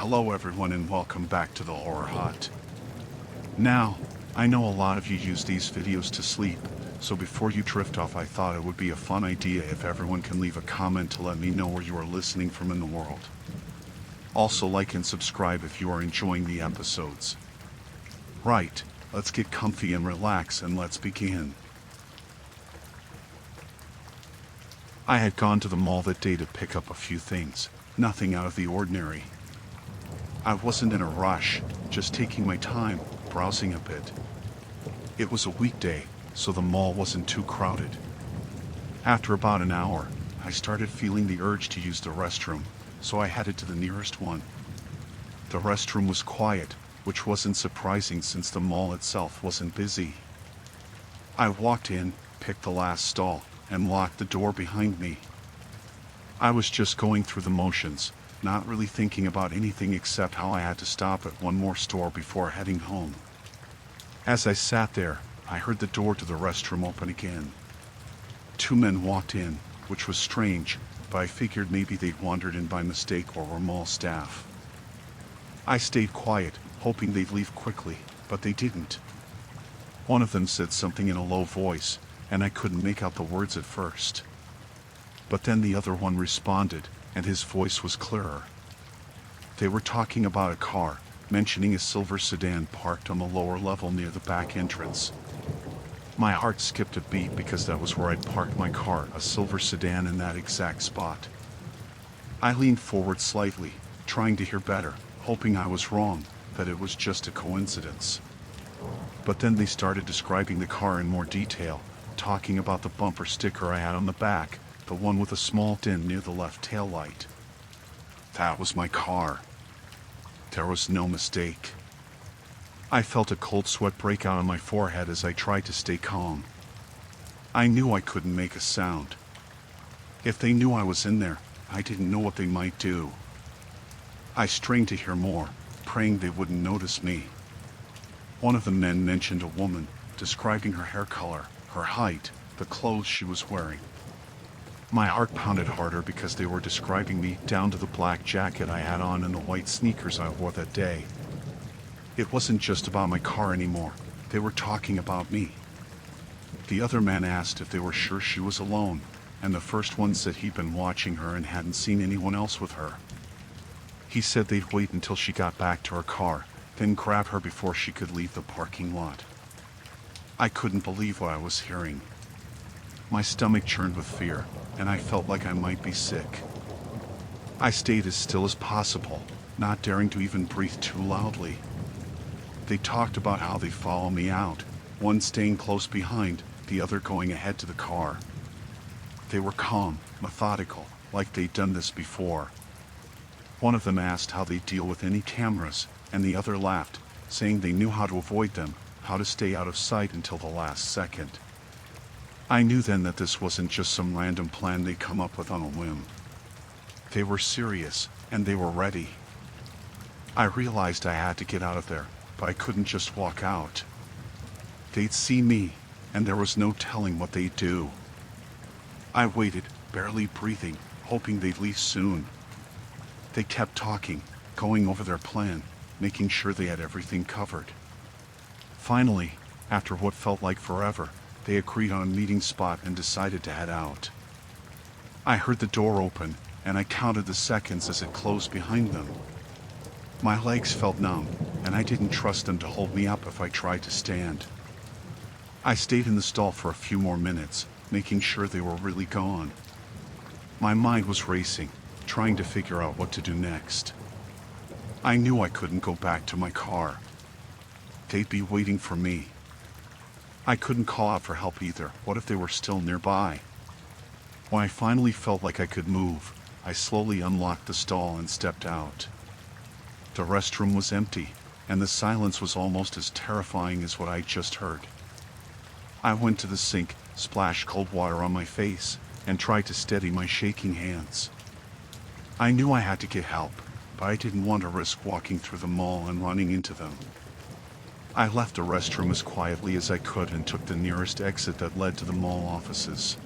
Hello everyone and welcome back to the Horror Hut. Now, I know a lot of you use these videos to sleep, so before you drift off I thought it would be a fun idea if everyone can leave a comment to let me know where you are listening from in the world. Also like and subscribe if you are enjoying the episodes. Right, let's get comfy and relax and let's begin. I had gone to the mall that day to pick up a few things, nothing out of the ordinary. I wasn't in a rush, just taking my time, browsing a bit. It was a weekday, so the mall wasn't too crowded. After about an hour, I started feeling the urge to use the restroom, so I headed to the nearest one. The restroom was quiet, which wasn't surprising since the mall itself wasn't busy. I walked in, picked the last stall, and locked the door behind me. I was just going through the motions, not really thinking about anything except how I had to stop at one more store before heading home. As I sat there, I heard the door to the restroom open again. Two men walked in, which was strange, but I figured maybe they'd wandered in by mistake or were mall staff. I stayed quiet, hoping they'd leave quickly, but they didn't. One of them said something in a low voice, and I couldn't make out the words at first. But then the other one responded, and his voice was clearer. They were talking about a car, mentioning a silver sedan parked on the lower level near the back entrance. My heart skipped a beat because that was where I'd parked my car, a silver sedan in that exact spot. I leaned forward slightly, trying to hear better, hoping I was wrong, that it was just a coincidence. But then they started describing the car in more detail, talking about the bumper sticker I had on the back, the one with a small dent near the left taillight. That was my car. There was no mistake. I felt a cold sweat break out on my forehead as I tried to stay calm. I knew I couldn't make a sound. If they knew I was in there, I didn't know what they might do. I strained to hear more, praying they wouldn't notice me. One of the men mentioned a woman, describing her hair color, her height, the clothes she was wearing. My heart pounded harder because they were describing me down to the black jacket I had on and the white sneakers I wore that day. It wasn't just about my car anymore, they were talking about me. The other man asked if they were sure she was alone, and the first one said he'd been watching her and hadn't seen anyone else with her. He said they'd wait until she got back to her car, then grab her before she could leave the parking lot. I couldn't believe what I was hearing. My stomach churned with fear, and I felt like I might be sick. I stayed as still as possible, not daring to even breathe too loudly. They talked about how they'd follow me out, one staying close behind, the other going ahead to the car. They were calm, methodical, like they'd done this before. One of them asked how they deal with any cameras, and the other laughed, saying they knew how to avoid them, how to stay out of sight until the last second. I knew then that this wasn't just some random plan they'd come up with on a whim. They were serious, and they were ready. I realized I had to get out of there, but I couldn't just walk out. They'd see me, and there was no telling what they'd do. I waited, barely breathing, hoping they'd leave soon. They kept talking, going over their plan, making sure they had everything covered. Finally, after what felt like forever, they agreed on a meeting spot and decided to head out. I heard the door open, and I counted the seconds as it closed behind them. My legs felt numb, and I didn't trust them to hold me up if I tried to stand. I stayed in the stall for a few more minutes, making sure they were really gone. My mind was racing, trying to figure out what to do next. I knew I couldn't go back to my car. They'd be waiting for me. I couldn't call out for help either. What if they were still nearby? When I finally felt like I could move, I slowly unlocked the stall and stepped out. The restroom was empty, and the silence was almost as terrifying as what I'd just heard. I went to the sink, splashed cold water on my face, and tried to steady my shaking hands. I knew I had to get help, but I didn't want to risk walking through the mall and running into them. I left the restroom as quietly as I could and took the nearest exit that led to the mall offices.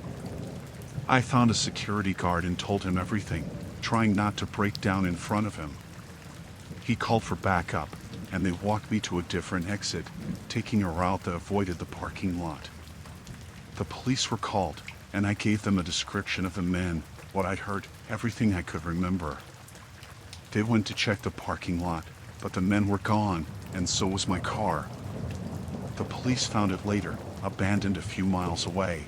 I found a security guard and told him everything, trying not to break down in front of him. He called for backup, and they walked me to a different exit, taking a route that avoided the parking lot. The police were called, and I gave them a description of the men, what I'd heard, everything I could remember. They went to check the parking lot, but the men were gone, and so was my car. The police found it later, abandoned a few miles away.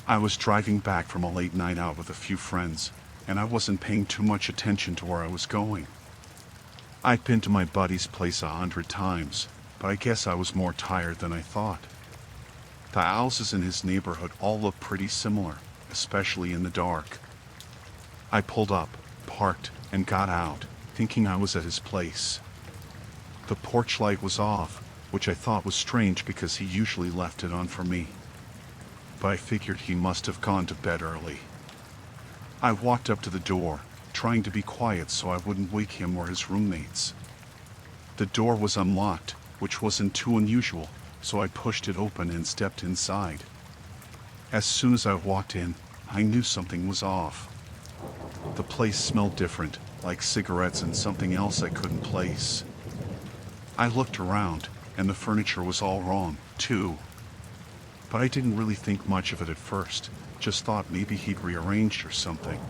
I was driving back from a late night out with a few friends, and I wasn't paying too much attention to where I was going. I'd been to my buddy's place 100 times, but I guess I was more tired than I thought. The houses in his neighborhood all looked pretty similar, especially in the dark. I pulled up, parked, and got out, thinking I was at his place. The porch light was off, which I thought was strange because he usually left it on for me. But I figured he must have gone to bed early. I walked up to the door, trying to be quiet so I wouldn't wake him or his roommates. The door was unlocked, which wasn't too unusual, so I pushed it open and stepped inside. As soon as I walked in, I knew something was off. The place smelled different, like cigarettes and something else I couldn't place. I looked around, and the furniture was all wrong, too. But I didn't really think much of it at first, just thought maybe he'd rearranged or something.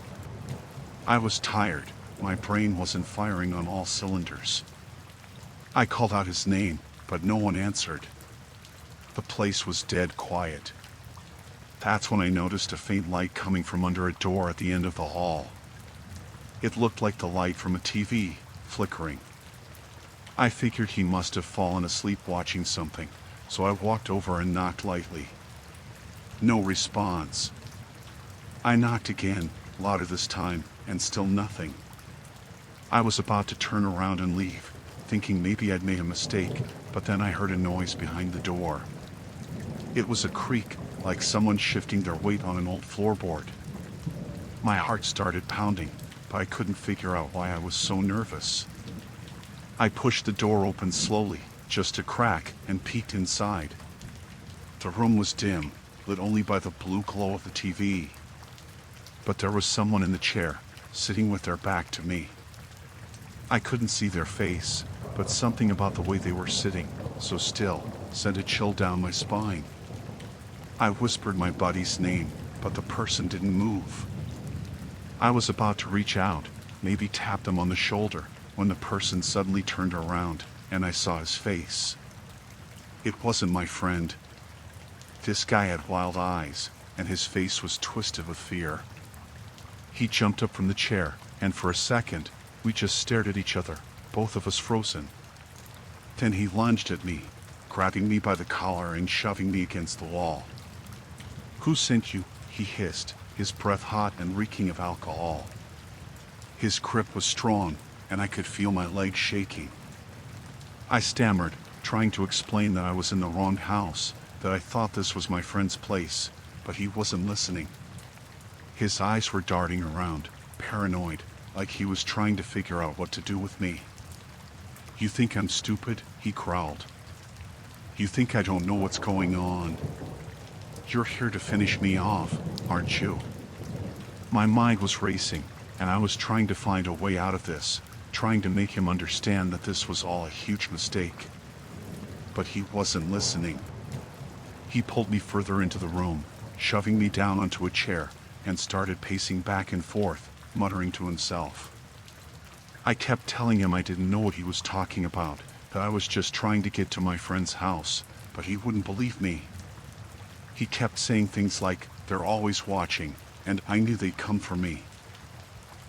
I was tired, my brain wasn't firing on all cylinders. I called out his name, but no one answered. The place was dead quiet. That's when I noticed a faint light coming from under a door at the end of the hall. It looked like the light from a TV, flickering. I figured he must have fallen asleep watching something, so I walked over and knocked lightly. No response. I knocked again, louder this time, and still nothing. I was about to turn around and leave, thinking maybe I'd made a mistake, but then I heard a noise behind the door. It was a creak, like someone shifting their weight on an old floorboard. My heart started pounding, but I couldn't figure out why I was so nervous. I pushed the door open slowly, just a crack, and peeked inside. The room was dim, lit only by the blue glow of the TV. But there was someone in the chair, sitting with their back to me. I couldn't see their face, but something about the way they were sitting, so still, sent a chill down my spine. I whispered my buddy's name, but the person didn't move. I was about to reach out, maybe tap them on the shoulder, when the person suddenly turned around, and I saw his face. It wasn't my friend. This guy had wild eyes, and his face was twisted with fear. He jumped up from the chair, and for a second, we just stared at each other, both of us frozen. Then he lunged at me, grabbing me by the collar and shoving me against the wall. "Who sent you?" he hissed, his breath hot and reeking of alcohol. His grip was strong, and I could feel my legs shaking. I stammered, trying to explain that I was in the wrong house, that I thought this was my friend's place, but he wasn't listening. His eyes were darting around, paranoid, like he was trying to figure out what to do with me. "You think I'm stupid?" he growled. "You think I don't know what's going on? You're here to finish me off, aren't you?" My mind was racing, and I was trying to find a way out of this, trying to make him understand that this was all a huge mistake. But he wasn't listening. He pulled me further into the room, shoving me down onto a chair, and started pacing back and forth, muttering to himself. I kept telling him I didn't know what he was talking about, that I was just trying to get to my friend's house, but he wouldn't believe me. He kept saying things like, "They're always watching, and I knew they'd come for me."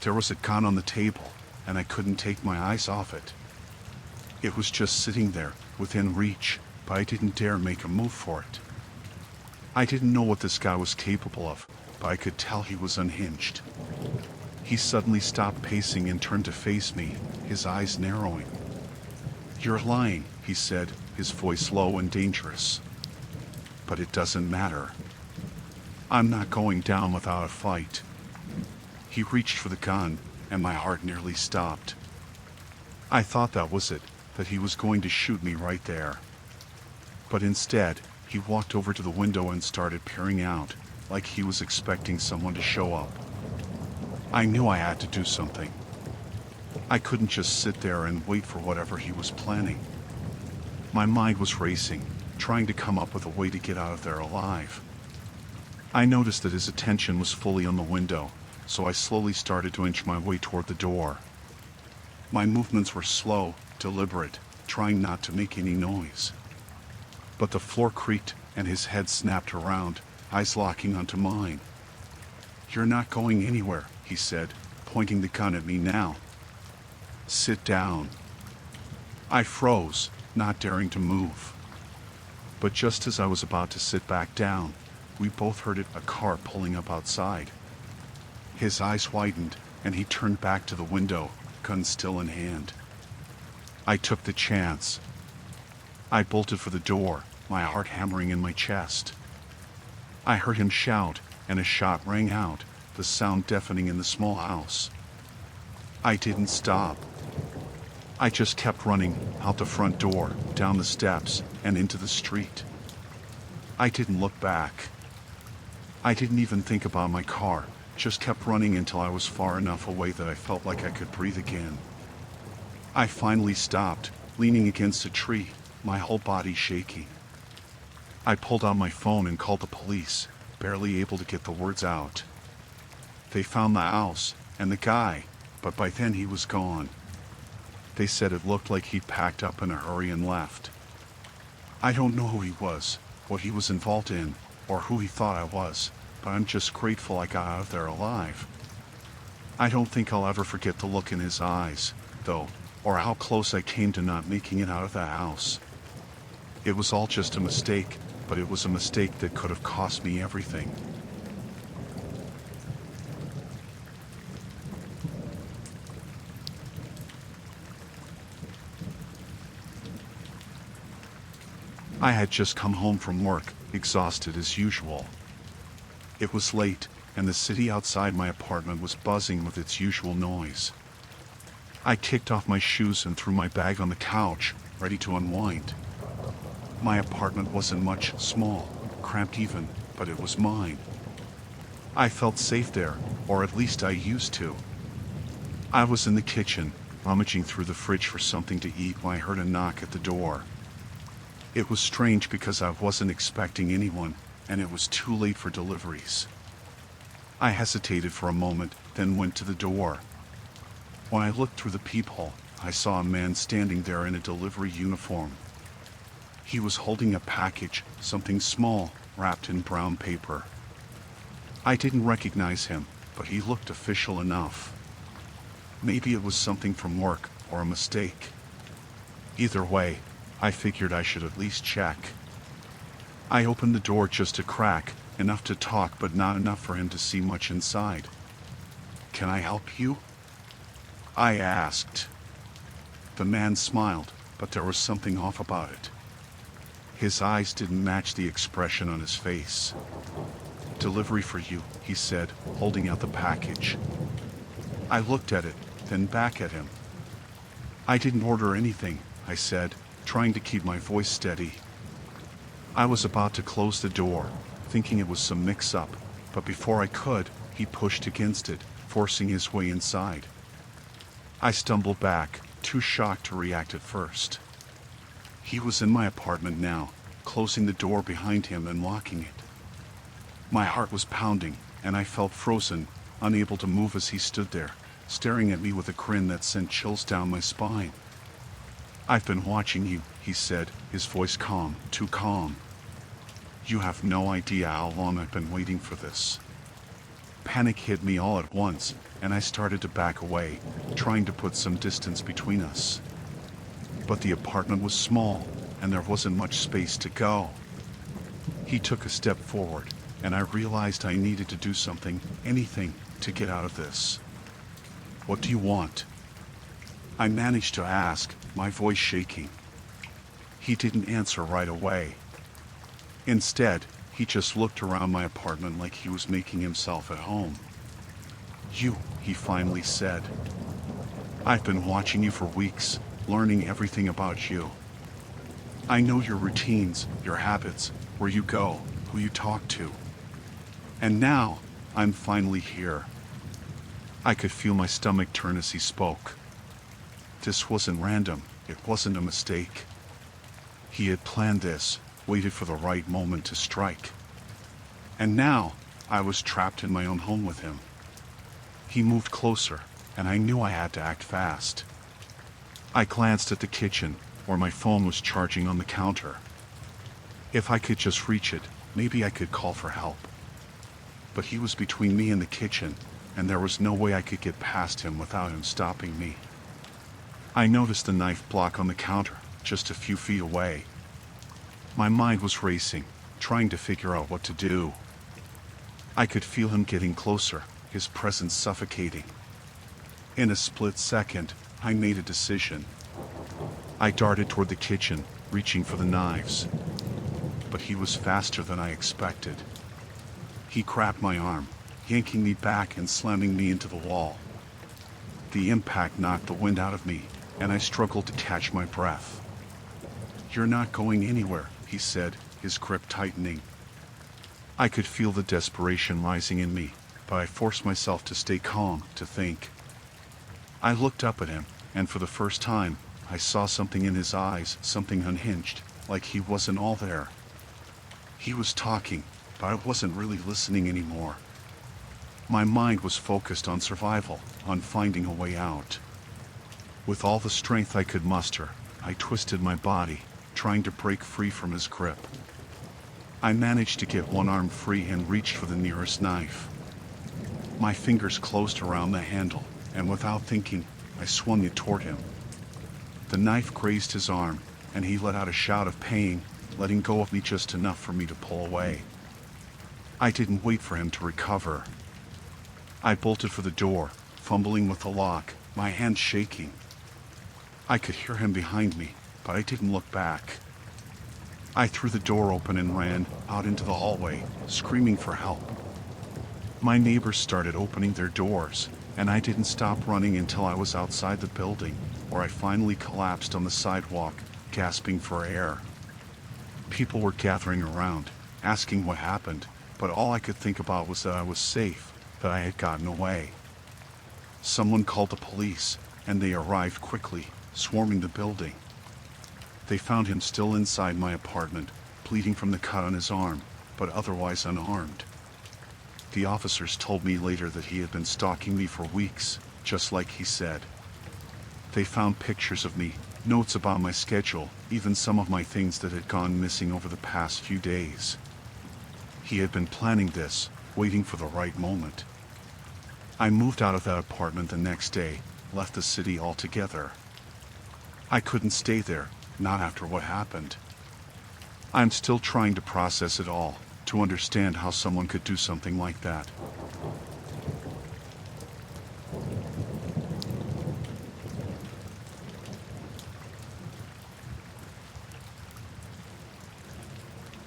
There was a gun on the table, and I couldn't take my eyes off it. It was just sitting there, within reach, but I didn't dare make a move for it. I didn't know what this guy was capable of, but I could tell he was unhinged. He suddenly stopped pacing and turned to face me, his eyes narrowing. "You're lying," he said, his voice low and dangerous. "But it doesn't matter. I'm not going down without a fight." He reached for the gun, and my heart nearly stopped. I thought that was it, that he was going to shoot me right there. But instead, he walked over to the window and started peering out, like he was expecting someone to show up. I knew I had to do something. I couldn't just sit there and wait for whatever he was planning. My mind was racing, trying to come up with a way to get out of there alive. I noticed that his attention was fully on the window, so I slowly started to inch my way toward the door. My movements were slow, deliberate, trying not to make any noise. But the floor creaked and his head snapped around, eyes locking onto mine. "You're not going anywhere," he said, pointing the gun at me now. "Sit down." I froze, not daring to move. But just as I was about to sit back down, we both heard a car pulling up outside. His eyes widened, and he turned back to the window, gun still in hand. I took the chance. I bolted for the door, my heart hammering in my chest. I heard him shout, and a shot rang out, the sound deafening in the small house. I didn't stop. I just kept running, out the front door, down the steps, and into the street. I didn't look back. I didn't even think about my car, just kept running until I was far enough away that I felt like I could breathe again. I finally stopped, leaning against a tree, my whole body shaking. I pulled out my phone and called the police, barely able to get the words out. They found the house, and the guy, but by then he was gone. They said it looked like he'd packed up in a hurry and left. I don't know who he was, what he was involved in, or who he thought I was, but I'm just grateful I got out of there alive. I don't think I'll ever forget the look in his eyes, though, or how close I came to not making it out of that house. It was all just a mistake, but it was a mistake that could have cost me everything. I had just come home from work, exhausted as usual. It was late, and the city outside my apartment was buzzing with its usual noise. I kicked off my shoes and threw my bag on the couch, ready to unwind. My apartment wasn't much, small, cramped even, but it was mine. I felt safe there, or at least I used to. I was in the kitchen, rummaging through the fridge for something to eat when I heard a knock at the door. It was strange because I wasn't expecting anyone, and it was too late for deliveries. I hesitated for a moment, then went to the door. When I looked through the peephole, I saw a man standing there in a delivery uniform. He was holding a package, something small, wrapped in brown paper. I didn't recognize him, but he looked official enough. Maybe it was something from work, or a mistake. Either way, I figured I should at least check. I opened the door just a crack, enough to talk but not enough for him to see much inside. "Can I help you?" I asked. The man smiled, but there was something off about it. His eyes didn't match the expression on his face. "Delivery for you," he said, holding out the package. I looked at it, then back at him. "I didn't order anything," I said, trying to keep my voice steady. I was about to close the door, thinking it was some mix-up, but before I could, he pushed against it, forcing his way inside. I stumbled back, too shocked to react at first. He was in my apartment now, closing the door behind him and locking it. My heart was pounding, and I felt frozen, unable to move as he stood there, staring at me with a grin that sent chills down my spine. "I've been watching you," he said, his voice calm, too calm. "You have no idea how long I've been waiting for this." Panic hit me all at once, and I started to back away, trying to put some distance between us. But the apartment was small, and there wasn't much space to go. He took a step forward, and I realized I needed to do something, anything, to get out of this. "What do you want?" I managed to ask, my voice shaking. He didn't answer right away. Instead, he just looked around my apartment like he was making himself at home. "You," he finally said. "I've been watching you for weeks, learning everything about you." I know your routines, your habits, where you go, who you talk to. And now, I'm finally here. I could feel my stomach turn as he spoke. This wasn't random, it wasn't a mistake. He had planned this, waited for the right moment to strike. And now, I was trapped in my own home with him. He moved closer, and I knew I had to act fast. I glanced at the kitchen, where my phone was charging on the counter. If I could just reach it, maybe I could call for help. But he was between me and the kitchen, and there was no way I could get past him without him stopping me. I noticed the knife block on the counter, just a few feet away. My mind was racing, trying to figure out what to do. I could feel him getting closer, his presence suffocating. In a split second, I made a decision. I darted toward the kitchen, reaching for the knives. But he was faster than I expected. He grabbed my arm, yanking me back and slamming me into the wall. The impact knocked the wind out of me, and I struggled to catch my breath. "You're not going anywhere," he said, his grip tightening. I could feel the desperation rising in me, but I forced myself to stay calm, to think. I looked up at him, and for the first time, I saw something in his eyes, something unhinged, like he wasn't all there. He was talking, but I wasn't really listening anymore. My mind was focused on survival, on finding a way out. With all the strength I could muster, I twisted my body, trying to break free from his grip. I managed to get one arm free and reached for the nearest knife. My fingers closed around the handle, and without thinking, I swung it toward him. The knife grazed his arm, and he let out a shout of pain, letting go of me just enough for me to pull away. I didn't wait for him to recover. I bolted for the door, fumbling with the lock, my hands shaking. I could hear him behind me, but I didn't look back. I threw the door open and ran out into the hallway, screaming for help. My neighbors started opening their doors, and I didn't stop running until I was outside the building, where I finally collapsed on the sidewalk, gasping for air. People were gathering around, asking what happened, but all I could think about was that I was safe, that I had gotten away. Someone called the police, and they arrived quickly, swarming the building. They found him still inside my apartment, bleeding from the cut on his arm, but otherwise unharmed. The officers told me later that he had been stalking me for weeks, just like he said. They found pictures of me, notes about my schedule, even some of my things that had gone missing over the past few days. He had been planning this, waiting for the right moment. I moved out of that apartment the next day, left the city altogether. I couldn't stay there, not after what happened. I'm still trying to process it all, to understand how someone could do something like that.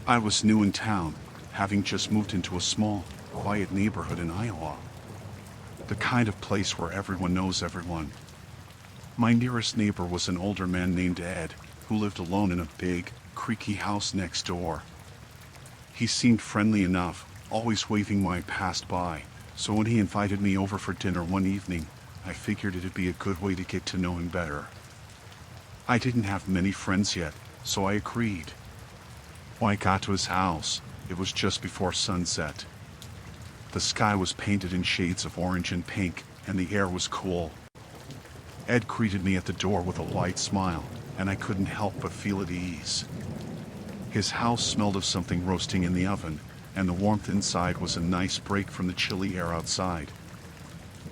I was new in town, having just moved into a small, quiet neighborhood in Iowa. The kind of place where everyone knows everyone. My nearest neighbor was an older man named Ed, who lived alone in a big, creaky house next door. He seemed friendly enough, always waving when I passed by, so when he invited me over for dinner one evening, I figured it'd be a good way to get to know him better. I didn't have many friends yet, so I agreed. When I got to his house, it was just before sunset. The sky was painted in shades of orange and pink, and the air was cool. Ed greeted me at the door with a light smile, and I couldn't help but feel at ease. His house smelled of something roasting in the oven, and the warmth inside was a nice break from the chilly air outside.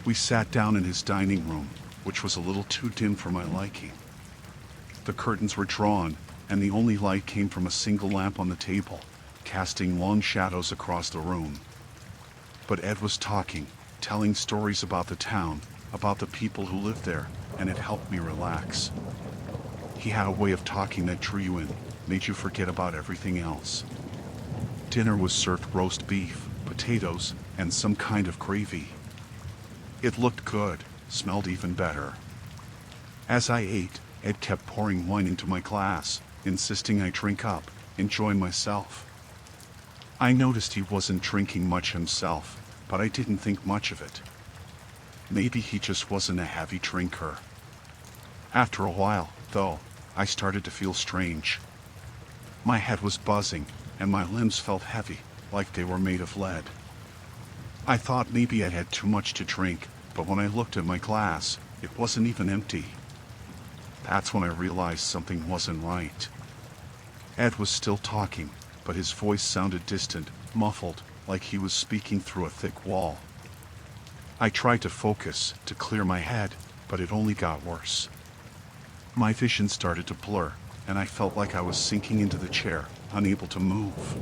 We sat down in his dining room, which was a little too dim for my liking. The curtains were drawn, and the only light came from a single lamp on the table, casting long shadows across the room. But Ed was talking, telling stories about the town, about the people who lived there, and it helped me relax. He had a way of talking that drew you in, made you forget about everything else. Dinner was served roast beef, potatoes, and some kind of gravy. It looked good, smelled even better. As I ate, Ed kept pouring wine into my glass, insisting I drink up, enjoy myself. I noticed he wasn't drinking much himself, but I didn't think much of it. Maybe he just wasn't a heavy drinker. After a while, though, I started to feel strange. My head was buzzing, and my limbs felt heavy, like they were made of lead. I thought maybe I'd had too much to drink, but when I looked at my glass, it wasn't even empty. That's when I realized something wasn't right. Ed was still talking, but his voice sounded distant, muffled, like he was speaking through a thick wall. I tried to focus, to clear my head, but it only got worse. My vision started to blur, and I felt like I was sinking into the chair, unable to move.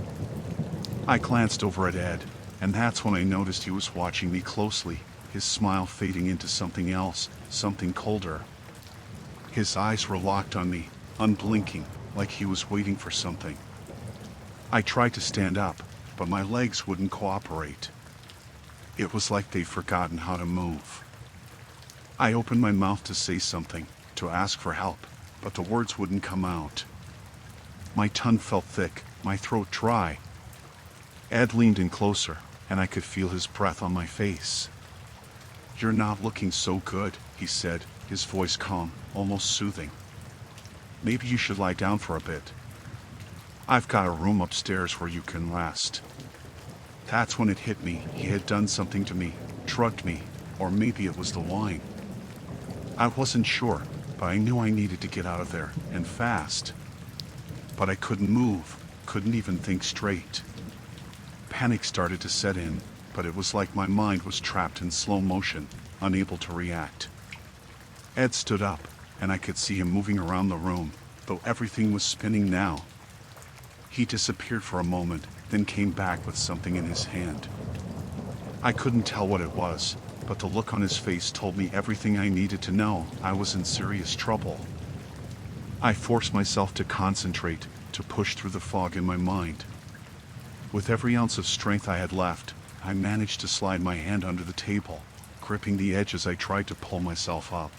I glanced over at Ed, and that's when I noticed he was watching me closely, his smile fading into something else, something colder. His eyes were locked on me, unblinking, like he was waiting for something. I tried to stand up, but my legs wouldn't cooperate. It was like they'd forgotten how to move. I opened my mouth to say something, to ask for help, but the words wouldn't come out. My tongue felt thick, my throat dry. Ed leaned in closer, and I could feel his breath on my face. "You're not looking so good," he said, his voice calm, almost soothing. "Maybe you should lie down for a bit. I've got a room upstairs where you can rest." That's when it hit me. He had done something to me, drugged me, or maybe it was the wine. I wasn't sure, but I knew I needed to get out of there, and fast. But I couldn't move, couldn't even think straight. Panic started to set in, but it was like my mind was trapped in slow motion, unable to react. Ed stood up, and I could see him moving around the room, though everything was spinning now. He disappeared for a moment, then came back with something in his hand. I couldn't tell what it was, but the look on his face told me everything I needed to know. I was in serious trouble. I forced myself to concentrate, to push through the fog in my mind. With every ounce of strength I had left, I managed to slide my hand under the table, gripping the edge as I tried to pull myself up.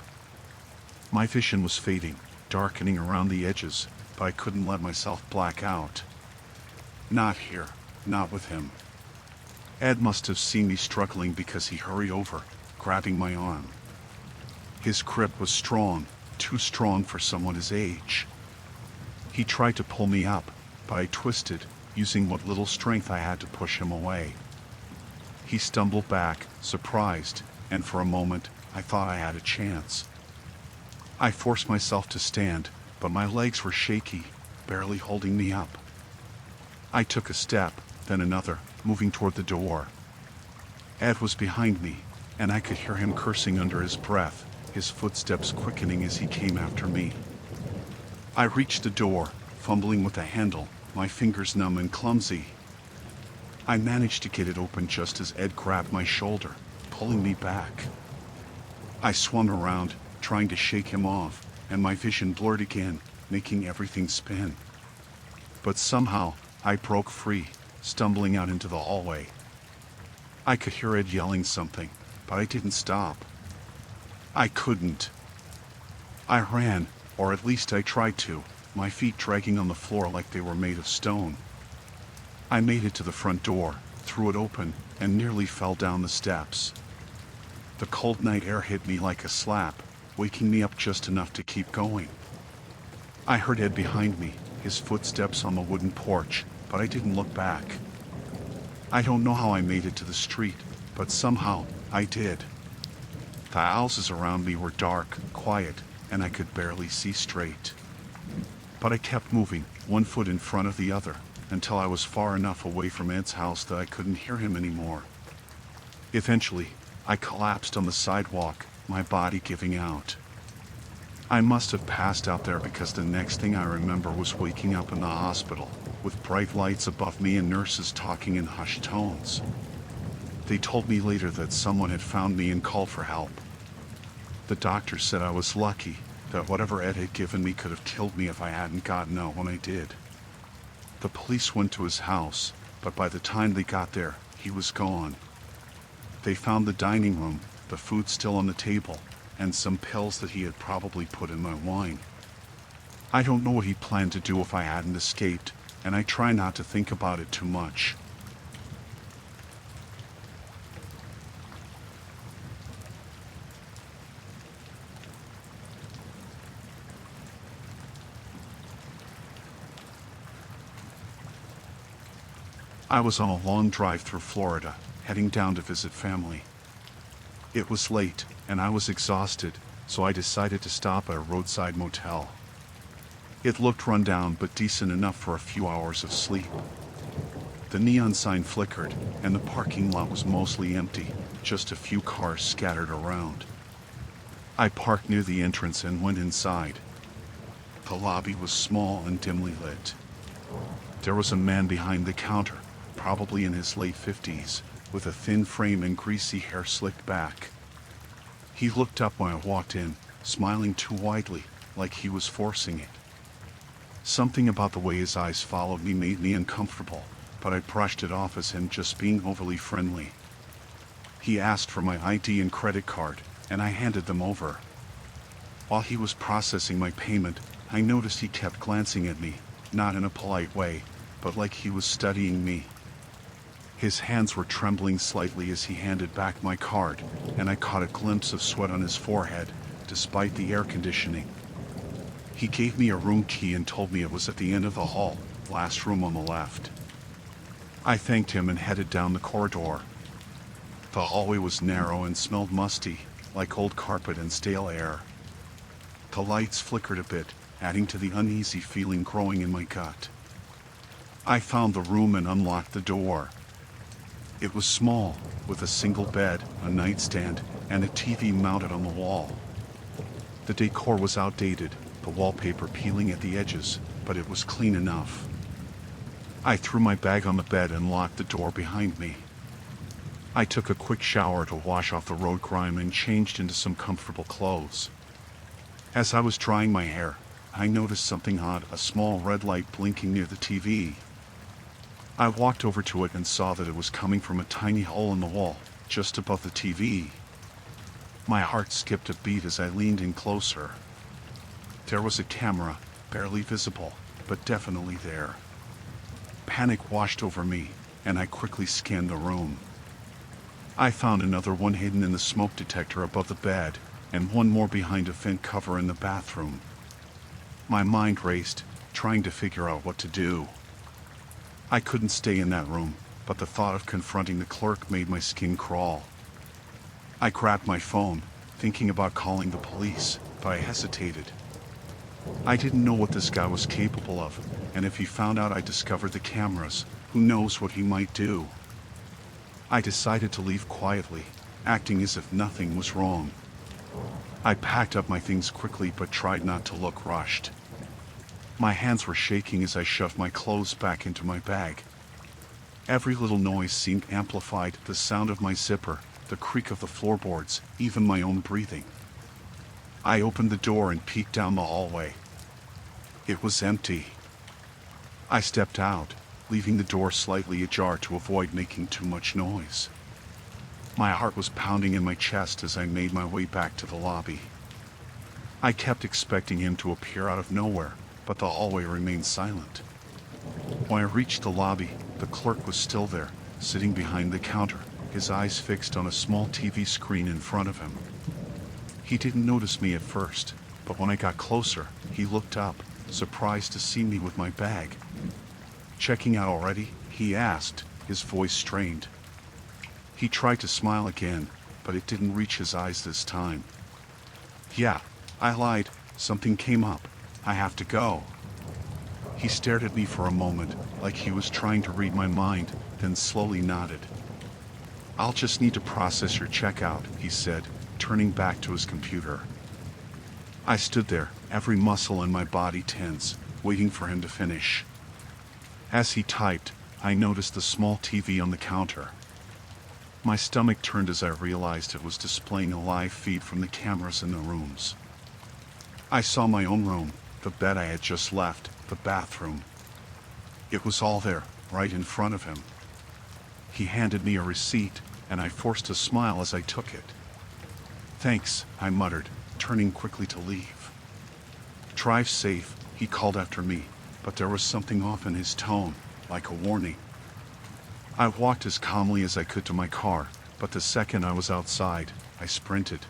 My vision was fading, darkening around the edges, but I couldn't let myself black out. Not here, not with him. Ed must have seen me struggling because he hurried over, grabbing my arm. His grip was strong, too strong for someone his age. He tried to pull me up, but I twisted, using what little strength I had to push him away. He stumbled back, surprised, and for a moment, I thought I had a chance. I forced myself to stand, but my legs were shaky, barely holding me up. I took a step, then another, moving toward the door. Ed was behind me, and I could hear him cursing under his breath, his footsteps quickening as he came after me. I reached the door, fumbling with the handle, my fingers numb and clumsy. I managed to get it open just as Ed grabbed my shoulder, pulling me back. I swung around, trying to shake him off, and my vision blurred again, making everything spin. But somehow, I broke free, stumbling out into the hallway. I could hear Ed yelling something, but I didn't stop. I couldn't. I ran, or at least I tried to, my feet dragging on the floor like they were made of stone. I made it to the front door, threw it open, and nearly fell down the steps. The cold night air hit me like a slap, waking me up just enough to keep going. I heard Ed behind me, his footsteps on the wooden porch, but I didn't look back. I don't know how I made it to the street, but somehow, I did. The houses around me were dark, quiet, and I could barely see straight. But I kept moving, one foot in front of the other, until I was far enough away from Ed's house that I couldn't hear him anymore. Eventually, I collapsed on the sidewalk, my body giving out. I must have passed out there because the next thing I remember was waking up in the hospital, with bright lights above me and nurses talking in hushed tones. They told me later that someone had found me and called for help. The doctor said I was lucky, that whatever Ed had given me could have killed me if I hadn't gotten out when I did. The police went to his house, but by the time they got there, he was gone. They found the dining room, the food still on the table, and some pills that he had probably put in my wine. I don't know what he planned to do if I hadn't escaped, and I try not to think about it too much. I was on a long drive through Florida, heading down to visit family. It was late, and I was exhausted, so I decided to stop at a roadside motel. It looked run down but decent enough for a few hours of sleep. The neon sign flickered, and the parking lot was mostly empty, just a few cars scattered around. I parked near the entrance and went inside. The lobby was small and dimly lit. There was a man behind the counter, probably in his late 50s, with a thin frame and greasy hair slicked back. He looked up when I walked in, smiling too widely, like he was forcing it. Something about the way his eyes followed me made me uncomfortable, but I brushed it off as him just being overly friendly. He asked for my ID and credit card, and I handed them over. While he was processing my payment, I noticed he kept glancing at me, not in a polite way, but like he was studying me. His hands were trembling slightly as he handed back my card, and I caught a glimpse of sweat on his forehead, despite the air conditioning. He gave me a room key and told me it was at the end of the hall, last room on the left. I thanked him and headed down the corridor. The hallway was narrow and smelled musty, like old carpet and stale air. The lights flickered a bit, adding to the uneasy feeling growing in my gut. I found the room and unlocked the door. It was small, with a single bed, a nightstand, and a TV mounted on the wall. The decor was outdated, the wallpaper peeling at the edges, but it was clean enough. I threw my bag on the bed and locked the door behind me. I took a quick shower to wash off the road grime and changed into some comfortable clothes. As I was drying my hair, I noticed something odd, a small red light blinking near the TV. I walked over to it and saw that it was coming from a tiny hole in the wall, just above the TV. My heart skipped a beat as I leaned in closer. There was a camera, barely visible, but definitely there. Panic washed over me, and I quickly scanned the room. I found another one hidden in the smoke detector above the bed, and one more behind a vent cover in the bathroom. My mind raced, trying to figure out what to do. I couldn't stay in that room, but the thought of confronting the clerk made my skin crawl. I grabbed my phone, thinking about calling the police, but I hesitated. I didn't know what this guy was capable of, and if he found out I discovered the cameras, who knows what he might do. I decided to leave quietly, acting as if nothing was wrong. I packed up my things quickly but tried not to look rushed. My hands were shaking as I shoved my clothes back into my bag. Every little noise seemed amplified, the sound of my zipper, the creak of the floorboards, even my own breathing. I opened the door and peeked down the hallway. It was empty. I stepped out, leaving the door slightly ajar to avoid making too much noise. My heart was pounding in my chest as I made my way back to the lobby. I kept expecting him to appear out of nowhere, but the hallway remained silent. When I reached the lobby, the clerk was still there, sitting behind the counter, his eyes fixed on a small TV screen in front of him. He didn't notice me at first, but when I got closer, he looked up, surprised to see me with my bag. "Checking out already?" he asked, his voice strained. He tried to smile again, but it didn't reach his eyes this time. "Yeah," I lied, "something came up. I have to go." He stared at me for a moment, like he was trying to read my mind, then slowly nodded. "I'll just need to process your checkout," he said, turning back to his computer. I stood there, every muscle in my body tense, waiting for him to finish. As he typed, I noticed the small TV on the counter. My stomach turned as I realized it was displaying a live feed from the cameras in the rooms. I saw my own room, the bed I had just left, the bathroom. It was all there, right in front of him. He handed me a receipt, and I forced a smile as I took it. "Thanks," I muttered, turning quickly to leave. "Drive safe," He called after me, but there was something off in his tone, like a warning. I walked as calmly as I could to my car, but the second I was outside, I sprinted.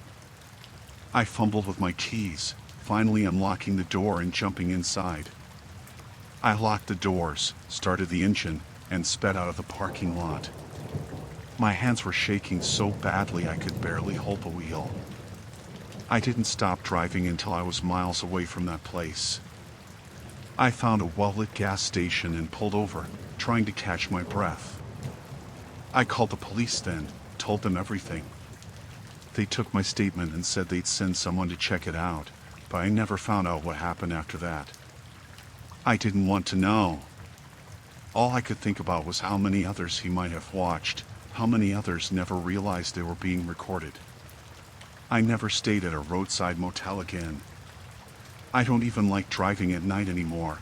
I fumbled with my keys, finally unlocking the door and jumping inside. I locked the doors, started the engine, and sped out of the parking lot. My hands were shaking so badly I could barely hold the wheel. I didn't stop driving until I was miles away from that place. I found a well-lit gas station and pulled over, trying to catch my breath. I called the police then, told them everything. They took my statement and said they'd send someone to check it out, but I never found out what happened after that. I didn't want to know. All I could think about was how many others he might have watched, how many others never realized they were being recorded. I never stayed at a roadside motel again. I don't even like driving at night anymore.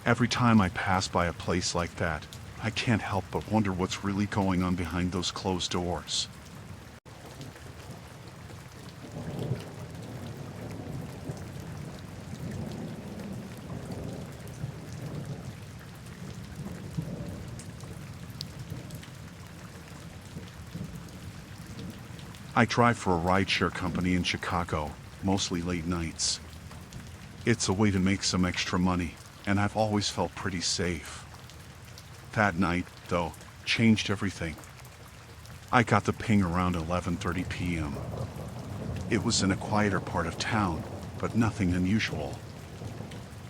Every time I pass by a place like that, I can't help but wonder what's really going on behind those closed doors. I drive for a rideshare company in Chicago, mostly late nights. It's a way to make some extra money, and I've always felt pretty safe. That night, though, changed everything. I got the ping around 11:30 p.m. It was in a quieter part of town, but nothing unusual.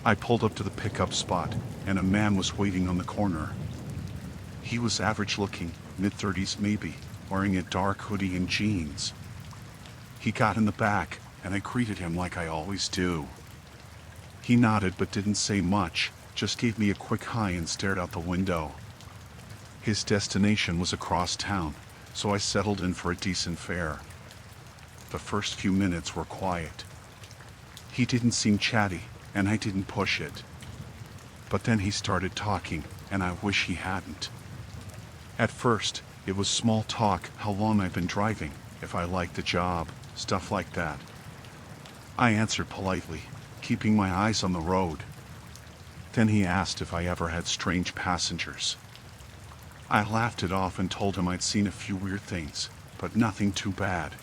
I pulled up to the pickup spot, and a man was waiting on the corner. He was average looking, mid-30s maybe, wearing a dark hoodie and jeans. He got in the back, and I greeted him like I always do. He nodded but didn't say much, just gave me a quick hi and stared out the window. His destination was across town, so I settled in for a decent fare. The first few minutes were quiet. He didn't seem chatty, and I didn't push it. But then he started talking, and I wish he hadn't. At first, it was small talk, how long I've been driving, if I liked the job, stuff like that. I answered politely, keeping my eyes on the road. Then he asked if I ever had strange passengers. I laughed it off and told him I'd seen a few weird things, but nothing too bad.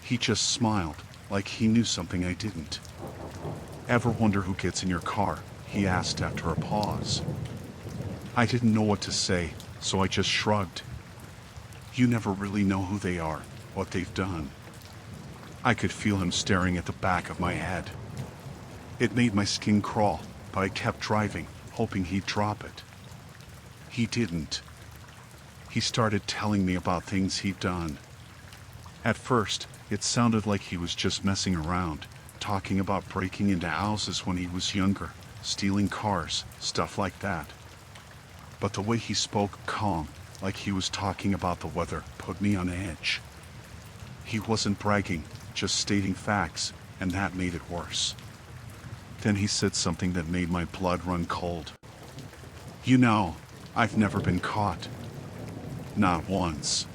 He just smiled, like he knew something I didn't. Ever wonder who gets in your car? He asked after a pause. I didn't know what to say, so I just shrugged. You never really know who they are, what they've done. I could feel him staring at the back of my head. It made my skin crawl, but I kept driving, hoping he'd drop it. He didn't. He started telling me about things he'd done. At first, it sounded like he was just messing around, talking about breaking into houses when he was younger, stealing cars, stuff like that. But the way he spoke, calm, like he was talking about the weather, put me on edge. He wasn't bragging, just stating facts, and that made it worse. Then he said something that made my blood run cold. You know, I've never been caught. Not once.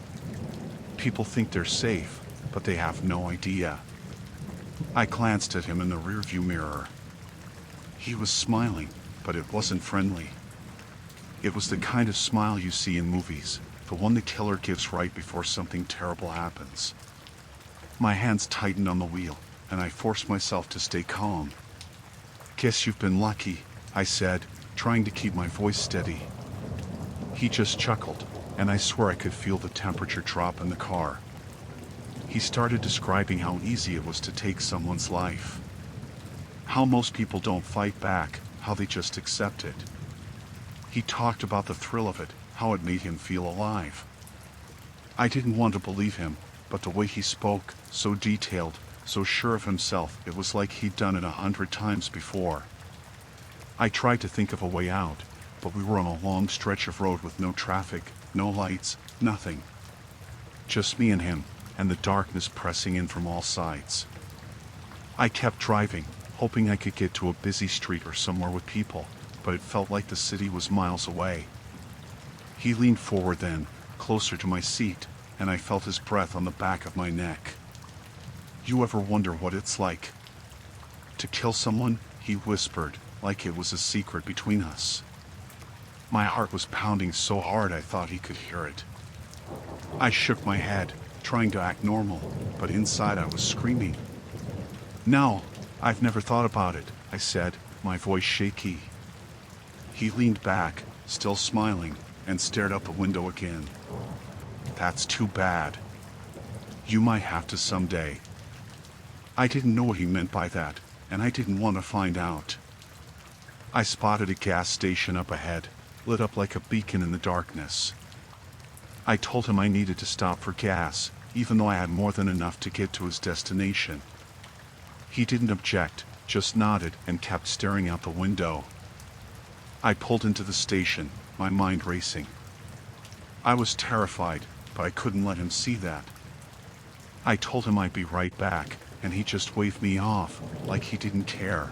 People think they're safe, but they have no idea. I glanced at him in the rearview mirror. He was smiling, but it wasn't friendly. It was the kind of smile you see in movies, the one the killer gives right before something terrible happens. My hands tightened on the wheel, and I forced myself to stay calm. Guess you've been lucky, I said, trying to keep my voice steady. He just chuckled, and I swear I could feel the temperature drop in the car. He started describing how easy it was to take someone's life. How most people don't fight back, how they just accept it. He talked about the thrill of it, how it made him feel alive. I didn't want to believe him, but the way he spoke, so detailed, so sure of himself, it was like he'd done it 100 times before. I tried to think of a way out, but we were on a long stretch of road with no traffic, no lights, nothing. Just me and him, and the darkness pressing in from all sides. I kept driving, hoping I could get to a busy street or somewhere with people, but it felt like the city was miles away. He leaned forward then, closer to my seat, and I felt his breath on the back of my neck. You ever wonder what it's like to kill someone? he whispered, like it was a secret between us. My heart was pounding so hard I thought he could hear it. I shook my head, trying to act normal, but inside I was screaming. "No, I've never thought about it," I said, my voice shaky. He leaned back, still smiling, and stared out the window again. "That's too bad. You might have to someday." I didn't know what he meant by that, and I didn't want to find out. I spotted a gas station up ahead, lit up like a beacon in the darkness. I told him I needed to stop for gas, even though I had more than enough to get to his destination. He didn't object, just nodded and kept staring out the window. I pulled into the station, my mind racing. I was terrified, but I couldn't let him see that. I told him I'd be right back, and he just waved me off, like he didn't care.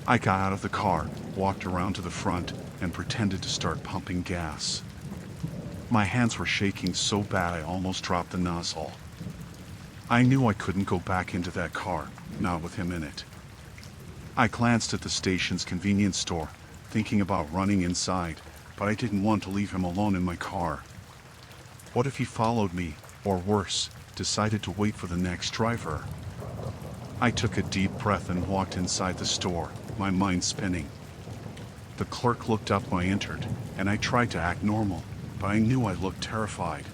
I got out of the car, walked around to the front, and pretended to start pumping gas. My hands were shaking so bad I almost dropped the nozzle. I knew I couldn't go back into that car, not with him in it. I glanced at the station's convenience store, thinking about running inside, but I didn't want to leave him alone in my car. What if he followed me, or worse, decided to wait for the next driver? I took a deep breath and walked inside the store, my mind spinning. The clerk looked up when I entered, and I tried to act normal, but I knew I looked terrified.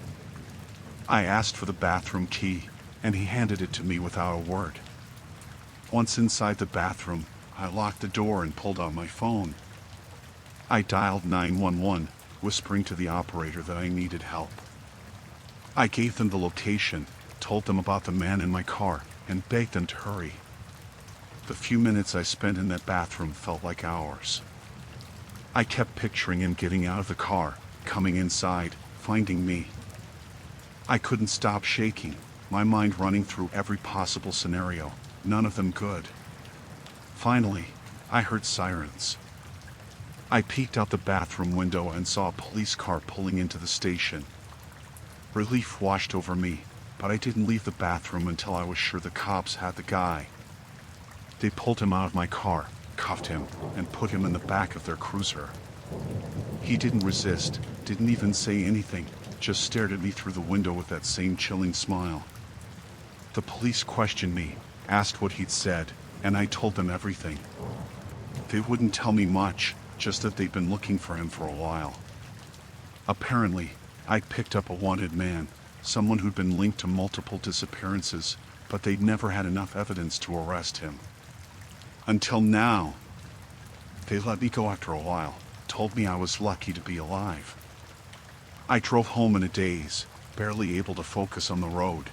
I asked for the bathroom key, and he handed it to me without a word. Once inside the bathroom, I locked the door and pulled out my phone. I dialed 911, whispering to the operator that I needed help. I gave them the location, told them about the man in my car, and begged them to hurry. The few minutes I spent in that bathroom felt like hours. I kept picturing him getting out of the car, coming inside, finding me. I couldn't stop shaking, my mind running through every possible scenario, none of them good. Finally, I heard sirens. I peeked out the bathroom window and saw a police car pulling into the station. Relief washed over me, but I didn't leave the bathroom until I was sure the cops had the guy. They pulled him out of my car, cuffed him, and put him in the back of their cruiser. He didn't resist, didn't even say anything, just stared at me through the window with that same chilling smile. The police questioned me, asked what he'd said, and I told them everything. They wouldn't tell me much, just that they'd been looking for him for a while. Apparently, I'd picked up a wanted man, someone who'd been linked to multiple disappearances, but they'd never had enough evidence to arrest him. Until now. They let me go after a while, told me I was lucky to be alive. I drove home in a daze, barely able to focus on the road.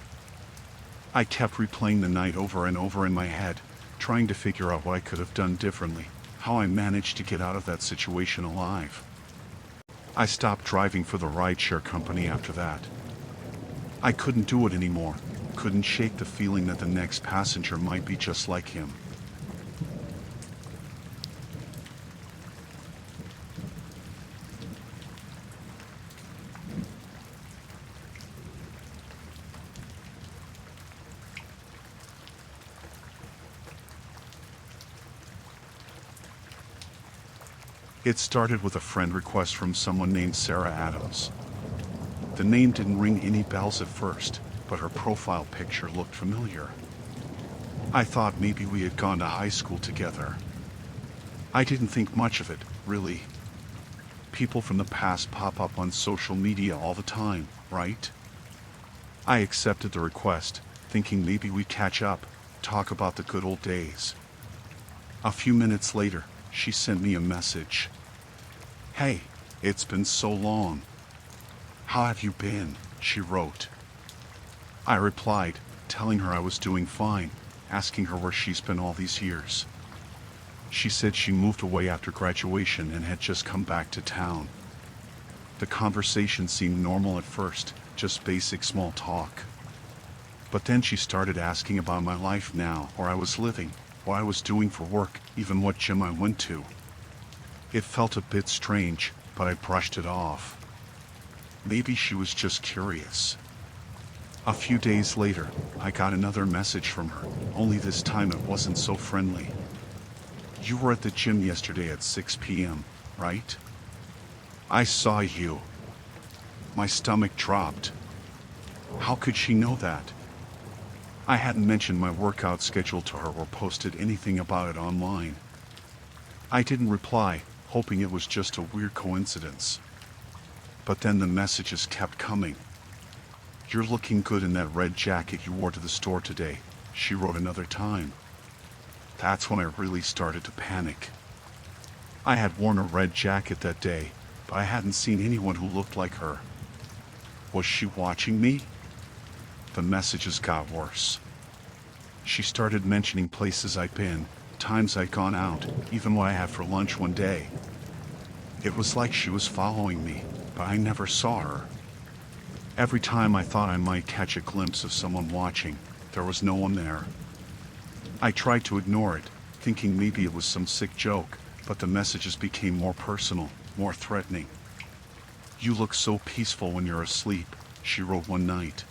I kept replaying the night over and over in my head, trying to figure out what I could have done differently, how I managed to get out of that situation alive. I stopped driving for the rideshare company after that. I couldn't do it anymore, couldn't shake the feeling that the next passenger might be just like him. It started with a friend request from someone named Sarah Adams. The name didn't ring any bells at first, but her profile picture looked familiar. I thought maybe we had gone to high school together. I didn't think much of it, really. People from the past pop up on social media all the time, right? I accepted the request, thinking maybe we'd catch up, talk about the good old days. A few minutes later, she sent me a message. "Hey, it's been so long. How have you been?" she wrote. I replied, telling her I was doing fine, asking her where she's been all these years. She said she moved away after graduation and had just come back to town. The conversation seemed normal at first, just basic small talk. But then she started asking about my life now, where I was living, what I was doing for work, even what gym I went to. It felt a bit strange, but I brushed it off. Maybe she was just curious. A few days later, I got another message from her, only this time it wasn't so friendly. You were at the gym yesterday at 6 p.m., right? I saw you. My stomach dropped. How could she know that? I hadn't mentioned my workout schedule to her or posted anything about it online. I didn't reply, hoping it was just a weird coincidence. But then the messages kept coming. "You're looking good in that red jacket you wore to the store today," she wrote another time. That's when I really started to panic. I had worn a red jacket that day, but I hadn't seen anyone who looked like her. Was she watching me? The messages got worse. She started mentioning places I'd been, times I'd gone out, even what I had for lunch one day. It was like she was following me, but I never saw her. Every time I thought I might catch a glimpse of someone watching, there was no one there. I tried to ignore it, thinking maybe it was some sick joke, but the messages became more personal, more threatening. "You look so peaceful when you're asleep," she wrote one night.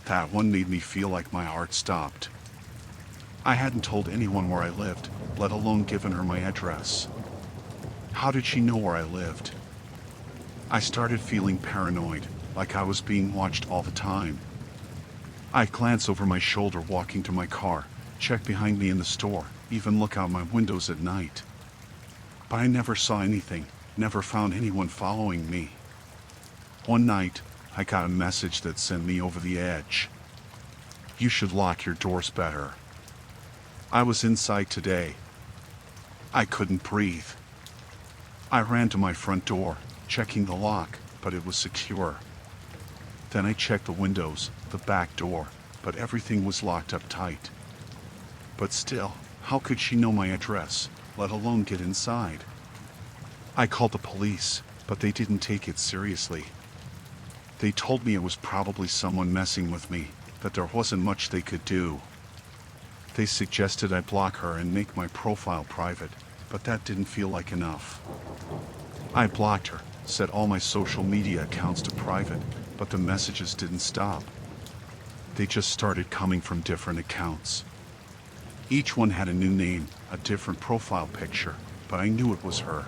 That one made me feel like my heart stopped. I hadn't told anyone where I lived, let alone given her my address. How did she know where I lived? I started feeling paranoid, like I was being watched all the time. I glance over my shoulder walking to my car, check behind me in the store, even look out my windows at night. But I never saw anything, never found anyone following me. One night, I got a message that sent me over the edge. "You should lock your doors better." I was inside today. I couldn't breathe. I ran to my front door, checking the lock, but it was secure. Then I checked the windows, the back door, but everything was locked up tight. But still, how could she know my address, let alone get inside? I called the police, but they didn't take it seriously. They told me it was probably someone messing with me, that there wasn't much they could do. They suggested I block her and make my profile private, but that didn't feel like enough. I blocked her, set all my social media accounts to private, but the messages didn't stop. They just started coming from different accounts. Each one had a new name, a different profile picture, but I knew it was her.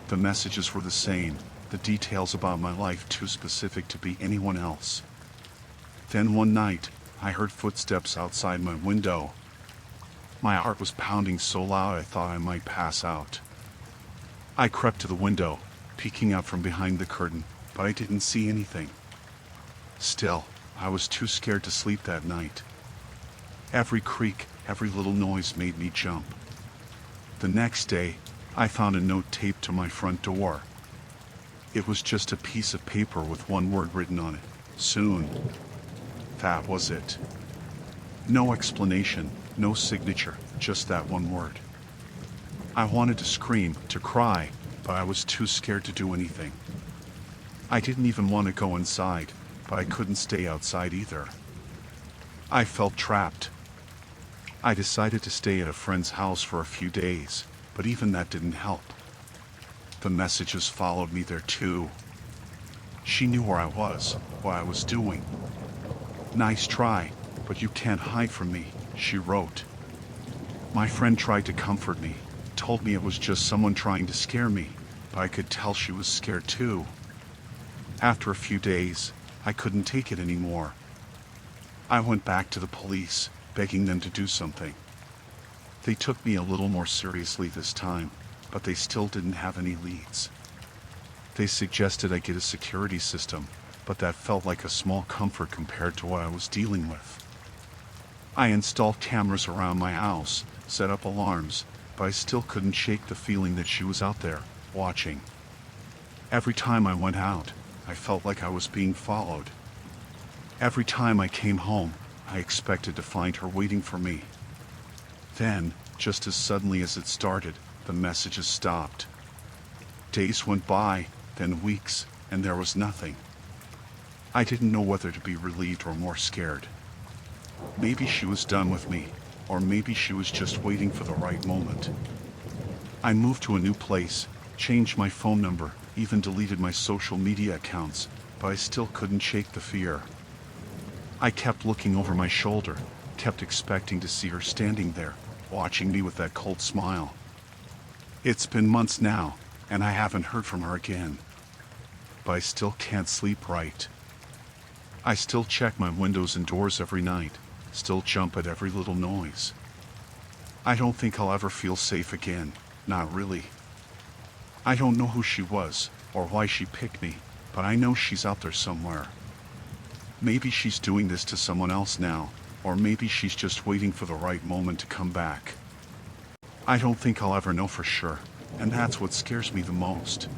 The messages were the same, the details about my life too specific to be anyone else. Then one night, I heard footsteps outside my window. My heart was pounding so loud I thought I might pass out. I crept to the window, peeking out from behind the curtain, but I didn't see anything. Still, I was too scared to sleep that night. Every creak, every little noise made me jump. The next day, I found a note taped to my front door. It was just a piece of paper with one word written on it: "Soon." That was it. No explanation, no signature, just that one word. I wanted to scream, to cry, but I was too scared to do anything. I didn't even want to go inside, but I couldn't stay outside either. I felt trapped. I decided to stay at a friend's house for a few days, but even that didn't help. The messages followed me there too. She knew where I was, what I was doing. "Nice try, but you can't hide from me," she wrote. My friend tried to comfort me, told me it was just someone trying to scare me, but I could tell she was scared too. After a few days, I couldn't take it anymore. I went back to the police, begging them to do something. They took me a little more seriously this time, but they still didn't have any leads. They suggested I get a security system, but that felt like a small comfort compared to what I was dealing with. I installed cameras around my house, set up alarms, but I still couldn't shake the feeling that she was out there, watching. Every time I went out, I felt like I was being followed. Every time I came home, I expected to find her waiting for me. Then, just as suddenly as it started, the messages stopped. Days went by, then weeks, and there was nothing. I didn't know whether to be relieved or more scared. Maybe she was done with me, or maybe she was just waiting for the right moment. I moved to a new place, changed my phone number, even deleted my social media accounts, but I still couldn't shake the fear. I kept looking over my shoulder, kept expecting to see her standing there, watching me with that cold smile. It's been months now, and I haven't heard from her again. But I still can't sleep right. I still check my windows and doors every night, still jump at every little noise. I don't think I'll ever feel safe again, not really. I don't know who she was, or why she picked me, but I know she's out there somewhere. Maybe she's doing this to someone else now, or maybe she's just waiting for the right moment to come back. I don't think I'll ever know for sure, and that's what scares me the most.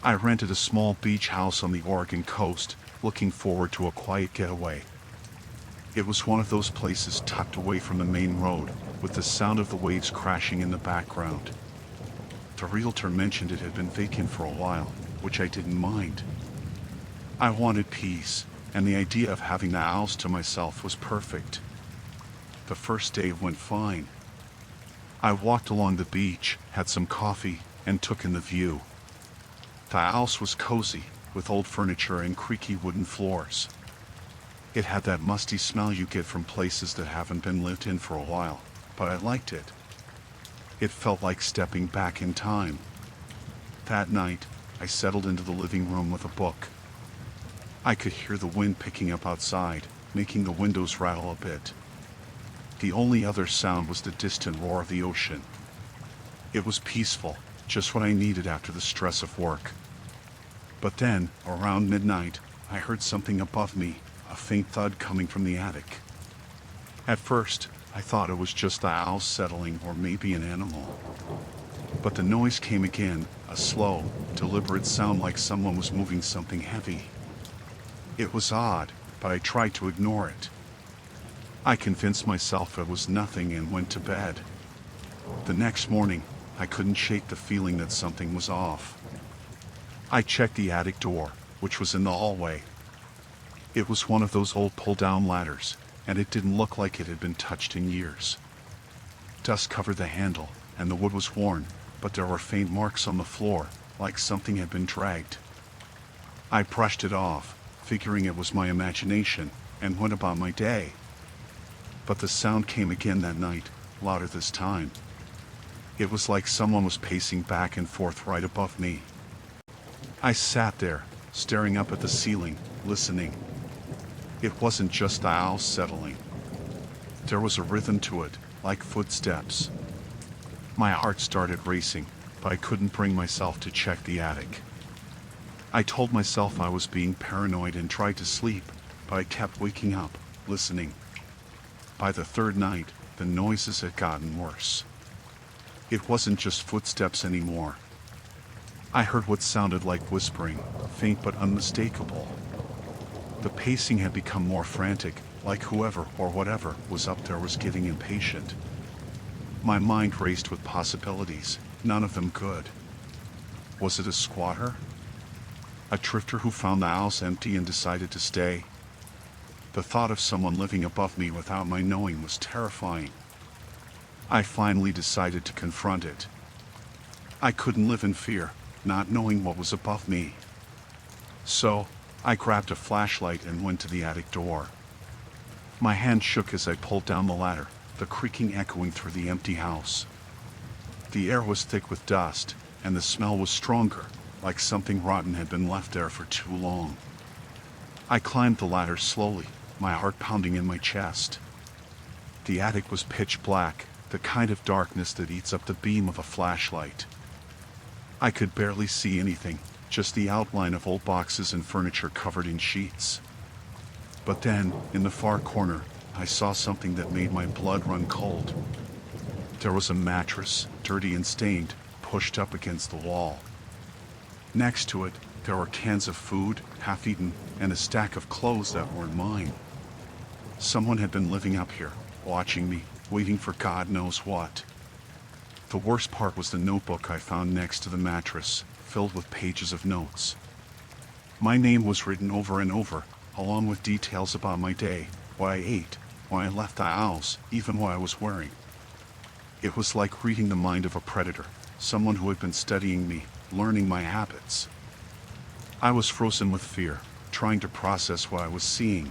I rented a small beach house on the Oregon coast, looking forward to a quiet getaway. It was one of those places tucked away from the main road, with the sound of the waves crashing in the background. The realtor mentioned it had been vacant for a while, which I didn't mind. I wanted peace, and the idea of having the house to myself was perfect. The first day went fine. I walked along the beach, had some coffee, and took in the view. The house was cozy, with old furniture and creaky wooden floors. It had that musty smell you get from places that haven't been lived in for a while, but I liked it. It felt like stepping back in time. That night, I settled into the living room with a book. I could hear the wind picking up outside, making the windows rattle a bit. The only other sound was the distant roar of the ocean. It was peaceful, just what I needed after the stress of work. But then, around midnight, I heard something above me, a faint thud coming from the attic. At first, I thought it was just the owls settling or maybe an animal. But the noise came again, a slow, deliberate sound like someone was moving something heavy. It was odd, but I tried to ignore it. I convinced myself it was nothing and went to bed. The next morning, I couldn't shake the feeling that something was off. I checked the attic door, which was in the hallway. It was one of those old pull-down ladders, and it didn't look like it had been touched in years. Dust covered the handle, and the wood was worn, but there were faint marks on the floor, like something had been dragged. I brushed it off, figuring it was my imagination, and went about my day. But the sound came again that night, louder this time. It was like someone was pacing back and forth right above me. I sat there, staring up at the ceiling, listening. It wasn't just the owls settling. There was a rhythm to it, like footsteps. My heart started racing, but I couldn't bring myself to check the attic. I told myself I was being paranoid and tried to sleep, but I kept waking up, listening. By the third night, the noises had gotten worse. It wasn't just footsteps anymore. I heard what sounded like whispering, faint but unmistakable. The pacing had become more frantic, like whoever or whatever was up there was getting impatient. My mind raced with possibilities, none of them good. Was it a squatter? A drifter who found the house empty and decided to stay? The thought of someone living above me without my knowing was terrifying. I finally decided to confront it. I couldn't live in fear, not knowing what was above me. So, I grabbed a flashlight and went to the attic door. My hand shook as I pulled down the ladder, the creaking echoing through the empty house. The air was thick with dust, and the smell was stronger, like something rotten had been left there for too long. I climbed the ladder slowly, my heart pounding in my chest. The attic was pitch black, the kind of darkness that eats up the beam of a flashlight. I could barely see anything, just the outline of old boxes and furniture covered in sheets. But then, in the far corner, I saw something that made my blood run cold. There was a mattress, dirty and stained, pushed up against the wall. Next to it, there were cans of food, half-eaten, and a stack of clothes that weren't mine. Someone had been living up here, watching me, waiting for God knows what. The worst part was the notebook I found next to the mattress, filled with pages of notes. My name was written over and over, along with details about my day, what I ate, when I left the house, even what I was wearing. It was like reading the mind of a predator, someone who had been studying me, learning my habits. I was frozen with fear, trying to process what I was seeing.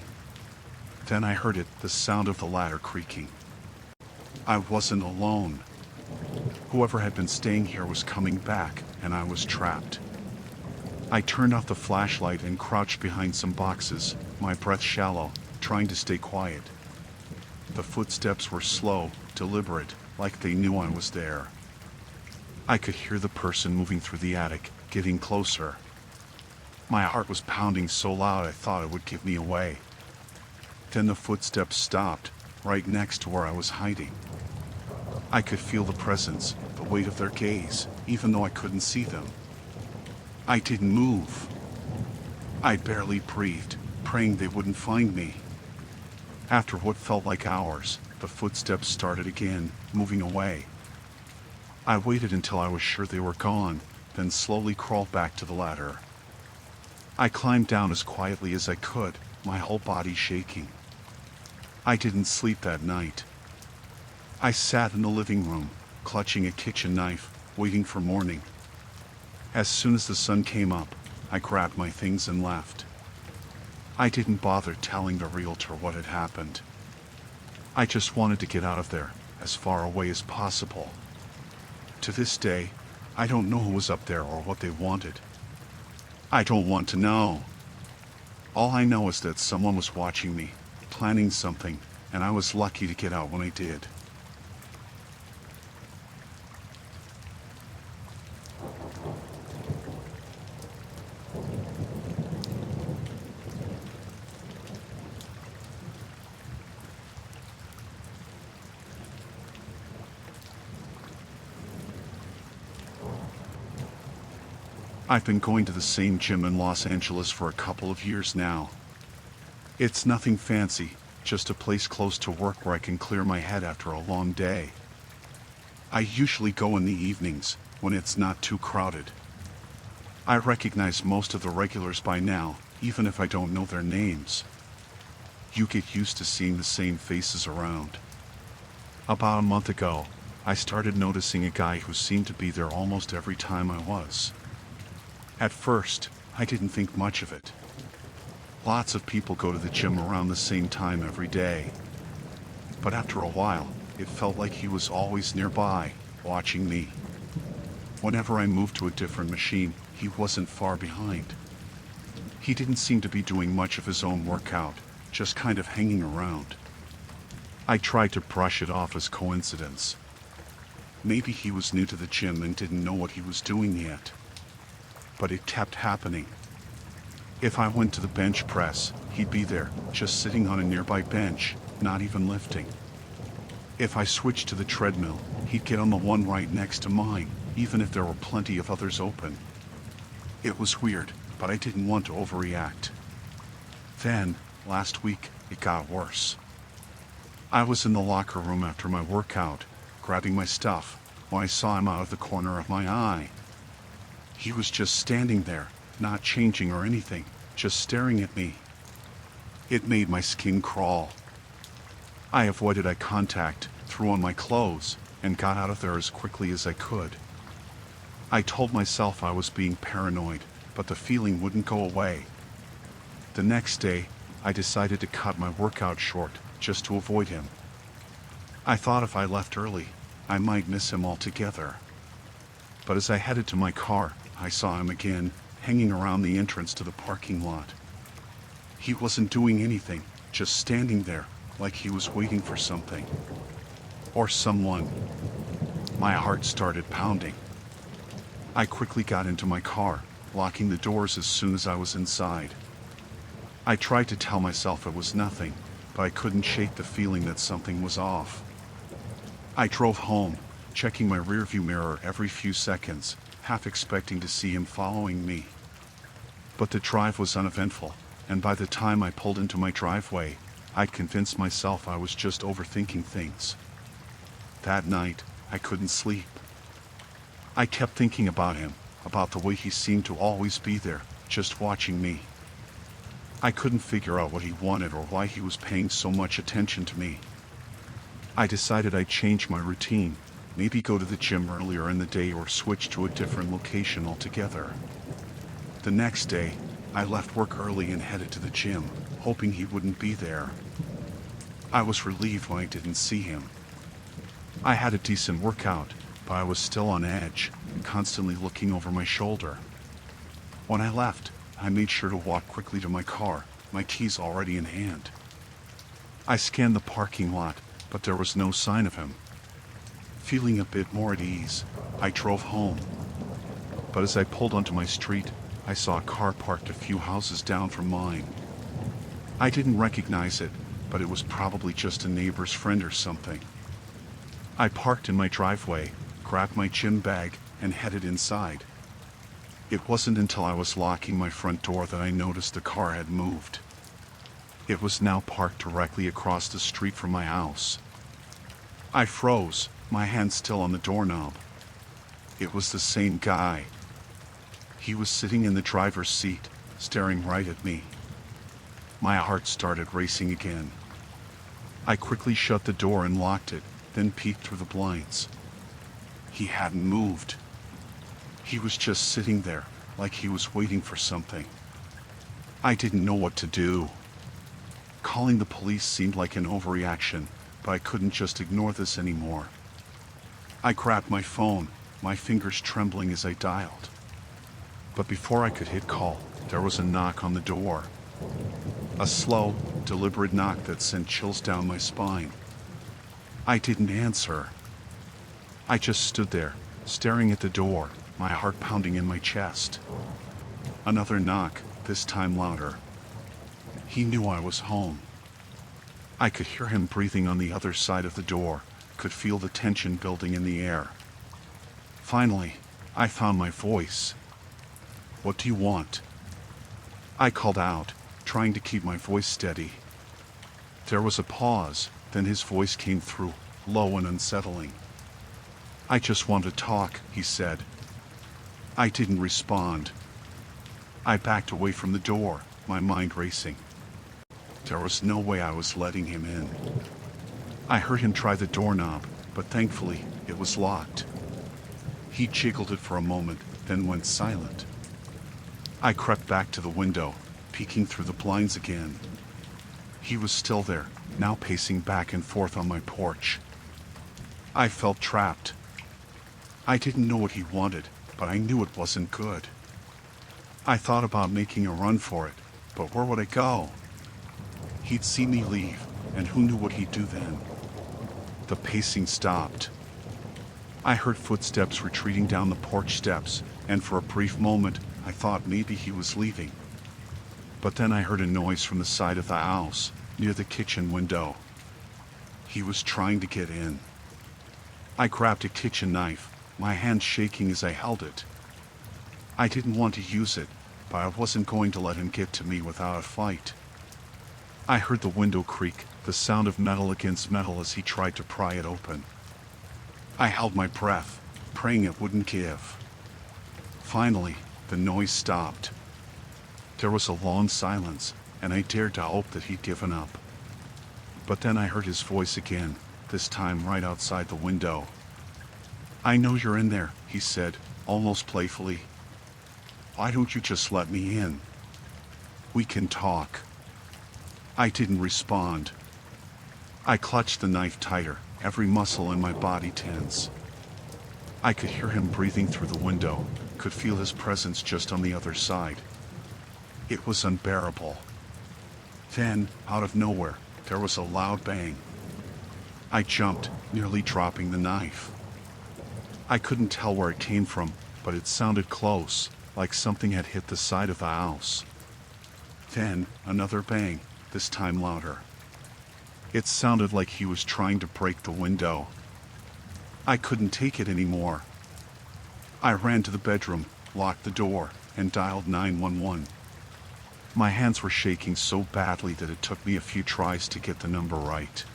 Then I heard it, the sound of the ladder creaking. I wasn't alone. Whoever had been staying here was coming back, and I was trapped. I turned off the flashlight and crouched behind some boxes, my breath shallow, trying to stay quiet. The footsteps were slow, deliberate, like they knew I was there. I could hear the person moving through the attic, getting closer. My heart was pounding so loud I thought it would give me away. Then the footsteps stopped, right next to where I was hiding. I could feel the presence, the weight of their gaze, even though I couldn't see them. I didn't move. I barely breathed, praying they wouldn't find me. After what felt like hours, the footsteps started again, moving away. I waited until I was sure they were gone, then slowly crawled back to the ladder. I climbed down as quietly as I could, my whole body shaking. I didn't sleep that night. I sat in the living room, clutching a kitchen knife, waiting for morning. As soon as the sun came up, I grabbed my things and left. I didn't bother telling the realtor what had happened. I just wanted to get out of there, as far away as possible. To this day, I don't know who was up there or what they wanted. I don't want to know. All I know is that someone was watching me, planning something, and I was lucky to get out when I did. I've been going to the same gym in Los Angeles for a couple of years now. It's nothing fancy, just a place close to work where I can clear my head after a long day. I usually go in the evenings, when it's not too crowded. I recognize most of the regulars by now, even if I don't know their names. You get used to seeing the same faces around. About a month ago, I started noticing a guy who seemed to be there almost every time I was. At first, I didn't think much of it. Lots of people go to the gym around the same time every day. But after a while, it felt like he was always nearby, watching me. Whenever I moved to a different machine, he wasn't far behind. He didn't seem to be doing much of his own workout, just kind of hanging around. I tried to brush it off as coincidence. Maybe he was new to the gym and didn't know what he was doing yet. But it kept happening. If I went to the bench press, he'd be there, just sitting on a nearby bench, not even lifting. If I switched to the treadmill, he'd get on the one right next to mine, even if there were plenty of others open. It was weird, but I didn't want to overreact. Then, last week, it got worse. I was in the locker room after my workout, grabbing my stuff, when I saw him out of the corner of my eye. He was just standing there, not changing or anything, just staring at me. It made my skin crawl. I avoided eye contact, threw on my clothes, and got out of there as quickly as I could. I told myself I was being paranoid, but the feeling wouldn't go away. The next day, I decided to cut my workout short, just to avoid him. I thought if I left early, I might miss him altogether. But as I headed to my car, I saw him again, hanging around the entrance to the parking lot. He wasn't doing anything, just standing there, like he was waiting for something. Or someone. My heart started pounding. I quickly got into my car, locking the doors as soon as I was inside. I tried to tell myself it was nothing, but I couldn't shake the feeling that something was off. I drove home, checking my rearview mirror every few seconds, half expecting to see him following me. But the drive was uneventful, and by the time I pulled into my driveway, I'd convinced myself I was just overthinking things. That night, I couldn't sleep. I kept thinking about him, about the way he seemed to always be there, just watching me. I couldn't figure out what he wanted or why he was paying so much attention to me. I decided I'd change my routine, maybe go to the gym earlier in the day or switch to a different location altogether. The next day, I left work early and headed to the gym, hoping he wouldn't be there. I was relieved when I didn't see him. I had a decent workout, but I was still on edge, constantly looking over my shoulder. When I left, I made sure to walk quickly to my car, my keys already in hand. I scanned the parking lot, but there was no sign of him. Feeling a bit more at ease, I drove home. But as I pulled onto my street, I saw a car parked a few houses down from mine. I didn't recognize it, but it was probably just a neighbor's friend or something. I parked in my driveway, grabbed my gym bag, and headed inside. It wasn't until I was locking my front door that I noticed the car had moved. It was now parked directly across the street from my house. I froze, my hand still on the doorknob. It was the same guy. He was sitting in the driver's seat, staring right at me. My heart started racing again. I quickly shut the door and locked it, then peeked through the blinds. He hadn't moved. He was just sitting there, like he was waiting for something. I didn't know what to do. Calling the police seemed like an overreaction, but I couldn't just ignore this anymore. I grabbed my phone, my fingers trembling as I dialed. But before I could hit call, there was a knock on the door. A slow, deliberate knock that sent chills down my spine. I didn't answer. I just stood there, staring at the door, my heart pounding in my chest. Another knock, this time louder. He knew I was home. I could hear him breathing on the other side of the door, could feel the tension building in the air. Finally, I found my voice. "What do you want?" I called out, trying to keep my voice steady. There was a pause, then his voice came through, low and unsettling. "I just want to talk," he said. I didn't respond. I backed away from the door, my mind racing. There was no way I was letting him in. I heard him try the doorknob, but thankfully, it was locked. He jiggled it for a moment, then went silent. I crept back to the window, peeking through the blinds again. He was still there, now pacing back and forth on my porch. I felt trapped. I didn't know what he wanted, but I knew it wasn't good. I thought about making a run for it, but where would I go? He'd see me leave, and who knew what he'd do then? The pacing stopped. I heard footsteps retreating down the porch steps, and for a brief moment, I thought maybe he was leaving. But then I heard a noise from the side of the house, near the kitchen window. He was trying to get in. I grabbed a kitchen knife, my hand shaking as I held it. I didn't want to use it, but I wasn't going to let him get to me without a fight. I heard the window creak, the sound of metal against metal as he tried to pry it open. I held my breath, praying it wouldn't give. Finally, the noise stopped. There was a long silence, and I dared to hope that he'd given up. But then I heard his voice again, this time right outside the window. "I know you're in there," he said, almost playfully. "Why don't you just let me in? We can talk." I didn't respond. I clutched the knife tighter, every muscle in my body tense. I could hear him breathing through the window, could feel his presence just on the other side. It was unbearable. Then, out of nowhere, there was a loud bang. I jumped, nearly dropping the knife. I couldn't tell where it came from, but it sounded close, like something had hit the side of the house. Then, another bang, this time louder. It sounded like he was trying to break the window. I couldn't take it anymore. I ran to the bedroom, locked the door, and dialed 911. My hands were shaking so badly that it took me a few tries to get the number right.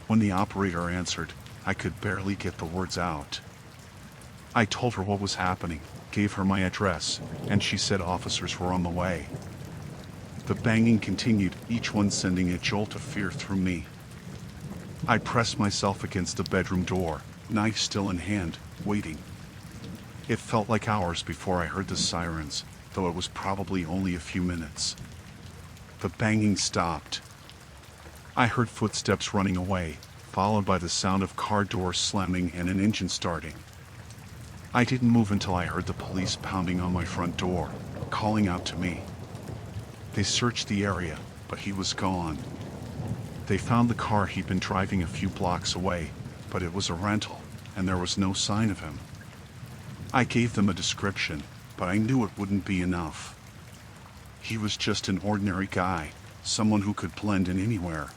When the operator answered, I could barely get the words out. I told her what was happening, gave her my address, and she said officers were on the way. The banging continued, each one sending a jolt of fear through me. I pressed myself against the bedroom door, knife still in hand, waiting. It felt like hours before I heard the sirens, though it was probably only a few minutes. The banging stopped. I heard footsteps running away, followed by the sound of car doors slamming and an engine starting. I didn't move until I heard the police pounding on my front door, calling out to me. They searched the area, but he was gone. They found the car he'd been driving a few blocks away, but it was a rental, and there was no sign of him. I gave them a description, but I knew it wouldn't be enough. He was just an ordinary guy, someone who could blend in anywhere.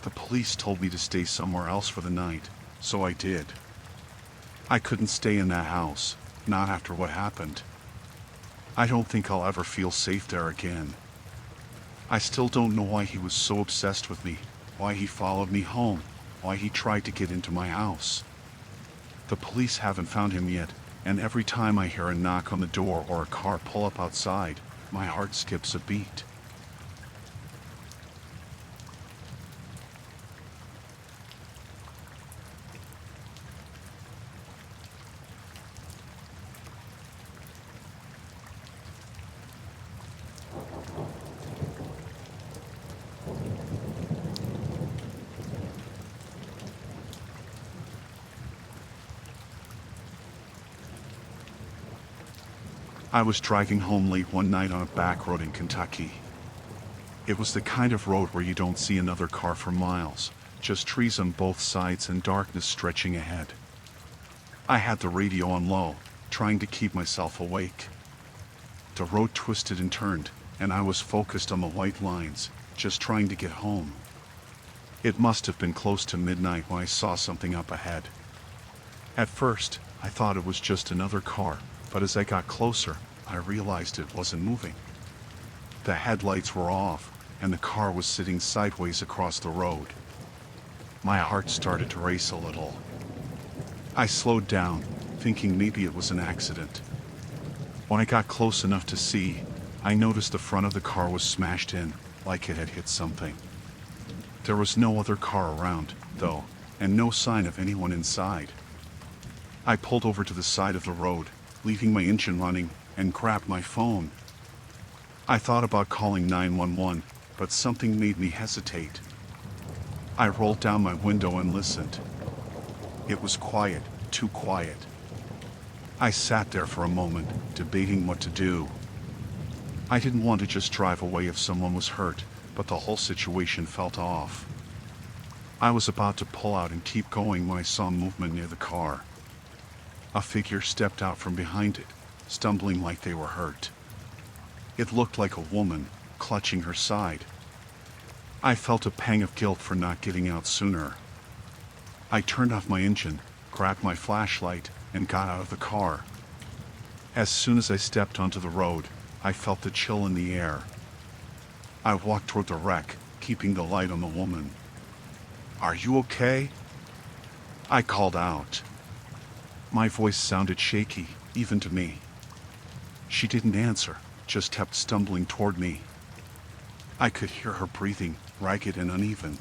The police told me to stay somewhere else for the night, so I did. I couldn't stay in that house, not after what happened. I don't think I'll ever feel safe there again. I still don't know why he was so obsessed with me, why he followed me home, why he tried to get into my house. The police haven't found him yet, and every time I hear a knock on the door or a car pull up outside, my heart skips a beat. I was driving home late one night on a back road in Kentucky. It was the kind of road where you don't see another car for miles, just trees on both sides and darkness stretching ahead. I had the radio on low, trying to keep myself awake. The road twisted and turned, and I was focused on the white lines, just trying to get home. It must have been close to midnight when I saw something up ahead. At first, I thought it was just another car, but as I got closer, I realized it wasn't moving. The headlights were off, and the car was sitting sideways across the road. My heart started to race a little. I slowed down, thinking maybe it was an accident. When I got close enough to see, I noticed the front of the car was smashed in, like it had hit something. There was no other car around, though, and no sign of anyone inside. I pulled over to the side of the road, leaving my engine running, and grabbed my phone. I thought about calling 911, but something made me hesitate. I rolled down my window and listened. It was quiet, too quiet. I sat there for a moment, debating what to do. I didn't want to just drive away if someone was hurt, but the whole situation felt off. I was about to pull out and keep going when I saw movement near the car. A figure stepped out from behind it, stumbling like they were hurt. It looked like a woman, clutching her side. I felt a pang of guilt for not getting out sooner. I turned off my engine, grabbed my flashlight, and got out of the car. As soon as I stepped onto the road, I felt the chill in the air. I walked toward the wreck, keeping the light on the woman. "Are you okay?" I called out. My voice sounded shaky, even to me. She didn't answer, just kept stumbling toward me. I could hear her breathing, ragged and uneven.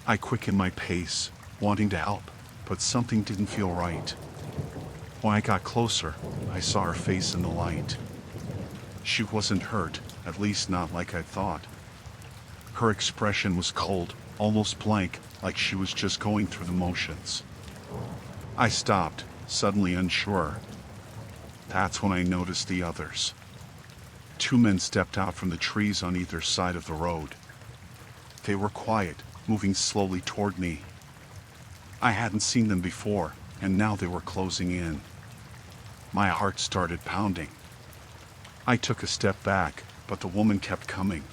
I quickened my pace, wanting to help, but something didn't feel right. When I got closer, I saw her face in the light. She wasn't hurt, at least not like I thought. Her expression was cold, almost blank, like she was just going through the motions. I stopped, suddenly unsure. That's when I noticed the others. 2 men stepped out from the trees on either side of the road. They were quiet, moving slowly toward me. I hadn't seen them before, and now they were closing in. My heart started pounding. I took a step back, but the woman kept coming.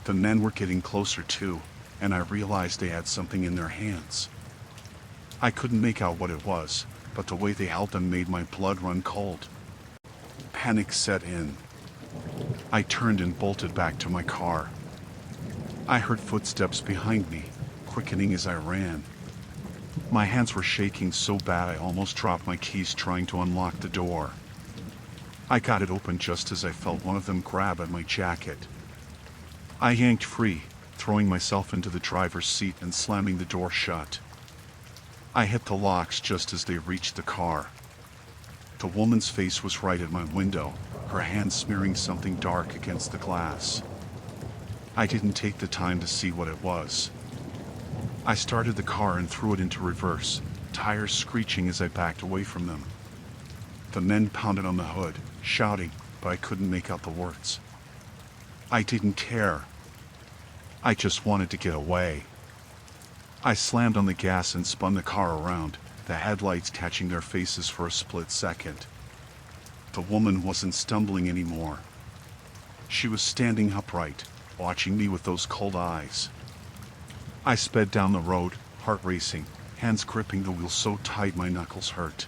The men were getting closer too, and I realized they had something in their hands. I couldn't make out what it was, but the way they held them made my blood run cold. Panic set in. I turned and bolted back to my car. I heard footsteps behind me, quickening as I ran. My hands were shaking so bad I almost dropped my keys trying to unlock the door. I got it open just as I felt one of them grab at my jacket. I yanked free, throwing myself into the driver's seat and slamming the door shut. I hit the locks just as they reached the car. The woman's face was right at my window, her hand smearing something dark against the glass. I didn't take the time to see what it was. I started the car and threw it into reverse, tires screeching as I backed away from them. The men pounded on the hood, shouting, but I couldn't make out the words. I didn't care. I just wanted to get away. I slammed on the gas and spun the car around, the headlights catching their faces for a split second. The woman wasn't stumbling anymore. She was standing upright, watching me with those cold eyes. I sped down the road, heart racing, hands gripping the wheel so tight my knuckles hurt.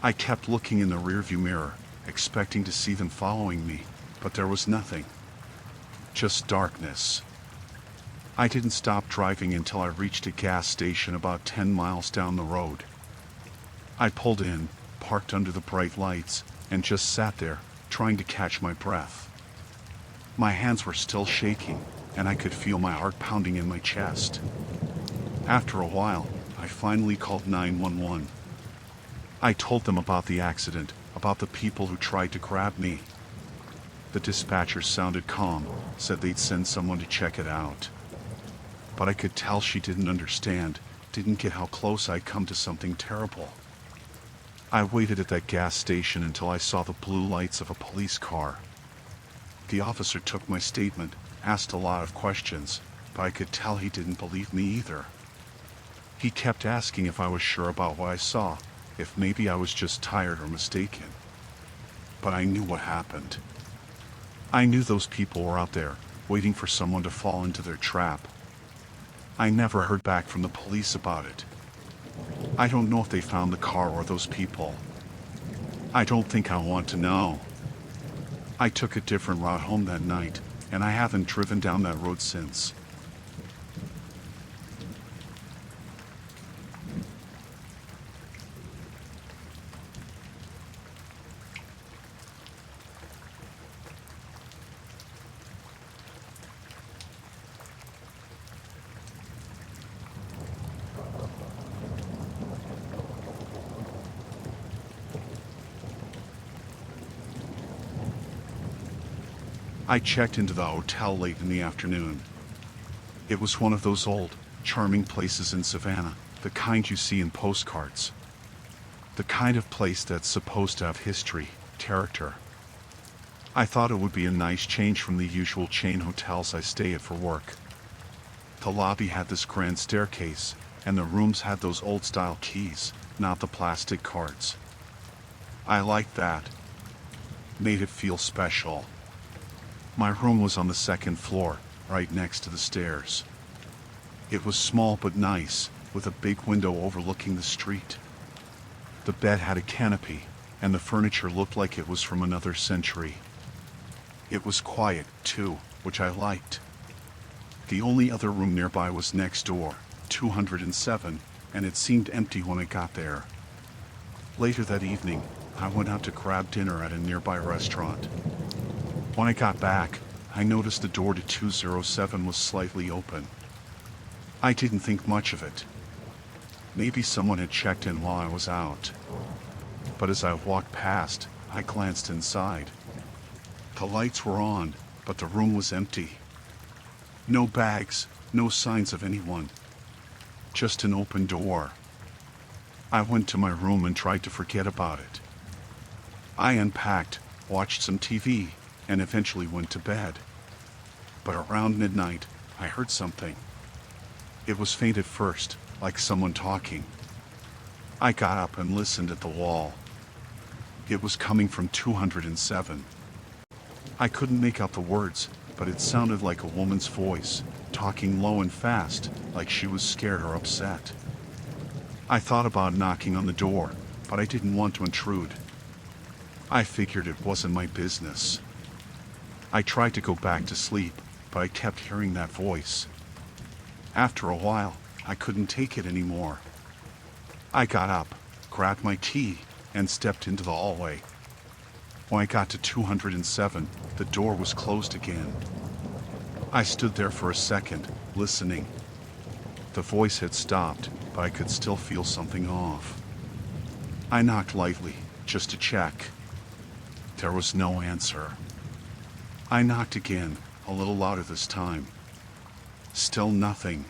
I kept looking in the rearview mirror, expecting to see them following me, but there was nothing. Just darkness. I didn't stop driving until I reached a gas station about 10 miles down the road. I pulled in, parked under the bright lights, and just sat there, trying to catch my breath. My hands were still shaking, and I could feel my heart pounding in my chest. After a while, I finally called 911. I told them about the accident, about the people who tried to grab me. The dispatcher sounded calm, said they'd send someone to check it out. But I could tell she didn't understand, didn't get how close I'd come to something terrible. I waited at that gas station until I saw the blue lights of a police car. The officer took my statement, asked a lot of questions, but I could tell he didn't believe me either. He kept asking if I was sure about what I saw, if maybe I was just tired or mistaken. But I knew what happened. I knew those people were out there, waiting for someone to fall into their trap. I never heard back from the police about it. I don't know if they found the car or those people. I don't think I want to know. I took a different route home that night, and I haven't driven down that road since. I checked into the hotel late in the afternoon. It was one of those old, charming places in Savannah, the kind you see in postcards. The kind of place that's supposed to have history, character. I thought it would be a nice change from the usual chain hotels I stay at for work. The lobby had this grand staircase, and the rooms had those old-style keys, not the plastic cards. I liked that. Made it feel special. My room was on the second floor, right next to the stairs. It was small but nice, with a big window overlooking the street. The bed had a canopy, and the furniture looked like it was from another century. It was quiet, too, which I liked. The only other room nearby was next door, 207, and it seemed empty when I got there. Later that evening, I went out to grab dinner at a nearby restaurant. When I got back, I noticed the door to 207 was slightly open. I didn't think much of it. Maybe someone had checked in while I was out. But as I walked past, I glanced inside. The lights were on, but the room was empty. No bags, no signs of anyone. Just an open door. I went to my room and tried to forget about it. I unpacked, watched some TV, and eventually went to bed. But around midnight, I heard something. It was faint at first, like someone talking. I got up and listened at the wall. It was coming from 207. I couldn't make out the words, but it sounded like a woman's voice, talking low and fast, like she was scared or upset. I thought about knocking on the door, but I didn't want to intrude. I figured it wasn't my business. I tried to go back to sleep, but I kept hearing that voice. After a while, I couldn't take it anymore. I got up, grabbed my key, and stepped into the hallway. When I got to 207, the door was closed again. I stood there for a second, listening. The voice had stopped, but I could still feel something off. I knocked lightly, just to check. There was no answer. I knocked again, a little louder this time. Still nothing.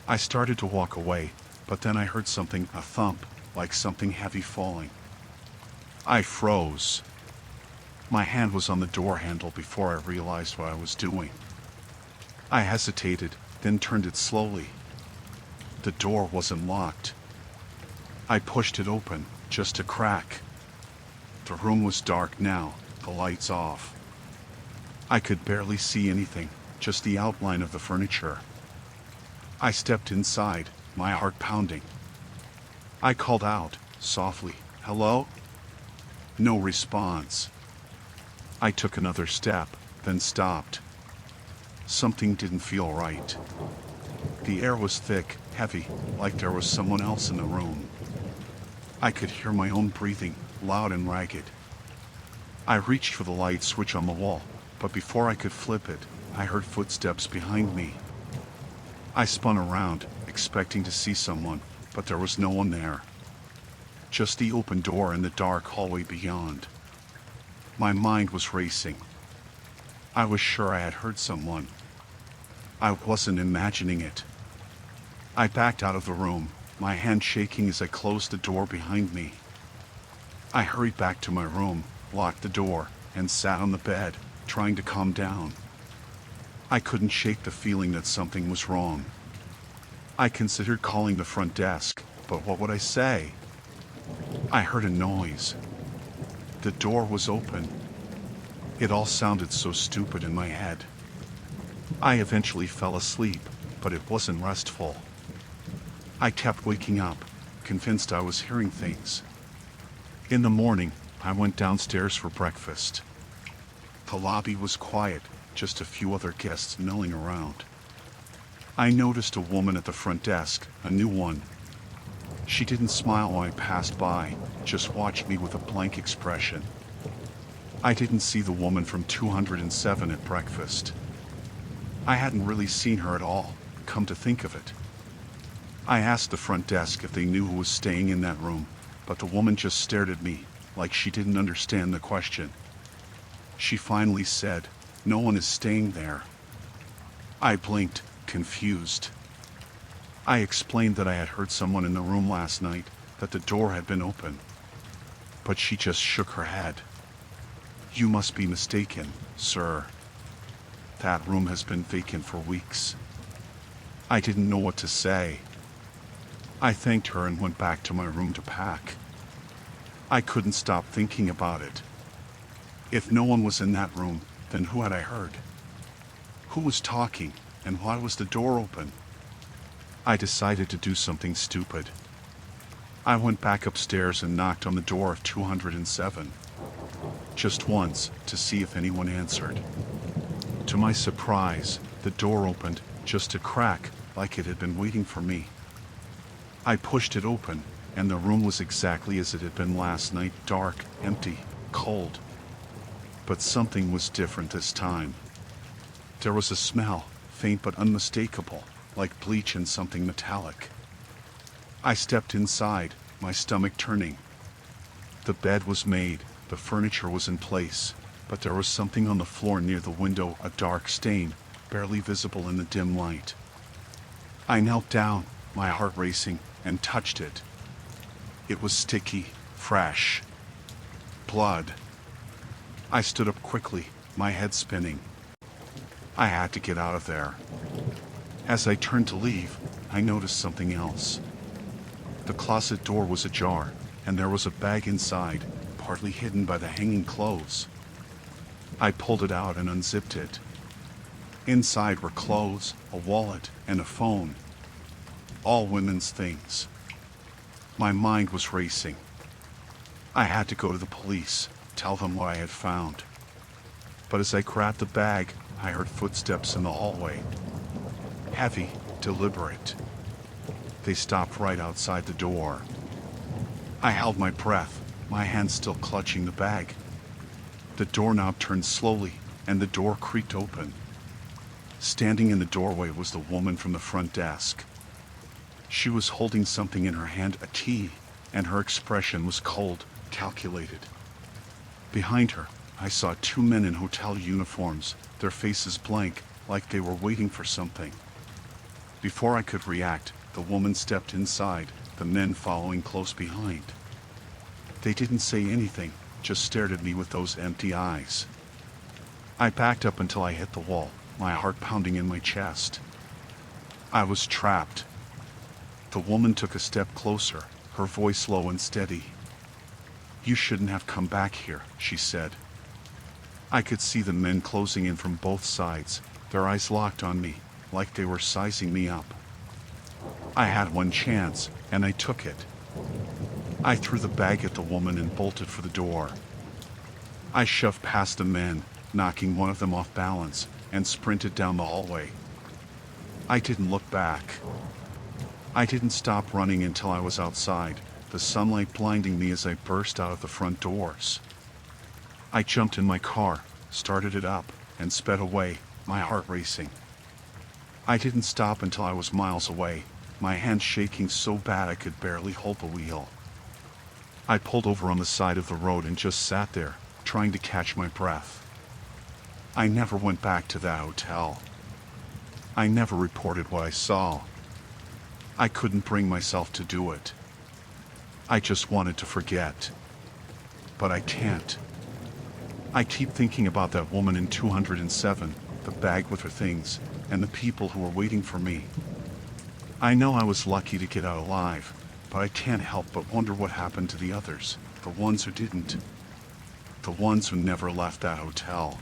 I started to walk away, but then I heard something, a thump, like something heavy falling. I froze. My hand was on the door handle before I realized what I was doing. I hesitated, then turned it slowly. The door wasn't locked. I pushed it open, just a crack. The room was dark now, the lights off. I could barely see anything, just the outline of the furniture. I stepped inside, my heart pounding. I called out, softly, "Hello?" No response. I took another step, then stopped. Something didn't feel right. The air was thick, heavy, like there was someone else in the room. I could hear my own breathing, loud and ragged. I reached for the light switch on the wall, but before I could flip it, I heard footsteps behind me. I spun around, expecting to see someone, but there was no one there. Just the open door and the dark hallway beyond. My mind was racing. I was sure I had heard someone. I wasn't imagining it. I backed out of the room, my hand shaking as I closed the door behind me. I hurried back to my room, locked the door, and sat on the bed, trying to calm down. I couldn't shake the feeling that something was wrong. I considered calling the front desk, but what would I say? I heard a noise. The door was open. It all sounded so stupid in my head. I eventually fell asleep, but it wasn't restful. I kept waking up, convinced I was hearing things. In the morning, I went downstairs for breakfast. The lobby was quiet, just a few other guests milling around. I noticed a woman at the front desk, a new one. She didn't smile when I passed by, just watched me with a blank expression. I didn't see the woman from 207 at breakfast. I hadn't really seen her at all, come to think of it. I asked the front desk if they knew who was staying in that room, but the woman just stared at me, like she didn't understand the question. She finally said, "No one is staying there." I blinked, confused. I explained that I had heard someone in the room last night, that the door had been open. But she just shook her head. "You must be mistaken, sir. That room has been vacant for weeks." I didn't know what to say. I thanked her and went back to my room to pack. I couldn't stop thinking about it. If no one was in that room, then who had I heard? Who was talking, and why was the door open? I decided to do something stupid. I went back upstairs and knocked on the door of 207. Just once, to see if anyone answered. To my surprise, the door opened, just a crack, like it had been waiting for me. I pushed it open, and the room was exactly as it had been last night, dark, empty, cold. But something was different this time. There was a smell, faint but unmistakable, like bleach and something metallic. I stepped inside, my stomach turning. The bed was made, the furniture was in place, but there was something on the floor near the window, a dark stain, barely visible in the dim light. I knelt down, my heart racing, and touched it. It was sticky, fresh. Blood. I stood up quickly, my head spinning. I had to get out of there. As I turned to leave, I noticed something else. The closet door was ajar, and there was a bag inside, partly hidden by the hanging clothes. I pulled it out and unzipped it. Inside were clothes, a wallet, and a phone. All women's things. My mind was racing. I had to go to the police, tell them what I had found. But as I grabbed the bag, I heard footsteps in the hallway. Heavy, deliberate. They stopped right outside the door. I held my breath, my hand still clutching the bag. The doorknob turned slowly, and the door creaked open. Standing in the doorway was the woman from the front desk. She was holding something in her hand, a tea, and her expression was cold, calculated. Behind her, I saw two men in hotel uniforms, their faces blank, like they were waiting for something. Before I could react, the woman stepped inside, the men following close behind. They didn't say anything, just stared at me with those empty eyes. I backed up until I hit the wall, my heart pounding in my chest. I was trapped. The woman took a step closer, her voice low and steady. "You shouldn't have come back here," she said. I could see the men closing in from both sides, their eyes locked on me, like they were sizing me up. I had one chance, and I took it. I threw the bag at the woman and bolted for the door. I shoved past the men, knocking one of them off balance, and sprinted down the hallway. I didn't look back. I didn't stop running until I was outside, the sunlight blinding me as I burst out of the front doors. I jumped in my car, started it up, and sped away, my heart racing. I didn't stop until I was miles away, my hands shaking so bad I could barely hold the wheel. I pulled over on the side of the road and just sat there, trying to catch my breath. I never went back to that hotel. I never reported what I saw. I couldn't bring myself to do it. I just wanted to forget. But I can't. I keep thinking about that woman in 207, the bag with her things, and the people who were waiting for me. I know I was lucky to get out alive, but I can't help but wonder what happened to the others, the ones who didn't. The ones who never left that hotel.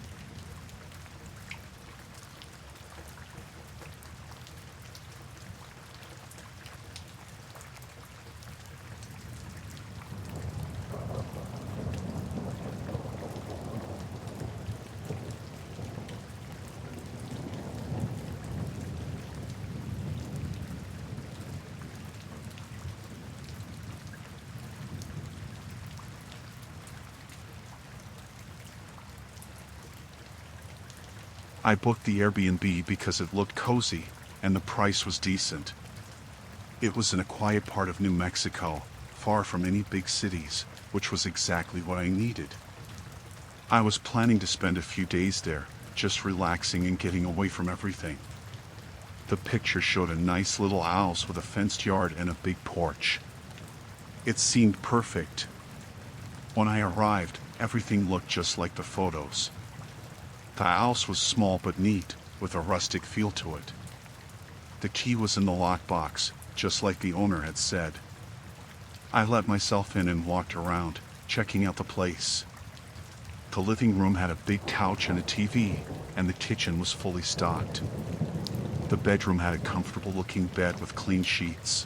I booked the Airbnb because it looked cozy, and the price was decent. It was in a quiet part of New Mexico, far from any big cities, which was exactly what I needed. I was planning to spend a few days there, just relaxing and getting away from everything. The picture showed a nice little house with a fenced yard and a big porch. It seemed perfect. When I arrived, everything looked just like the photos. The house was small but neat, with a rustic feel to it. The key was in the lockbox, just like the owner had said. I let myself in and walked around, checking out the place. The living room had a big couch and a TV, and the kitchen was fully stocked. The bedroom had a comfortable-looking bed with clean sheets.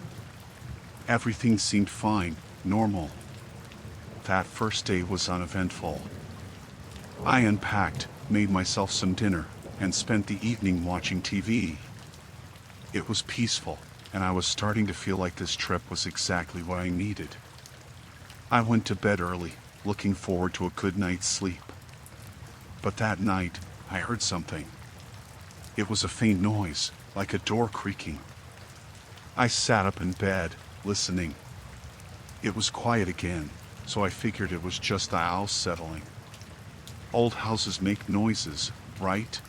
Everything seemed fine, normal. That first day was uneventful. I unpacked, made myself some dinner, and spent the evening watching TV. It was peaceful, and I was starting to feel like this trip was exactly what I needed. I went to bed early, looking forward to a good night's sleep. But that night, I heard something. It was a faint noise, like a door creaking. I sat up in bed, listening. It was quiet again, so I figured it was just the house settling. Old houses make noises, right?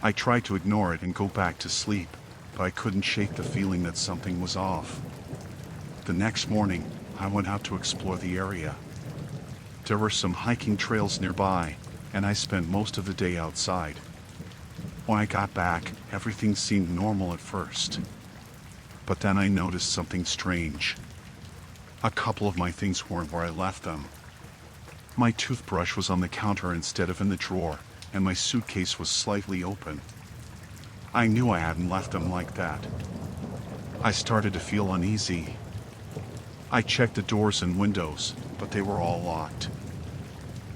I tried to ignore it and go back to sleep, but I couldn't shake the feeling that something was off. The next morning, I went out to explore the area. There were some hiking trails nearby, and I spent most of the day outside. When I got back, everything seemed normal at first. But then I noticed something strange. A couple of my things weren't where I left them. My toothbrush was on the counter instead of in the drawer, and my suitcase was slightly open. I knew I hadn't left them like that. I started to feel uneasy. I checked the doors and windows, but they were all locked.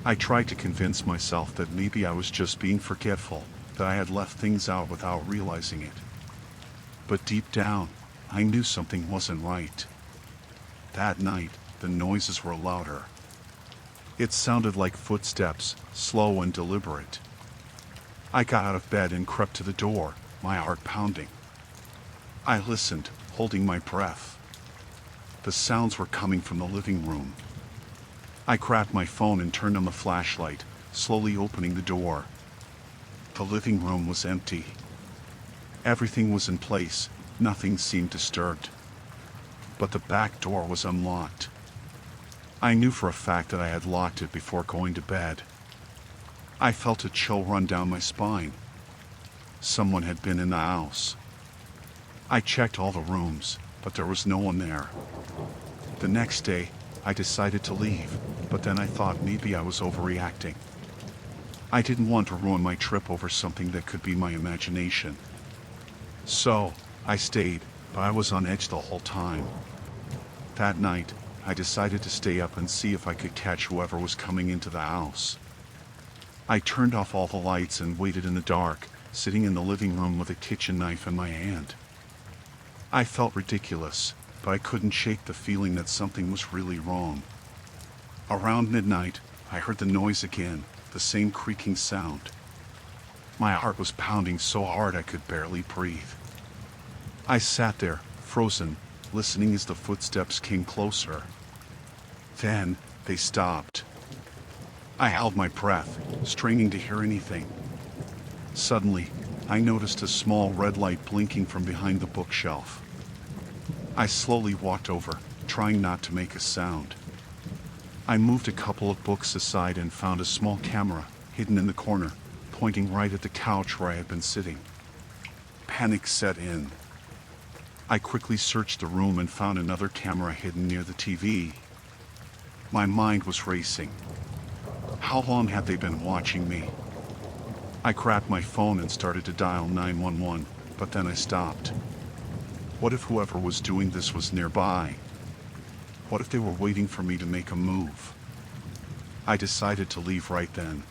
I tried to convince myself that maybe I was just being forgetful, that I had left things out without realizing it. But deep down, I knew something wasn't right. That night, the noises were louder. It sounded like footsteps, slow and deliberate. I got out of bed and crept to the door, my heart pounding. I listened, holding my breath. The sounds were coming from the living room. I grabbed my phone and turned on the flashlight, slowly opening the door. The living room was empty. Everything was in place, nothing seemed disturbed. But the back door was unlocked. I knew for a fact that I had locked it before going to bed. I felt a chill run down my spine. Someone had been in the house. I checked all the rooms, but there was no one there. The next day, I decided to leave, but then I thought maybe I was overreacting. I didn't want to ruin my trip over something that could be my imagination. So, I stayed, but I was on edge the whole time. That night, I decided to stay up and see if I could catch whoever was coming into the house. I turned off all the lights and waited in the dark, sitting in the living room with a kitchen knife in my hand. I felt ridiculous, but I couldn't shake the feeling that something was really wrong. Around midnight, I heard the noise again, the same creaking sound. My heart was pounding so hard I could barely breathe. I sat there, frozen, listening as the footsteps came closer. Then, they stopped. I held my breath, straining to hear anything. Suddenly, I noticed a small red light blinking from behind the bookshelf. I slowly walked over, trying not to make a sound. I moved a couple of books aside and found a small camera, hidden in the corner, pointing right at the couch where I had been sitting. Panic set in. I quickly searched the room and found another camera hidden near the TV. My mind was racing. How long had they been watching me? I grabbed my phone and started to dial 911, but then I stopped. What if whoever was doing this was nearby? What if they were waiting for me to make a move? I decided to leave right then.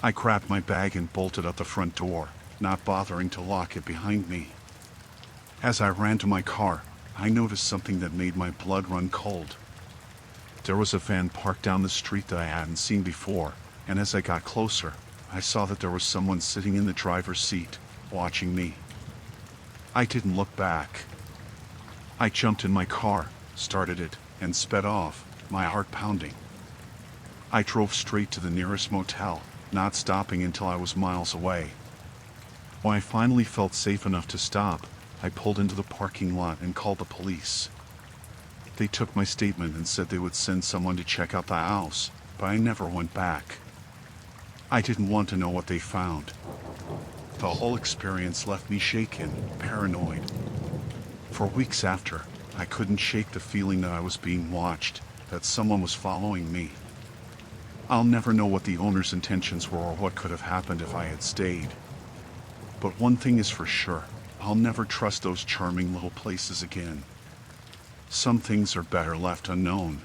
I grabbed my bag and bolted out the front door, not bothering to lock it behind me. As I ran to my car, I noticed something that made my blood run cold. There was a van parked down the street that I hadn't seen before, and as I got closer, I saw that there was someone sitting in the driver's seat, watching me. I didn't look back. I jumped in my car, started it, and sped off, my heart pounding. I drove straight to the nearest motel, not stopping until I was miles away. When I finally felt safe enough to stop, I pulled into the parking lot and called the police. They took my statement and said they would send someone to check out the house, but I never went back. I didn't want to know what they found. The whole experience left me shaken, paranoid. For weeks after, I couldn't shake the feeling that I was being watched, that someone was following me. I'll never know what the owner's intentions were or what could have happened if I had stayed. But one thing is for sure, I'll never trust those charming little places again. Some things are better left unknown.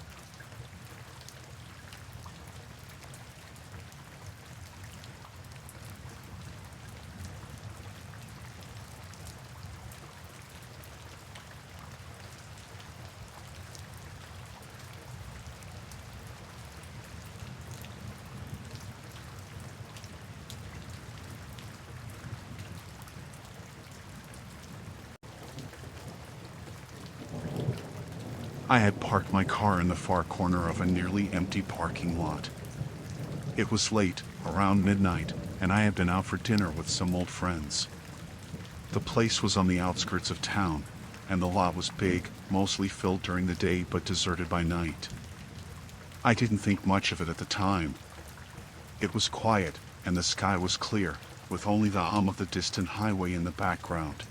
I had parked my car in the far corner of a nearly empty parking lot. It was late, around midnight, and I had been out for dinner with some old friends. The place was on the outskirts of town, and the lot was big, mostly filled during the day but deserted by night. I didn't think much of it at the time. It was quiet, and the sky was clear, with only the hum of the distant highway in the background.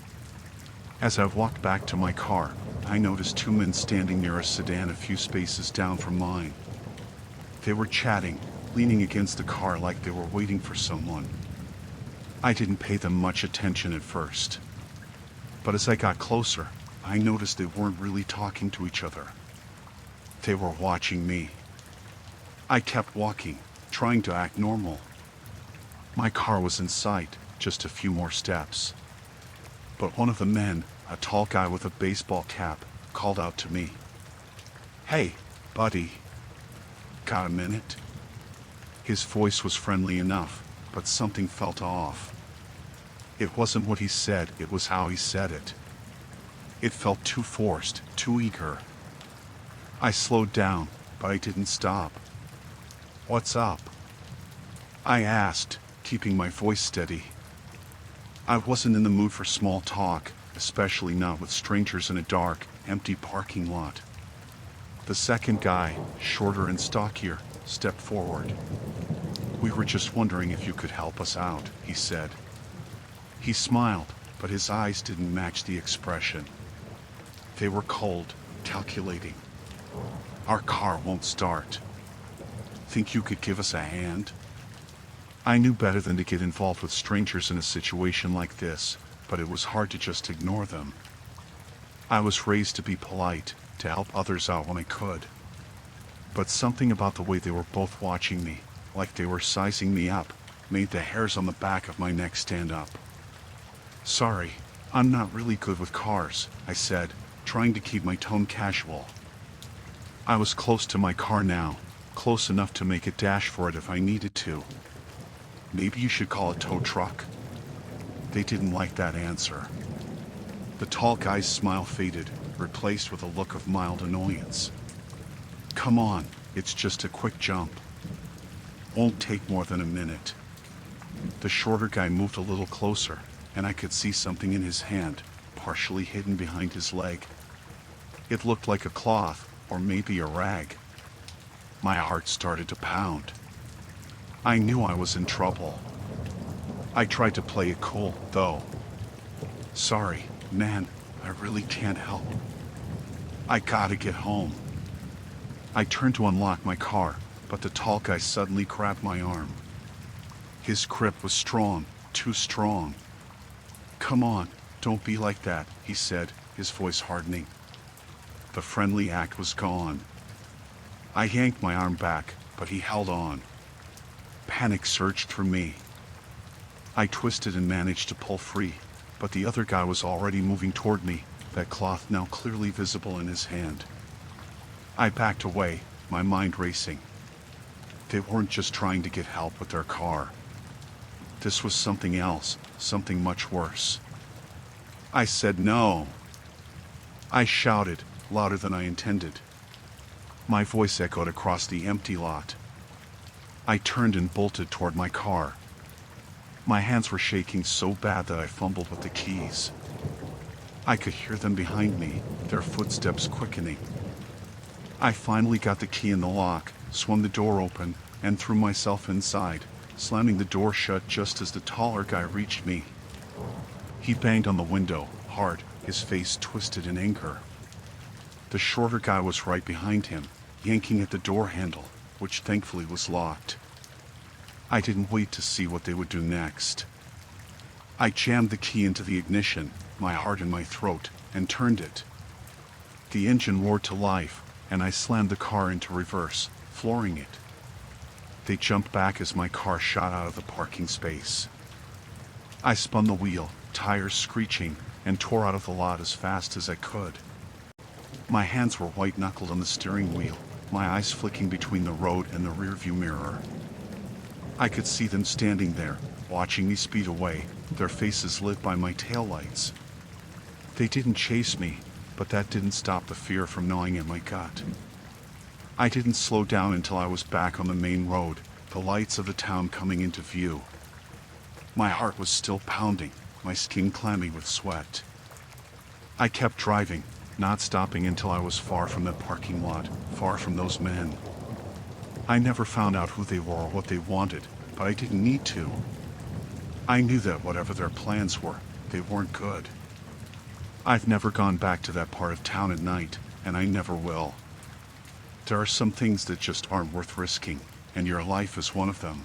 As I walked back to my car, I noticed two men standing near a sedan a few spaces down from mine. They were chatting, leaning against the car like they were waiting for someone. I didn't pay them much attention at first. But as I got closer, I noticed they weren't really talking to each other. They were watching me. I kept walking, trying to act normal. My car was in sight, just a few more steps. But one of the men, a tall guy with a baseball cap, called out to me. "Hey, buddy." Got a minute? His voice was friendly enough, but something felt off. It wasn't what he said, it was how he said it. It felt too forced, too eager. I slowed down, but I didn't stop. "What's up?" I asked, keeping my voice steady. I wasn't in the mood for small talk, especially not with strangers in a dark, empty parking lot. The second guy, shorter and stockier, stepped forward. "We were just wondering if you could help us out," he said. He smiled, but his eyes didn't match the expression. They were cold, calculating. "Our car won't start. Think you could give us a hand?" I knew better than to get involved with strangers in a situation like this, but it was hard to just ignore them. I was raised to be polite, to help others out when I could. But something about the way they were both watching me, like they were sizing me up, made the hairs on the back of my neck stand up. "Sorry, I'm not really good with cars," I said, trying to keep my tone casual. I was close to my car now, close enough to make a dash for it if I needed to. "Maybe you should call a tow truck?" They didn't like that answer. The tall guy's smile faded, replaced with a look of mild annoyance. "Come on, it's just a quick jump. Won't take more than a minute." The shorter guy moved a little closer, and I could see something in his hand, partially hidden behind his leg. It looked like a cloth, or maybe a rag. My heart started to pound. I knew I was in trouble. I tried to play it cool, though. "Sorry, man, I really can't help. I gotta get home." I turned to unlock my car, but the tall guy suddenly grabbed my arm. His grip was strong, too strong. "Come on, don't be like that," he said, his voice hardening. The friendly act was gone. I yanked my arm back, but he held on. Panic surged through me. I twisted and managed to pull free, but the other guy was already moving toward me, that cloth now clearly visible in his hand. I backed away, my mind racing. They weren't just trying to get help with their car. This was something else, something much worse. I said no. I shouted, louder than I intended. My voice echoed across the empty lot. I turned and bolted toward my car. My hands were shaking so bad that I fumbled with the keys. I could hear them behind me, their footsteps quickening. I finally got the key in the lock, swung the door open, and threw myself inside, slamming the door shut just as the taller guy reached me. He banged on the window, hard, his face twisted in anger. The shorter guy was right behind him, yanking at the door handle, which thankfully was locked. I didn't wait to see what they would do next. I jammed the key into the ignition, my heart in my throat, and turned it. The engine roared to life, and I slammed the car into reverse, flooring it. They jumped back as my car shot out of the parking space. I spun the wheel, tires screeching, and tore out of the lot as fast as I could. My hands were white-knuckled on the steering wheel, my eyes flicking between the road and the rearview mirror. I could see them standing there, watching me speed away, their faces lit by my taillights. They didn't chase me, but that didn't stop the fear from gnawing at my gut. I didn't slow down until I was back on the main road, the lights of the town coming into view. My heart was still pounding, my skin clammy with sweat. I kept driving, not stopping until I was far from that parking lot, far from those men. I never found out who they were or what they wanted, but I didn't need to. I knew that whatever their plans were, they weren't good. I've never gone back to that part of town at night, and I never will. There are some things that just aren't worth risking, and your life is one of them.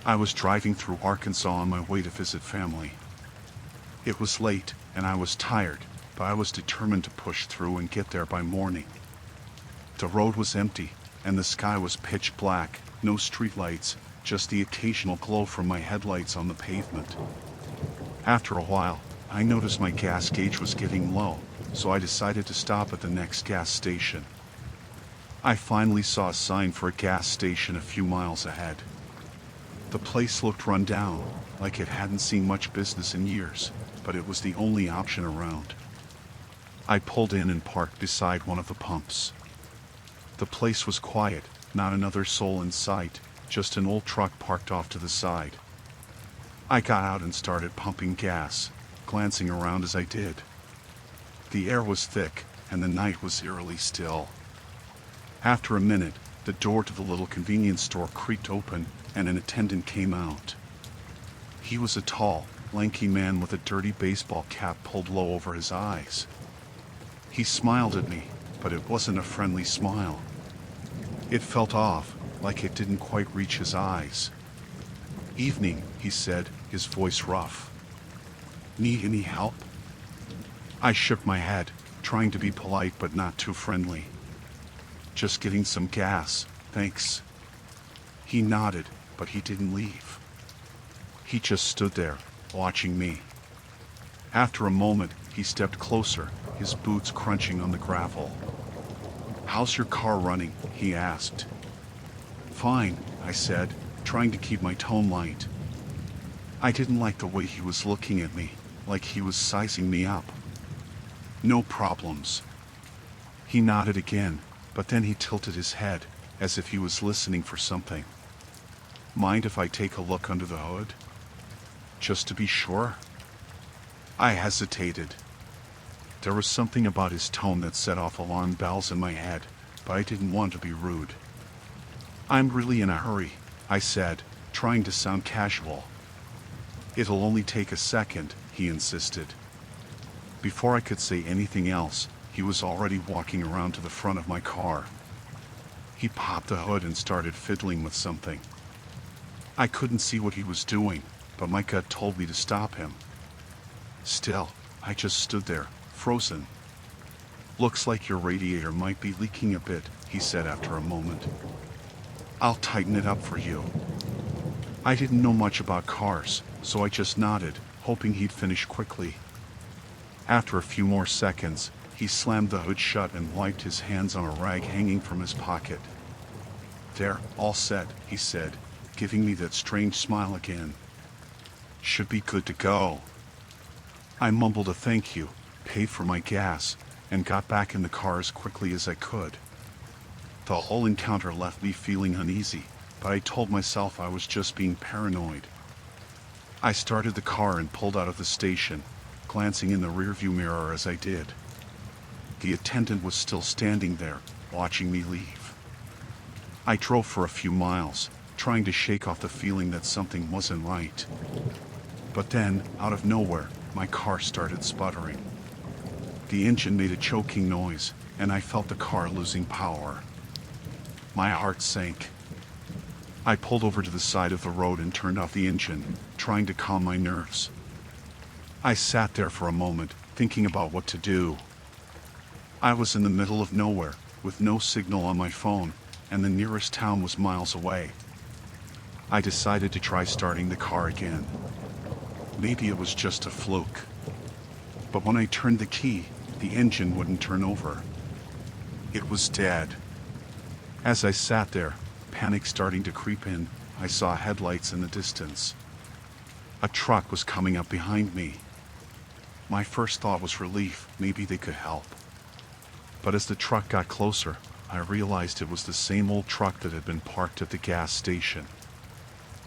I was driving through Arkansas on my way to visit family. It was late, and I was tired, but I was determined to push through and get there by morning. The road was empty, and the sky was pitch black, no streetlights, just the occasional glow from my headlights on the pavement. After a while, I noticed my gas gauge was getting low, so I decided to stop at the next gas station. I finally saw a sign for a gas station a few miles ahead. The place looked run down, like it hadn't seen much business in years, but it was the only option around. I pulled in and parked beside one of the pumps. The place was quiet, not another soul in sight, just an old truck parked off to the side. I got out and started pumping gas, glancing around as I did. The air was thick, and the night was eerily still. After a minute, the door to the little convenience store creaked open, and an attendant came out. He was a tall, lanky man with a dirty baseball cap pulled low over his eyes. He smiled at me, but it wasn't a friendly smile. It felt off, like it didn't quite reach his eyes. "Evening," he said, his voice rough. "Need any help?" I shook my head, trying to be polite but not too friendly. "Just getting some gas, thanks." He nodded, but he didn't leave. He just stood there, watching me. After a moment, he stepped closer, his boots crunching on the gravel. "How's your car running?" he asked. "Fine," I said, trying to keep my tone light. I didn't like the way he was looking at me, like he was sizing me up. "No problems." He nodded again, but then he tilted his head, as if he was listening for something. "Mind if I take a look under the hood? Just to be sure?" I hesitated. There was something about his tone that set off alarm bells in my head, but I didn't want to be rude. "I'm really in a hurry," I said, trying to sound casual. "It'll only take a second," he insisted. Before I could say anything else, he was already walking around to the front of my car. He popped the hood and started fiddling with something. I couldn't see what he was doing, but my gut told me to stop him. Still, I just stood there, frozen. "Looks like your radiator might be leaking a bit," he said after a moment. "I'll tighten it up for you." I didn't know much about cars, so I just nodded, hoping he'd finish quickly. After a few more seconds, he slammed the hood shut and wiped his hands on a rag hanging from his pocket. "There, all set," he said, giving me that strange smile again. "Should be good to go." I mumbled a thank you, paid for my gas, and got back in the car as quickly as I could. The whole encounter left me feeling uneasy, but I told myself I was just being paranoid. I started the car and pulled out of the station, glancing in the rearview mirror as I did. The attendant was still standing there, watching me leave. I drove for a few miles, trying to shake off the feeling that something wasn't right. But then, out of nowhere, my car started sputtering. The engine made a choking noise, and I felt the car losing power. My heart sank. I pulled over to the side of the road and turned off the engine, trying to calm my nerves. I sat there for a moment, thinking about what to do. I was in the middle of nowhere, with no signal on my phone, and the nearest town was miles away. I decided to try starting the car again. Maybe it was just a fluke. But when I turned the key, the engine wouldn't turn over. It was dead. As I sat there, panic starting to creep in, I saw headlights in the distance. A truck was coming up behind me. My first thought was relief, maybe they could help. But as the truck got closer, I realized it was the same old truck that had been parked at the gas station.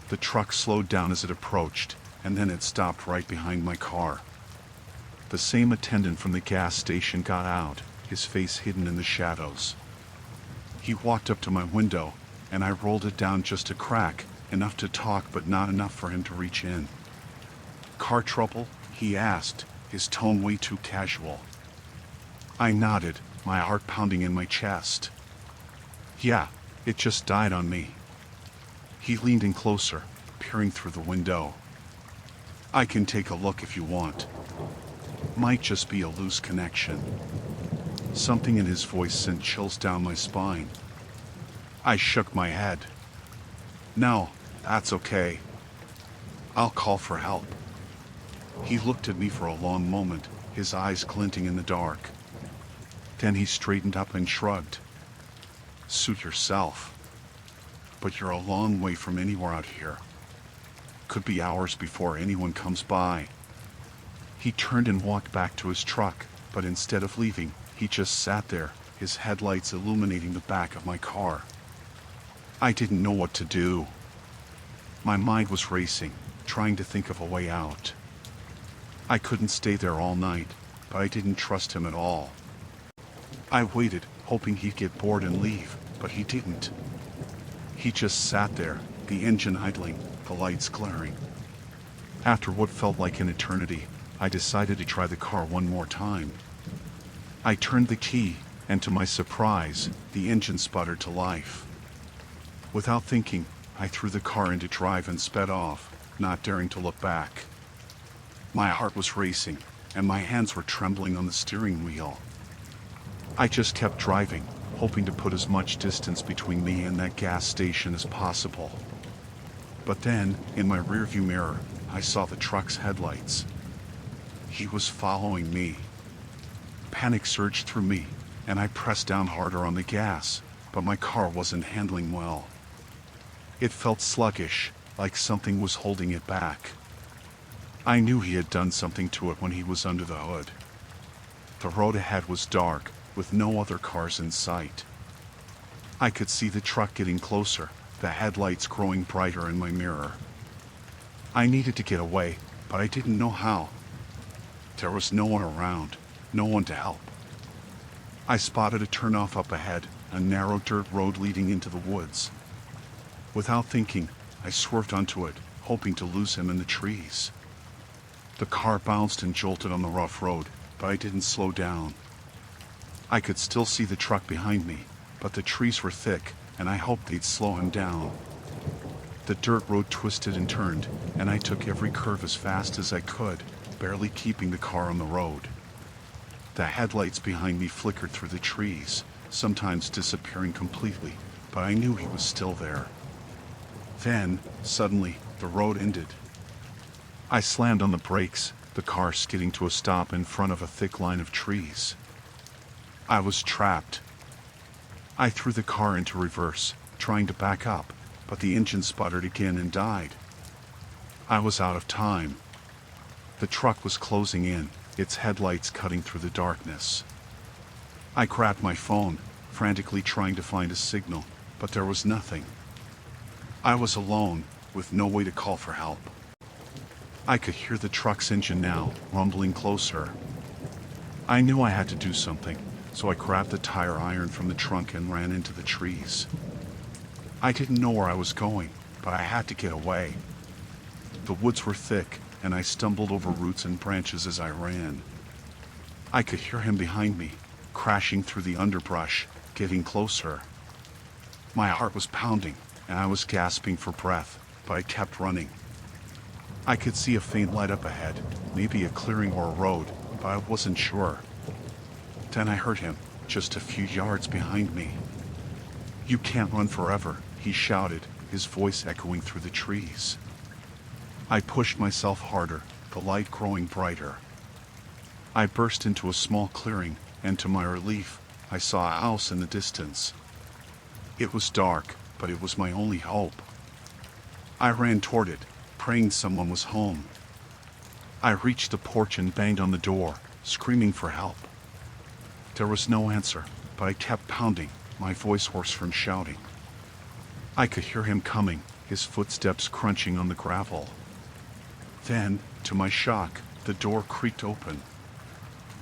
The truck slowed down as it approached, and then it stopped right behind my car. The same attendant from the gas station got out, his face hidden in the shadows. He walked up to my window, and I rolled it down just a crack, enough to talk but not enough for him to reach in. "Car trouble?" he asked, his tone way too casual. I nodded, my heart pounding in my chest. "Yeah, it just died on me." He leaned in closer, peering through the window. "I can take a look if you want. Might just be a loose connection." Something in his voice sent chills down my spine. I shook my head. "No, that's okay. I'll call for help." He looked at me for a long moment, his eyes glinting in the dark. Then he straightened up and shrugged. "Suit yourself. But you're a long way from anywhere out here. Could be hours before anyone comes by." He turned and walked back to his truck, but instead of leaving, he just sat there, his headlights illuminating the back of my car. I didn't know what to do. My mind was racing, trying to think of a way out. I couldn't stay there all night, but I didn't trust him at all. I waited, hoping he'd get bored and leave, but he didn't. He just sat there, the engine idling, the lights glaring. After what felt like an eternity, I decided to try the car one more time. I turned the key, and to my surprise, the engine sputtered to life. Without thinking, I threw the car into drive and sped off, not daring to look back. My heart was racing, and my hands were trembling on the steering wheel. I just kept driving, hoping to put as much distance between me and that gas station as possible. But then, in my rearview mirror, I saw the truck's headlights. He was following me. Panic surged through me, and I pressed down harder on the gas, but my car wasn't handling well. It felt sluggish, like something was holding it back. I knew he had done something to it when he was under the hood. The road ahead was dark, with no other cars in sight. I could see the truck getting closer, the headlights growing brighter in my mirror. I needed to get away, but I didn't know how. There was no one around, no one to help. I spotted a turnoff up ahead, a narrow dirt road leading into the woods. Without thinking, I swerved onto it, hoping to lose him in the trees. The car bounced and jolted on the rough road, but I didn't slow down. I could still see the truck behind me, but the trees were thick, and I hoped they'd slow him down. The dirt road twisted and turned, and I took every curve as fast as I could, barely keeping the car on the road. The headlights behind me flickered through the trees, sometimes disappearing completely, but I knew he was still there. Then, suddenly, the road ended. I slammed on the brakes, the car skidding to a stop in front of a thick line of trees. I was trapped. I threw the car into reverse, trying to back up, but the engine sputtered again and died. I was out of time. The truck was closing in, its headlights cutting through the darkness. I grabbed my phone, frantically trying to find a signal, but there was nothing. I was alone, with no way to call for help. I could hear the truck's engine now, rumbling closer. I knew I had to do something, so I grabbed the tire iron from the trunk and ran into the trees. I didn't know where I was going, but I had to get away. The woods were thick, and I stumbled over roots and branches as I ran. I could hear him behind me, crashing through the underbrush, getting closer. My heart was pounding, and I was gasping for breath, but I kept running. I could see a faint light up ahead, maybe a clearing or a road, but I wasn't sure. Then I heard him, just a few yards behind me. "You can't run forever," he shouted, his voice echoing through the trees. I pushed myself harder, the light growing brighter. I burst into a small clearing, and to my relief, I saw a house in the distance. It was dark, but it was my only hope. I ran toward it, praying someone was home. I reached the porch and banged on the door, screaming for help. There was no answer, but I kept pounding, my voice hoarse from shouting. I could hear him coming, his footsteps crunching on the gravel. Then, to my shock, the door creaked open.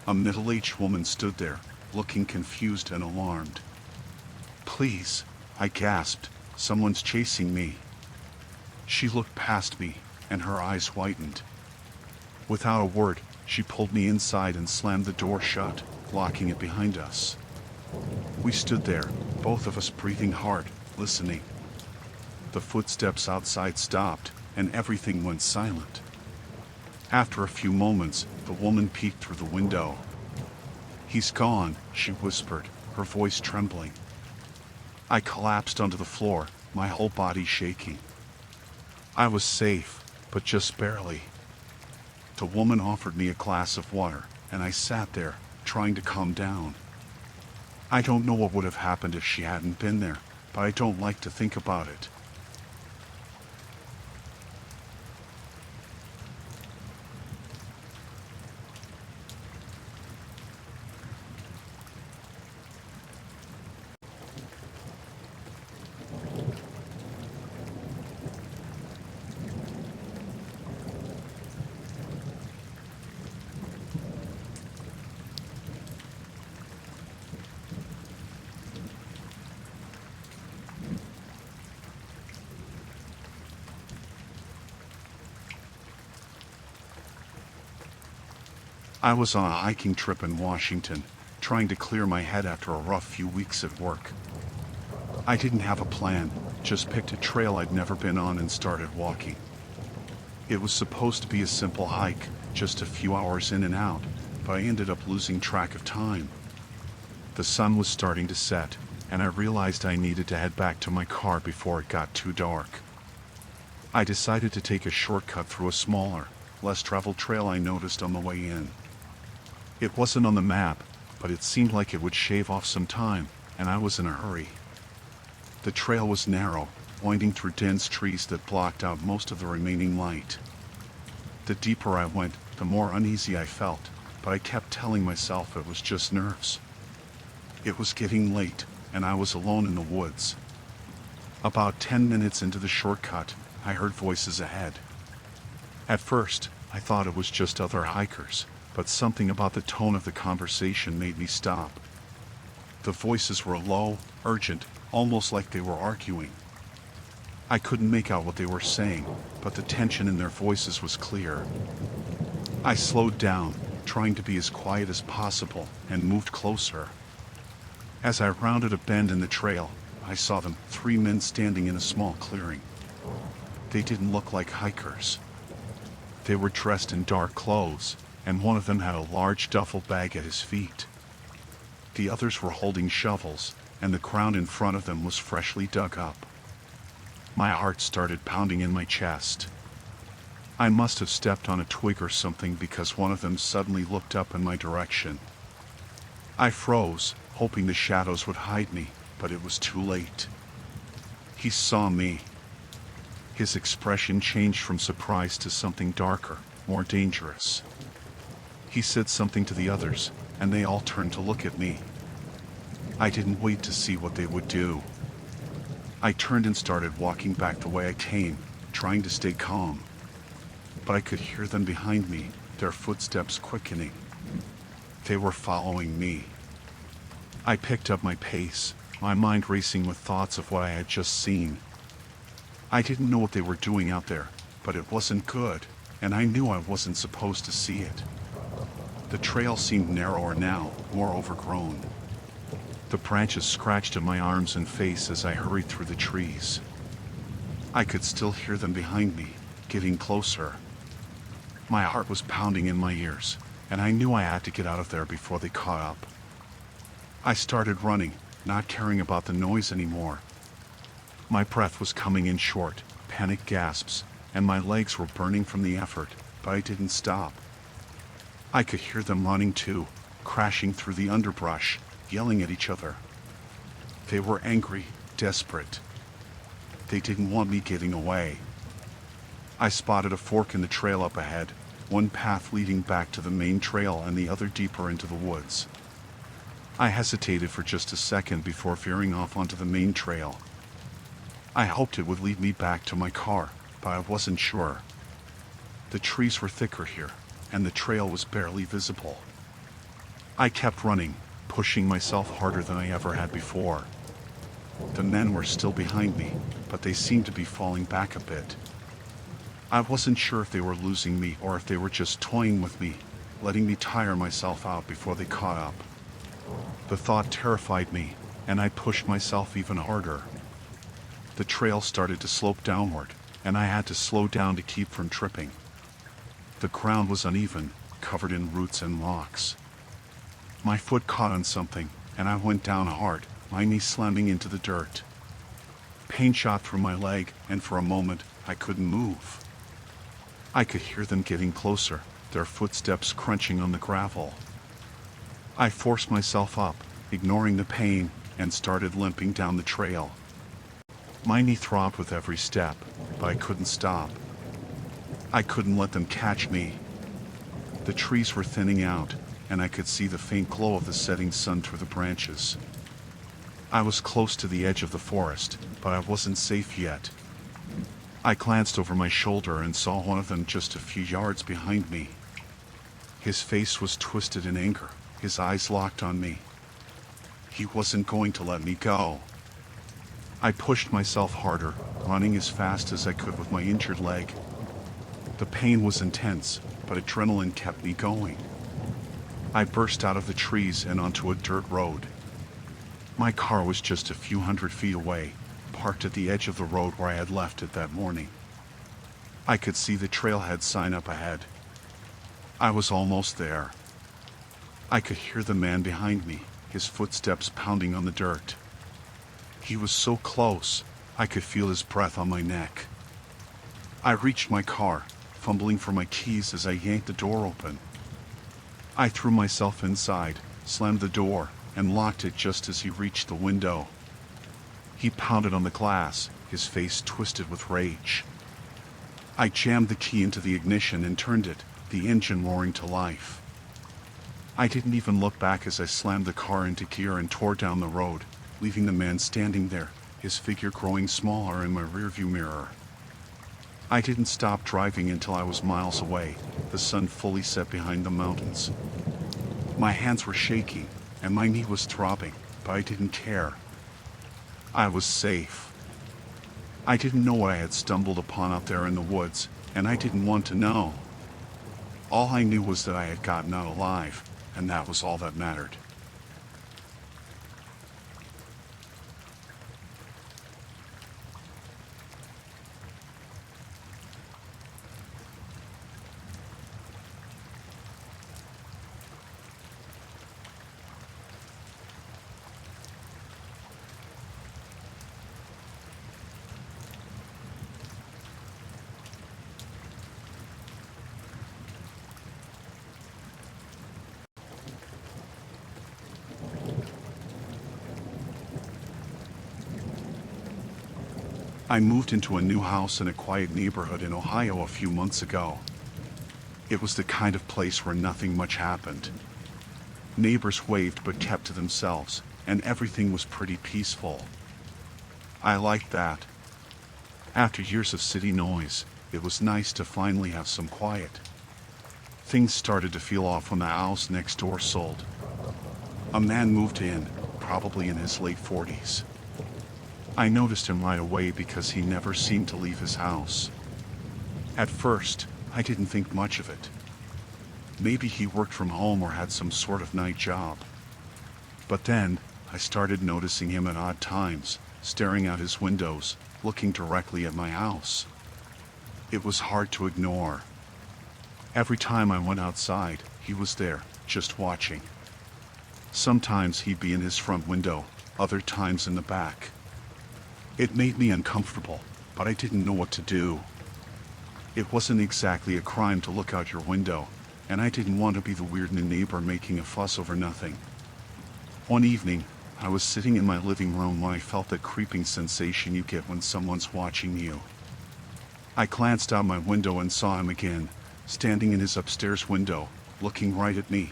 A middle-aged woman stood there, looking confused and alarmed. "Please," I gasped, "someone's chasing me." She looked past me, and her eyes whitened. Without a word, she pulled me inside and slammed the door shut, locking it behind us. We stood there, both of us breathing hard, listening. The footsteps outside stopped, and everything went silent. After a few moments, the woman peeked through the window. "He's gone," she whispered, her voice trembling. I collapsed onto the floor, my whole body shaking. I was safe, but just barely. The woman offered me a glass of water, and I sat there, trying to calm down. I don't know what would have happened if she hadn't been there, but I don't like to think about it. I was on a hiking trip in Washington, trying to clear my head after a rough few weeks at work. I didn't have a plan, just picked a trail I'd never been on and started walking. It was supposed to be a simple hike, just a few hours in and out, but I ended up losing track of time. The sun was starting to set, and I realized I needed to head back to my car before it got too dark. I decided to take a shortcut through a smaller, less traveled trail I noticed on the way in. It wasn't on the map, but it seemed like it would shave off some time, and I was in a hurry. The trail was narrow, winding through dense trees that blocked out most of the remaining light. The deeper I went, the more uneasy I felt, but I kept telling myself it was just nerves. It was getting late, and I was alone in the woods. About 10 minutes into the shortcut, I heard voices ahead. At first, I thought it was just other hikers, but something about the tone of the conversation made me stop. The voices were low, urgent, almost like they were arguing. I couldn't make out what they were saying, but the tension in their voices was clear. I slowed down, trying to be as quiet as possible, and moved closer. As I rounded a bend in the trail, I saw them, 3 men standing in a small clearing. They didn't look like hikers. They were dressed in dark clothes, and one of them had a large duffel bag at his feet. The others were holding shovels, and the ground in front of them was freshly dug up. My heart started pounding in my chest. I must have stepped on a twig or something because one of them suddenly looked up in my direction. I froze, hoping the shadows would hide me, but it was too late. He saw me. His expression changed from surprise to something darker, more dangerous. He said something to the others, and they all turned to look at me. I didn't wait to see what they would do. I turned and started walking back the way I came, trying to stay calm. But I could hear them behind me, their footsteps quickening. They were following me. I picked up my pace, my mind racing with thoughts of what I had just seen. I didn't know what they were doing out there, but it wasn't good, and I knew I wasn't supposed to see it. The trail seemed narrower now, more overgrown. The branches scratched at my arms and face as I hurried through the trees. I could still hear them behind me, getting closer. My heart was pounding in my ears, and I knew I had to get out of there before they caught up. I started running, not caring about the noise anymore. My breath was coming in short, panic gasps, and my legs were burning from the effort, but I didn't stop. I could hear them running too, crashing through the underbrush, yelling at each other. They were angry, desperate. They didn't want me getting away. I spotted a fork in the trail up ahead, one path leading back to the main trail and the other deeper into the woods. I hesitated for just a second before veering off onto the main trail. I hoped it would lead me back to my car, but I wasn't sure. The trees were thicker here, and the trail was barely visible. I kept running, pushing myself harder than I ever had before. The men were still behind me, but they seemed to be falling back a bit. I wasn't sure if they were losing me or if they were just toying with me, letting me tire myself out before they caught up. The thought terrified me, and I pushed myself even harder. The trail started to slope downward, and I had to slow down to keep from tripping. The ground was uneven, covered in roots and rocks. My foot caught on something, and I went down hard, my knee slamming into the dirt. Pain shot through my leg, and for a moment, I couldn't move. I could hear them getting closer, their footsteps crunching on the gravel. I forced myself up, ignoring the pain, and started limping down the trail. My knee throbbed with every step, but I couldn't stop. I couldn't let them catch me. The trees were thinning out, and I could see the faint glow of the setting sun through the branches. I was close to the edge of the forest, but I wasn't safe yet. I glanced over my shoulder and saw one of them just a few yards behind me. His face was twisted in anger, his eyes locked on me. He wasn't going to let me go. I pushed myself harder, running as fast as I could with my injured leg. The pain was intense, but adrenaline kept me going. I burst out of the trees and onto a dirt road. My car was just a few hundred feet away, parked at the edge of the road where I had left it that morning. I could see the trailhead sign up ahead. I was almost there. I could hear the man behind me, his footsteps pounding on the dirt. He was so close, I could feel his breath on my neck. I reached my car, fumbling for my keys as I yanked the door open. I threw myself inside, slammed the door, and locked it just as he reached the window. He pounded on the glass, his face twisted with rage. I jammed the key into the ignition and turned it, the engine roaring to life. I didn't even look back as I slammed the car into gear and tore down the road, leaving the man standing there, his figure growing smaller in my rearview mirror. I didn't stop driving until I was miles away, the sun fully set behind the mountains. My hands were shaking, and my knee was throbbing, but I didn't care. I was safe. I didn't know what I had stumbled upon out there in the woods, and I didn't want to know. All I knew was that I had gotten out alive, and that was all that mattered. I moved into a new house in a quiet neighborhood in Ohio a few months ago. It was the kind of place where nothing much happened. Neighbors waved but kept to themselves, and everything was pretty peaceful. I liked that. After years of city noise, it was nice to finally have some quiet. Things started to feel off when the house next door sold. A man moved in, probably in his late 40s. I noticed him right away because he never seemed to leave his house. At first, I didn't think much of it. Maybe he worked from home or had some sort of night job. But then, I started noticing him at odd times, staring out his windows, looking directly at my house. It was hard to ignore. Every time I went outside, he was there, just watching. Sometimes he'd be in his front window, other times in the back. It made me uncomfortable, but I didn't know what to do. It wasn't exactly a crime to look out your window, and I didn't want to be the weird new neighbor making a fuss over nothing. One evening, I was sitting in my living room when I felt that creeping sensation you get when someone's watching you. I glanced out my window and saw him again, standing in his upstairs window, looking right at me.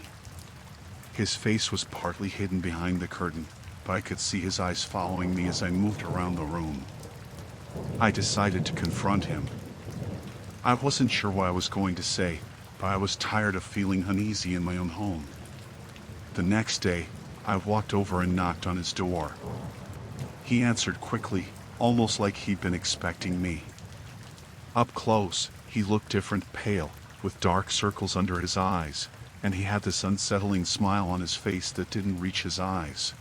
His face was partly hidden behind the curtain, but I could see his eyes following me as I moved around the room. I decided to confront him. I wasn't sure what I was going to say, but I was tired of feeling uneasy in my own home. The next day, I walked over and knocked on his door. He answered quickly, almost like he'd been expecting me. Up close, he looked different, pale, with dark circles under his eyes, and he had this unsettling smile on his face that didn't reach his eyes.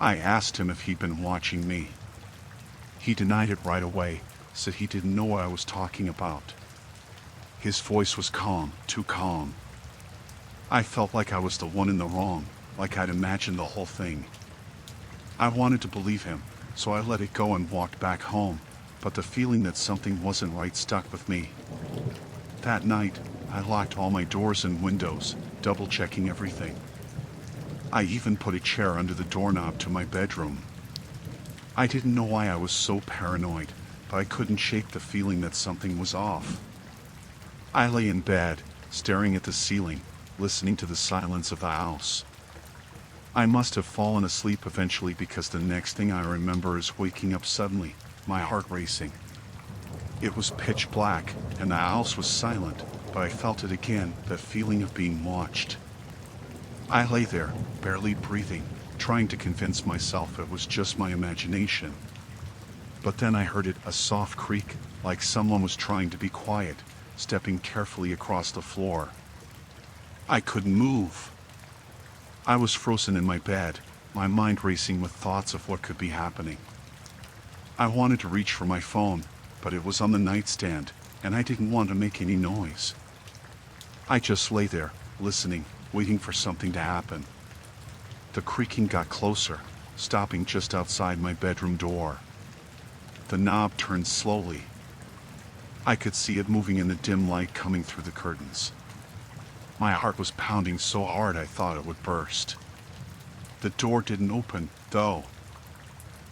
I asked him if he'd been watching me. He denied it right away, said he didn't know what I was talking about. His voice was calm, too calm. I felt like I was the one in the wrong, like I'd imagined the whole thing. I wanted to believe him, so I let it go and walked back home, but the feeling that something wasn't right stuck with me. That night, I locked all my doors and windows, double-checking everything. I even put a chair under the doorknob to my bedroom. I didn't know why I was so paranoid, but I couldn't shake the feeling that something was off. I lay in bed, staring at the ceiling, listening to the silence of the house. I must have fallen asleep eventually because the next thing I remember is waking up suddenly, my heart racing. It was pitch black, and the house was silent, but I felt it again, that feeling of being watched. I lay there, barely breathing, trying to convince myself it was just my imagination. But then I heard it, a soft creak, like someone was trying to be quiet, stepping carefully across the floor. I couldn't move. I was frozen in my bed, my mind racing with thoughts of what could be happening. I wanted to reach for my phone, but it was on the nightstand, and I didn't want to make any noise. I just lay there, listening, waiting for something to happen. The creaking got closer, stopping just outside my bedroom door. The knob turned slowly. I could see it moving in the dim light coming through the curtains. My heart was pounding so hard I thought it would burst. The door didn't open, though.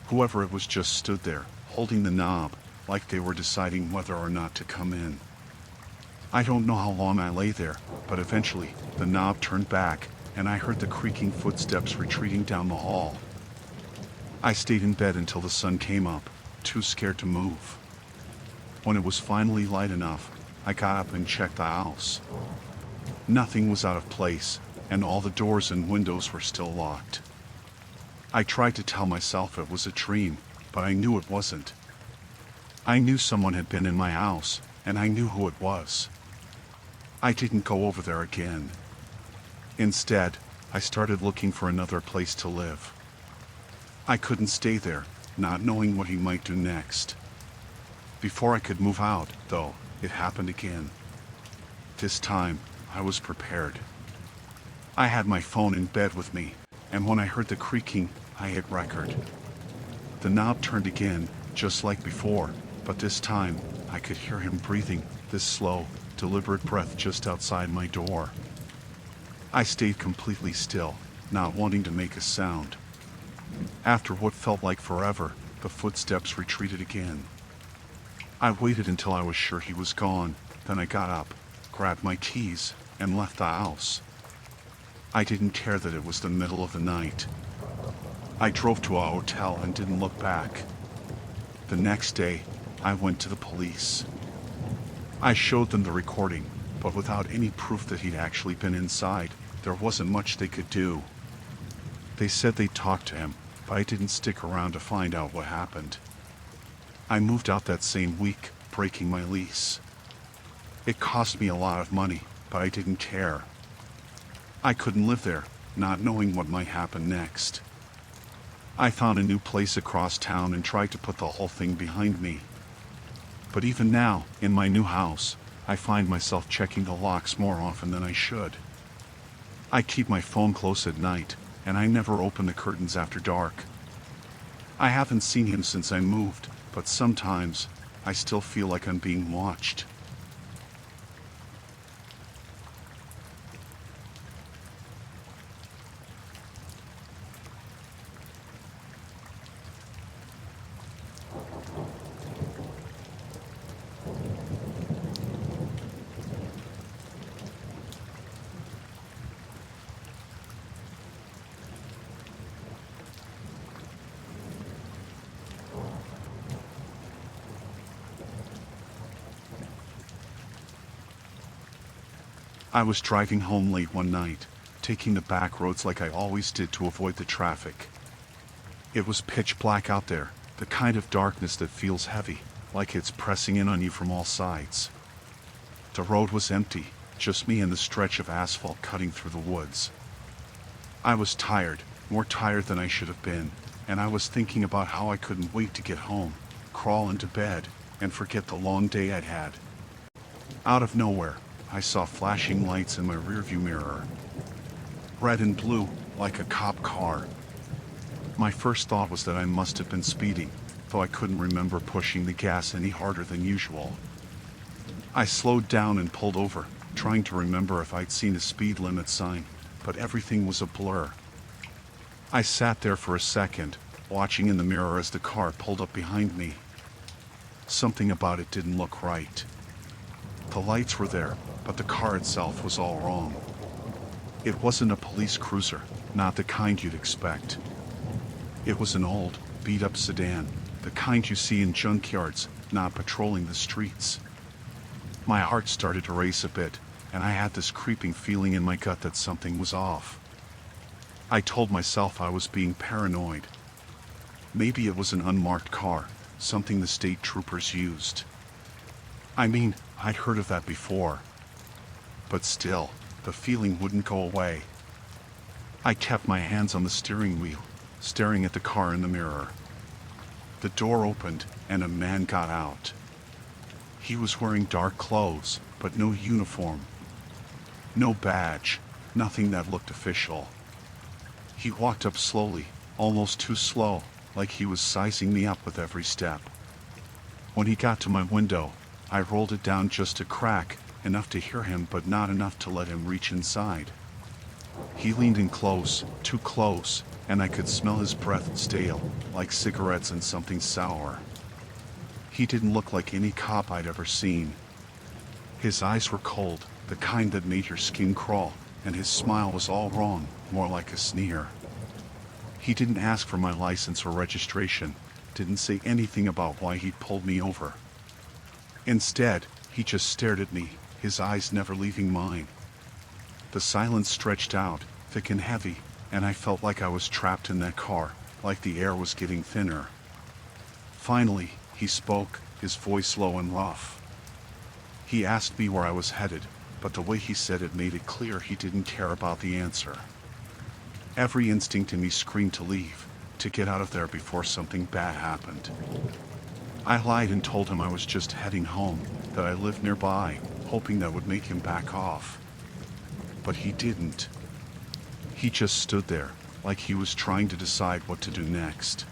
Whoever it was just stood there, holding the knob, like they were deciding whether or not to come in. I don't know how long I lay there, but eventually, the knob turned back, and I heard the creaking footsteps retreating down the hall. I stayed in bed until the sun came up, too scared to move. When it was finally light enough, I got up and checked the house. Nothing was out of place, and all the doors and windows were still locked. I tried to tell myself it was a dream, but I knew it wasn't. I knew someone had been in my house, and I knew who it was. I didn't go over there again. Instead, I started looking for another place to live. I couldn't stay there, not knowing what he might do next. Before I could move out, though, it happened again. This time, I was prepared. I had my phone in bed with me, and when I heard the creaking, I hit record. The knob turned again, just like before, but this time, I could hear him breathing, this slow, deliberate breath just outside my door. I stayed completely still, not wanting to make a sound. After what felt like forever, the footsteps retreated again. I waited until I was sure he was gone, then I got up, grabbed my keys, and left the house. I didn't care that it was the middle of the night. I drove to a hotel and didn't look back. The next day, I went to the police. I showed them the recording, but without any proof that he'd actually been inside, there wasn't much they could do. They said they'd talk to him, but I didn't stick around to find out what happened. I moved out that same week, breaking my lease. It cost me a lot of money, but I didn't care. I couldn't live there, not knowing what might happen next. I found a new place across town and tried to put the whole thing behind me. But even now, in my new house, I find myself checking the locks more often than I should. I keep my phone close at night, and I never open the curtains after dark. I haven't seen him since I moved, but sometimes, I still feel like I'm being watched. I was driving home late one night, taking the back roads like I always did to avoid the traffic. It was pitch black out there, the kind of darkness that feels heavy, like it's pressing in on you from all sides. The road was empty, just me and the stretch of asphalt cutting through the woods. I was tired, more tired than I should have been, and I was thinking about how I couldn't wait to get home, crawl into bed, and forget the long day I'd had. Out of nowhere, I saw flashing lights in my rearview mirror. Red and blue, like a cop car. My first thought was that I must have been speeding, though I couldn't remember pushing the gas any harder than usual. I slowed down and pulled over, trying to remember if I'd seen a speed limit sign, but everything was a blur. I sat there for a second, watching in the mirror as the car pulled up behind me. Something about it didn't look right. The lights were there, but the car itself was all wrong. It wasn't a police cruiser, not the kind you'd expect. It was an old, beat-up sedan, the kind you see in junkyards, not patrolling the streets. My heart started to race a bit, and I had this creeping feeling in my gut that something was off. I told myself I was being paranoid. Maybe it was an unmarked car, something the state troopers used. I mean, I'd heard of that before. But still, the feeling wouldn't go away. I kept my hands on the steering wheel, staring at the car in the mirror. The door opened, and a man got out. He was wearing dark clothes, but no uniform. No badge, nothing that looked official. He walked up slowly, almost too slow, like he was sizing me up with every step. When he got to my window, I rolled it down just a crack, enough to hear him but not enough to let him reach inside. He leaned in close, too close, and I could smell his breath stale, like cigarettes and something sour. He didn't look like any cop I'd ever seen. His eyes were cold, the kind that made your skin crawl, and his smile was all wrong, more like a sneer. He didn't ask for my license or registration, didn't say anything about why he'd pulled me over. Instead, he just stared at me, his eyes never leaving mine. The silence stretched out, thick and heavy, and I felt like I was trapped in that car, like the air was getting thinner. Finally, he spoke, his voice low and rough. He asked me where I was headed, but the way he said it made it clear he didn't care about the answer. Every instinct in me screamed to leave, to get out of there before something bad happened. I lied and told him I was just heading home, that I lived nearby, hoping that would make him back off. But he didn't. He just stood there, like he was trying to decide what to do next.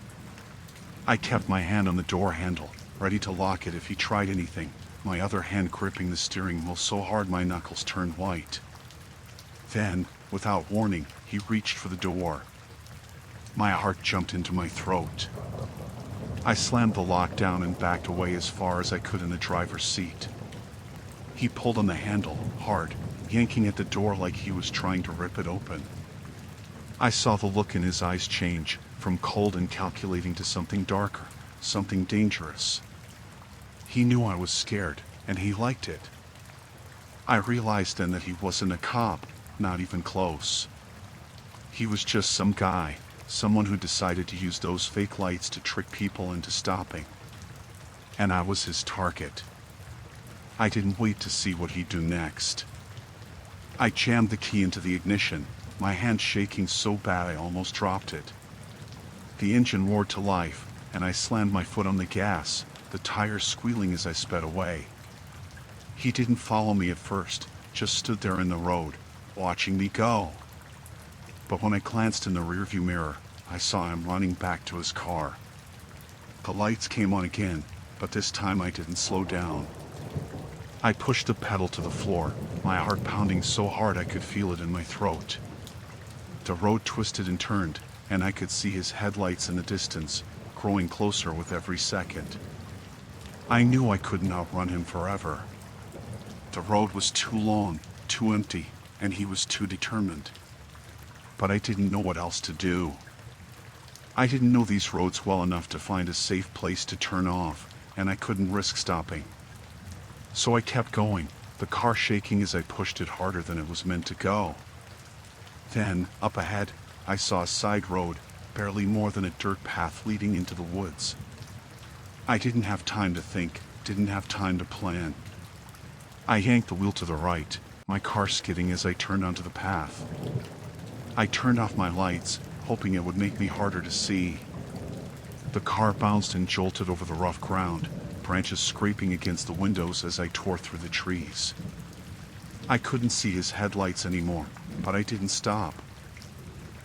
I kept my hand on the door handle, ready to lock it if he tried anything, my other hand gripping the steering wheel so hard my knuckles turned white. Then, without warning, he reached for the door. My heart jumped into my throat. I slammed the lock down and backed away as far as I could in the driver's seat. He pulled on the handle, hard, yanking at the door like he was trying to rip it open. I saw the look in his eyes change, from cold and calculating to something darker, something dangerous. He knew I was scared, and he liked it. I realized then that he wasn't a cop, not even close. He was just some guy, someone who decided to use those fake lights to trick people into stopping. And I was his target. I didn't wait to see what he'd do next. I jammed the key into the ignition, my hand shaking so bad I almost dropped it. The engine roared to life, and I slammed my foot on the gas, the tires squealing as I sped away. He didn't follow me at first, just stood there in the road, watching me go. But when I glanced in the rearview mirror, I saw him running back to his car. The lights came on again, but this time I didn't slow down. I pushed the pedal to the floor, my heart pounding so hard I could feel it in my throat. The road twisted and turned, and I could see his headlights in the distance, growing closer with every second. I knew I couldn't outrun him forever. The road was too long, too empty, and he was too determined. But I didn't know what else to do. I didn't know these roads well enough to find a safe place to turn off, and I couldn't risk stopping. So I kept going, the car shaking as I pushed it harder than it was meant to go. Then, up ahead, I saw a side road, barely more than a dirt path leading into the woods. I didn't have time to think, didn't have time to plan. I yanked the wheel to the right, my car skidding as I turned onto the path. I turned off my lights, hoping it would make me harder to see. The car bounced and jolted over the rough ground, branches scraping against the windows as I tore through the trees. I couldn't see his headlights anymore, but I didn't stop.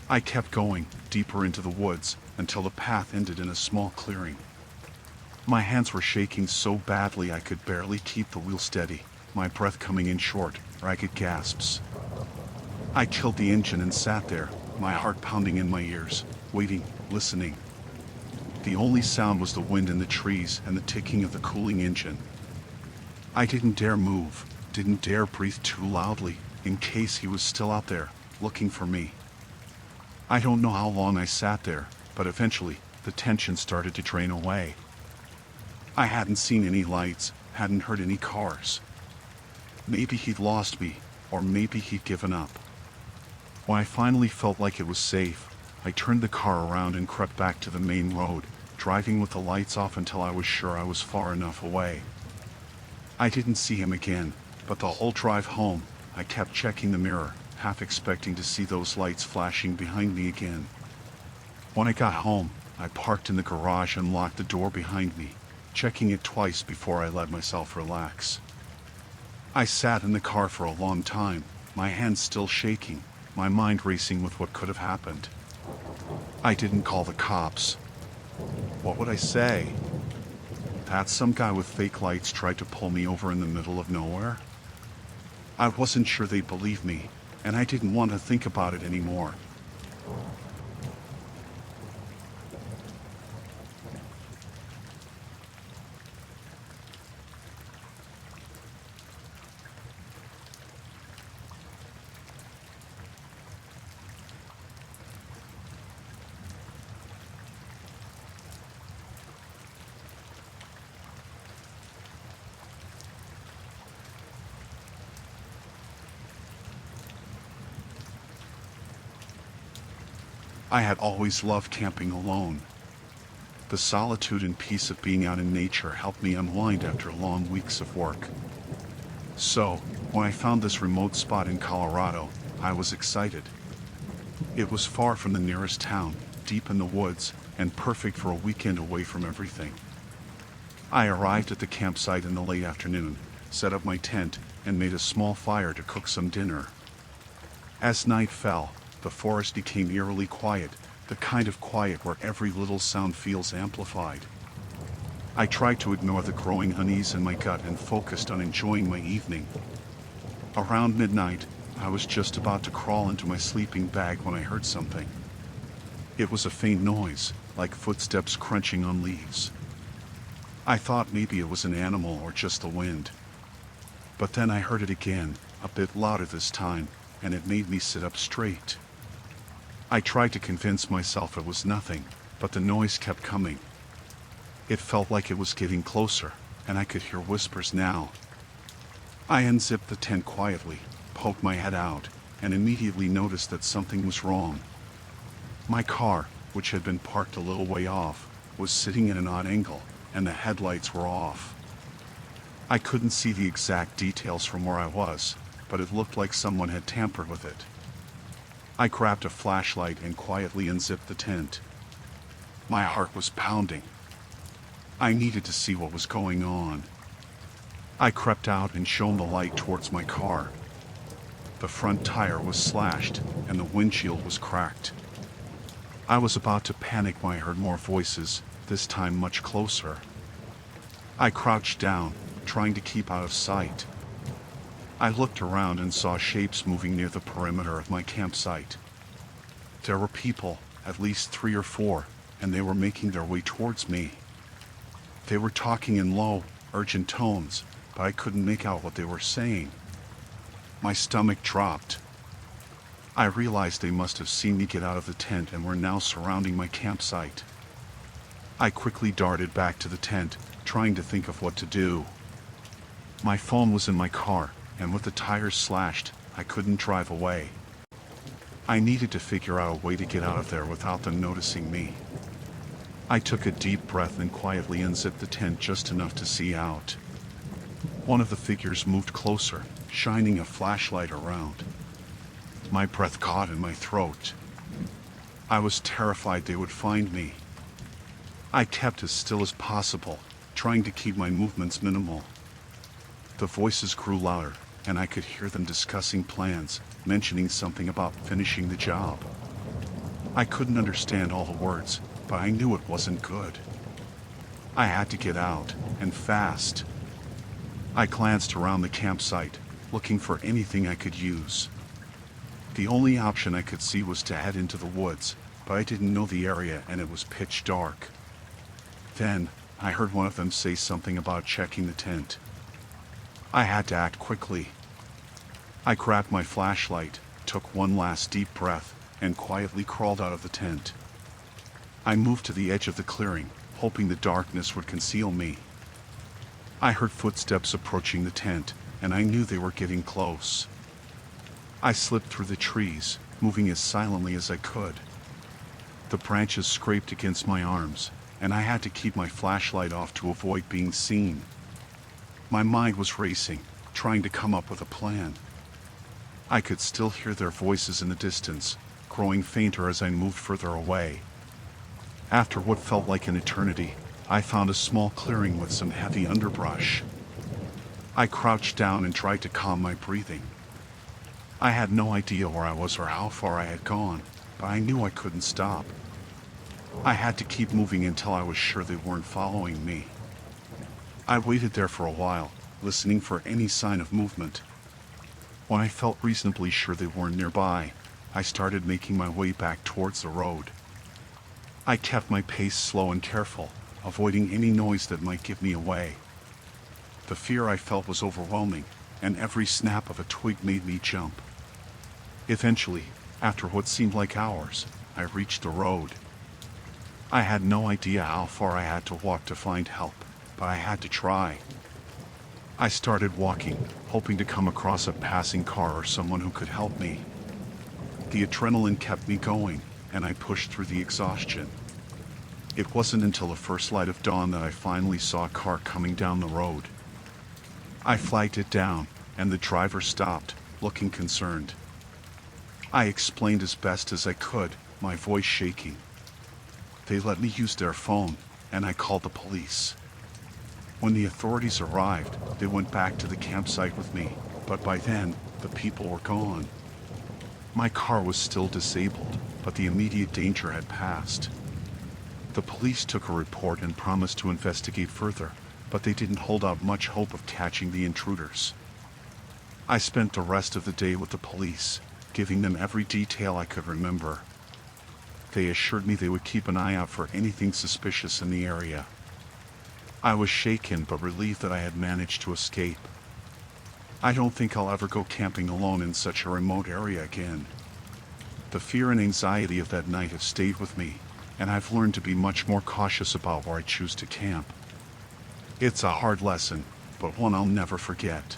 I kept going, deeper into the woods, until the path ended in a small clearing. My hands were shaking so badly I could barely keep the wheel steady, my breath coming in short, ragged gasps. I killed the engine and sat there, my heart pounding in my ears, waiting, listening. The only sound was the wind in the trees and the ticking of the cooling engine. I didn't dare move, didn't dare breathe too loudly, in case he was still out there, looking for me. I don't know how long I sat there, but eventually, the tension started to drain away. I hadn't seen any lights, hadn't heard any cars. Maybe he'd lost me, or maybe he'd given up. When I finally felt like it was safe, I turned the car around and crept back to the main road, driving with the lights off until I was sure I was far enough away. I didn't see him again, but the whole drive home, I kept checking the mirror, half expecting to see those lights flashing behind me again. When I got home, I parked in the garage and locked the door behind me, checking it twice before I let myself relax. I sat in the car for a long time, my hands still shaking, my mind racing with what could have happened. I didn't call the cops. What would I say? That some guy with fake lights tried to pull me over in the middle of nowhere? I wasn't sure they'd believe me, and I didn't want to think about it anymore. I had always loved camping alone. The solitude and peace of being out in nature helped me unwind after long weeks of work. So, when I found this remote spot in Colorado, I was excited. It was far from the nearest town, deep in the woods, and perfect for a weekend away from everything. I arrived at the campsite in the late afternoon, set up my tent, and made a small fire to cook some dinner. As night fell, the forest became eerily quiet, the kind of quiet where every little sound feels amplified. I tried to ignore the growing unease in my gut and focused on enjoying my evening. Around midnight, I was just about to crawl into my sleeping bag when I heard something. It was a faint noise, like footsteps crunching on leaves. I thought maybe it was an animal or just the wind. But then I heard it again, a bit louder this time, and it made me sit up straight. I tried to convince myself it was nothing, but the noise kept coming. It felt like it was getting closer, and I could hear whispers now. I unzipped the tent quietly, poked my head out, and immediately noticed that something was wrong. My car, which had been parked a little way off, was sitting at an odd angle, and the headlights were off. I couldn't see the exact details from where I was, but it looked like someone had tampered with it. I grabbed a flashlight and quietly unzipped the tent. My heart was pounding. I needed to see what was going on. I crept out and shone the light towards my car. The front tire was slashed and the windshield was cracked. I was about to panic when I heard more voices, this time much closer. I crouched down, trying to keep out of sight. I looked around and saw shapes moving near the perimeter of my campsite. There were people, at least 3 or 4, and they were making their way towards me. They were talking in low, urgent tones, but I couldn't make out what they were saying. My stomach dropped. I realized they must have seen me get out of the tent and were now surrounding my campsite. I quickly darted back to the tent, trying to think of what to do. My phone was in my car, and with the tires slashed, I couldn't drive away. I needed to figure out a way to get out of there without them noticing me. I took a deep breath and quietly unzipped the tent just enough to see out. One of the figures moved closer, shining a flashlight around. My breath caught in my throat. I was terrified they would find me. I kept as still as possible, trying to keep my movements minimal. The voices grew louder, and I could hear them discussing plans, mentioning something about finishing the job. I couldn't understand all the words, but I knew it wasn't good. I had to get out, and fast. I glanced around the campsite, looking for anything I could use. The only option I could see was to head into the woods, but I didn't know the area and it was pitch dark. Then, I heard one of them say something about checking the tent. I had to act quickly. I grabbed my flashlight, took one last deep breath, and quietly crawled out of the tent. I moved to the edge of the clearing, hoping the darkness would conceal me. I heard footsteps approaching the tent, and I knew they were getting close. I slipped through the trees, moving as silently as I could. The branches scraped against my arms, and I had to keep my flashlight off to avoid being seen. My mind was racing, trying to come up with a plan. I could still hear their voices in the distance, growing fainter as I moved further away. After what felt like an eternity, I found a small clearing with some heavy underbrush. I crouched down and tried to calm my breathing. I had no idea where I was or how far I had gone, but I knew I couldn't stop. I had to keep moving until I was sure they weren't following me. I waited there for a while, listening for any sign of movement. When I felt reasonably sure they weren't nearby, I started making my way back towards the road. I kept my pace slow and careful, avoiding any noise that might give me away. The fear I felt was overwhelming, and every snap of a twig made me jump. Eventually, after what seemed like hours, I reached the road. I had no idea how far I had to walk to find help, but I had to try. I started walking, hoping to come across a passing car or someone who could help me. The adrenaline kept me going, and I pushed through the exhaustion. It wasn't until the first light of dawn that I finally saw a car coming down the road. I flagged it down, and the driver stopped, looking concerned. I explained as best as I could, my voice shaking. They let me use their phone, and I called the police. When the authorities arrived, they went back to the campsite with me, but by then, the people were gone. My car was still disabled, but the immediate danger had passed. The police took a report and promised to investigate further, but they didn't hold out much hope of catching the intruders. I spent the rest of the day with the police, giving them every detail I could remember. They assured me they would keep an eye out for anything suspicious in the area. I was shaken but relieved that I had managed to escape. I don't think I'll ever go camping alone in such a remote area again. The fear and anxiety of that night have stayed with me, and I've learned to be much more cautious about where I choose to camp. It's a hard lesson, but one I'll never forget.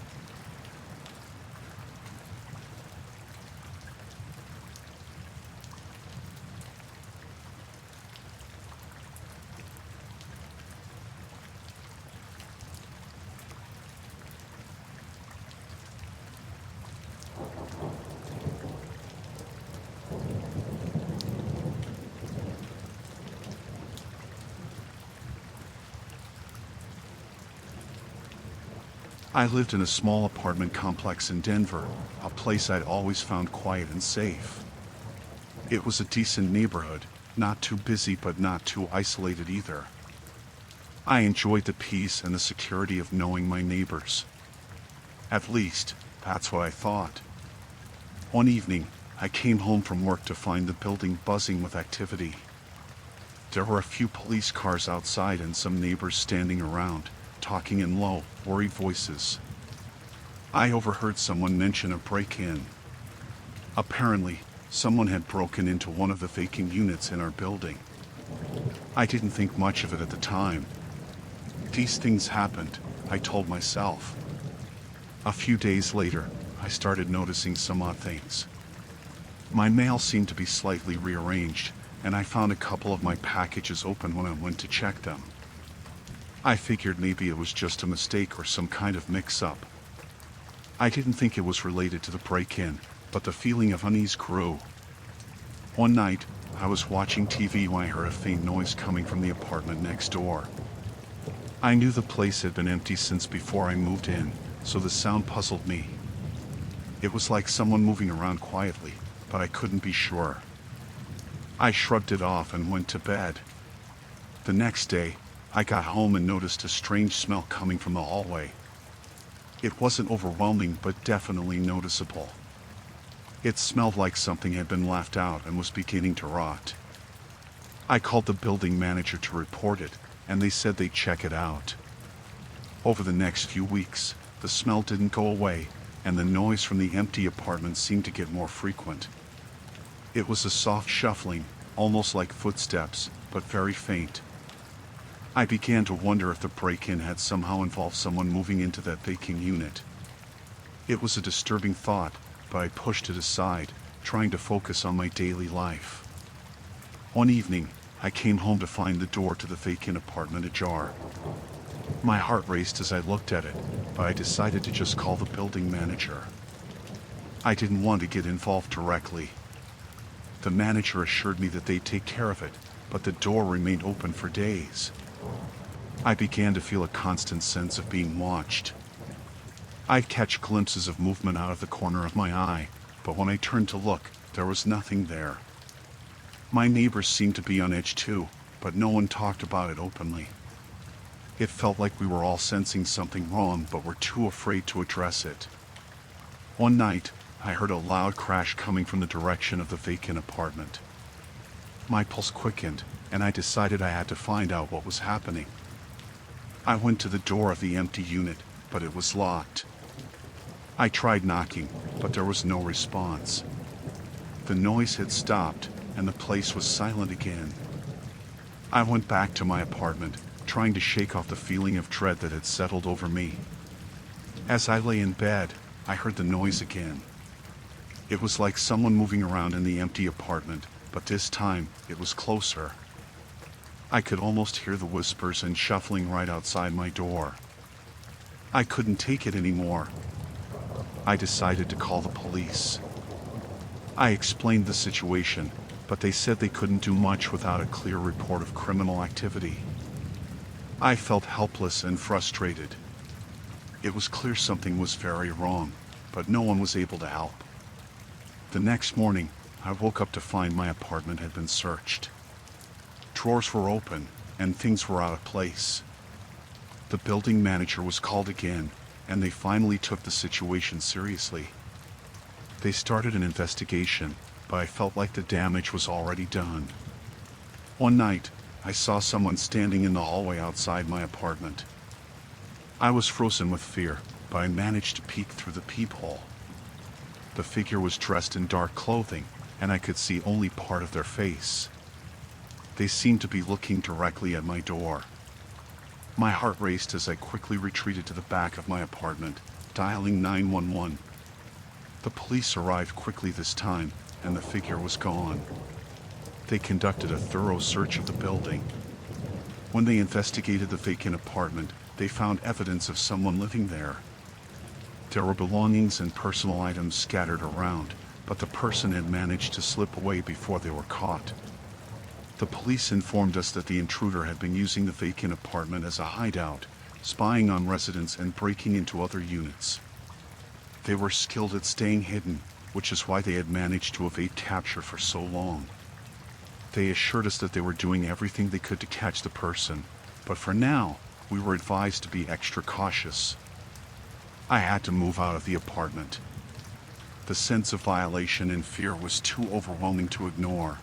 I lived in a small apartment complex in Denver, a place I'd always found quiet and safe. It was a decent neighborhood, not too busy but not too isolated either. I enjoyed the peace and the security of knowing my neighbors. At least, that's what I thought. One evening, I came home from work to find the building buzzing with activity. There were a few police cars outside and some neighbors standing around, talking in low, worried voices. I overheard someone mention a break-in. Apparently, someone had broken into one of the vacant units in our building. I didn't think much of it at the time. These things happened, I told myself. A few days later, I started noticing some odd things. My mail seemed to be slightly rearranged, and I found a couple of my packages open when I went to check them. I figured maybe it was just a mistake or some kind of mix-up. I didn't think it was related to the break-in, but the feeling of unease grew. One night, I was watching TV when I heard a faint noise coming from the apartment next door. I knew the place had been empty since before I moved in, so the sound puzzled me. It was like someone moving around quietly, but I couldn't be sure. I shrugged it off and went to bed. The next day, I got home and noticed a strange smell coming from the hallway. It wasn't overwhelming, but definitely noticeable. It smelled like something had been left out and was beginning to rot. I called the building manager to report it, and they said they'd check it out. Over the next few weeks, the smell didn't go away, and the noise from the empty apartment seemed to get more frequent. It was a soft shuffling, almost like footsteps, but very faint. I began to wonder if the break-in had somehow involved someone moving into that vacant unit. It was a disturbing thought, but I pushed it aside, trying to focus on my daily life. One evening, I came home to find the door to the vacant apartment ajar. My heart raced as I looked at it, but I decided to just call the building manager. I didn't want to get involved directly. The manager assured me that they'd take care of it, but the door remained open for days. I began to feel a constant sense of being watched. I'd catch glimpses of movement out of the corner of my eye, but when I turned to look, there was nothing there. My neighbors seemed to be on edge too, but no one talked about it openly. It felt like we were all sensing something wrong, but were too afraid to address it. One night, I heard a loud crash coming from the direction of the vacant apartment. My pulse quickened, and I decided I had to find out what was happening. I went to the door of the empty unit, but it was locked. I tried knocking, but there was no response. The noise had stopped, and the place was silent again. I went back to my apartment, trying to shake off the feeling of dread that had settled over me. As I lay in bed, I heard the noise again. It was like someone moving around in the empty apartment, but this time it was closer. I could almost hear the whispers and shuffling right outside my door. I couldn't take it anymore. I decided to call the police. I explained the situation, but they said they couldn't do much without a clear report of criminal activity. I felt helpless and frustrated. It was clear something was very wrong, but no one was able to help. The next morning, I woke up to find my apartment had been searched. Drawers were open, and things were out of place. The building manager was called again, and they finally took the situation seriously. They started an investigation, but I felt like the damage was already done. One night, I saw someone standing in the hallway outside my apartment. I was frozen with fear, but I managed to peek through the peephole. The figure was dressed in dark clothing, and I could see only part of their face. They seemed to be looking directly at my door. My heart raced as I quickly retreated to the back of my apartment, dialing 911. The police arrived quickly this time, and the figure was gone. They conducted a thorough search of the building. When they investigated the vacant apartment, they found evidence of someone living there. There were belongings and personal items scattered around, but the person had managed to slip away before they were caught. The police informed us that the intruder had been using the vacant apartment as a hideout, spying on residents and breaking into other units. They were skilled at staying hidden, which is why they had managed to evade capture for so long. They assured us that they were doing everything they could to catch the person, but for now, we were advised to be extra cautious. I had to move out of the apartment. The sense of violation and fear was too overwhelming to ignore.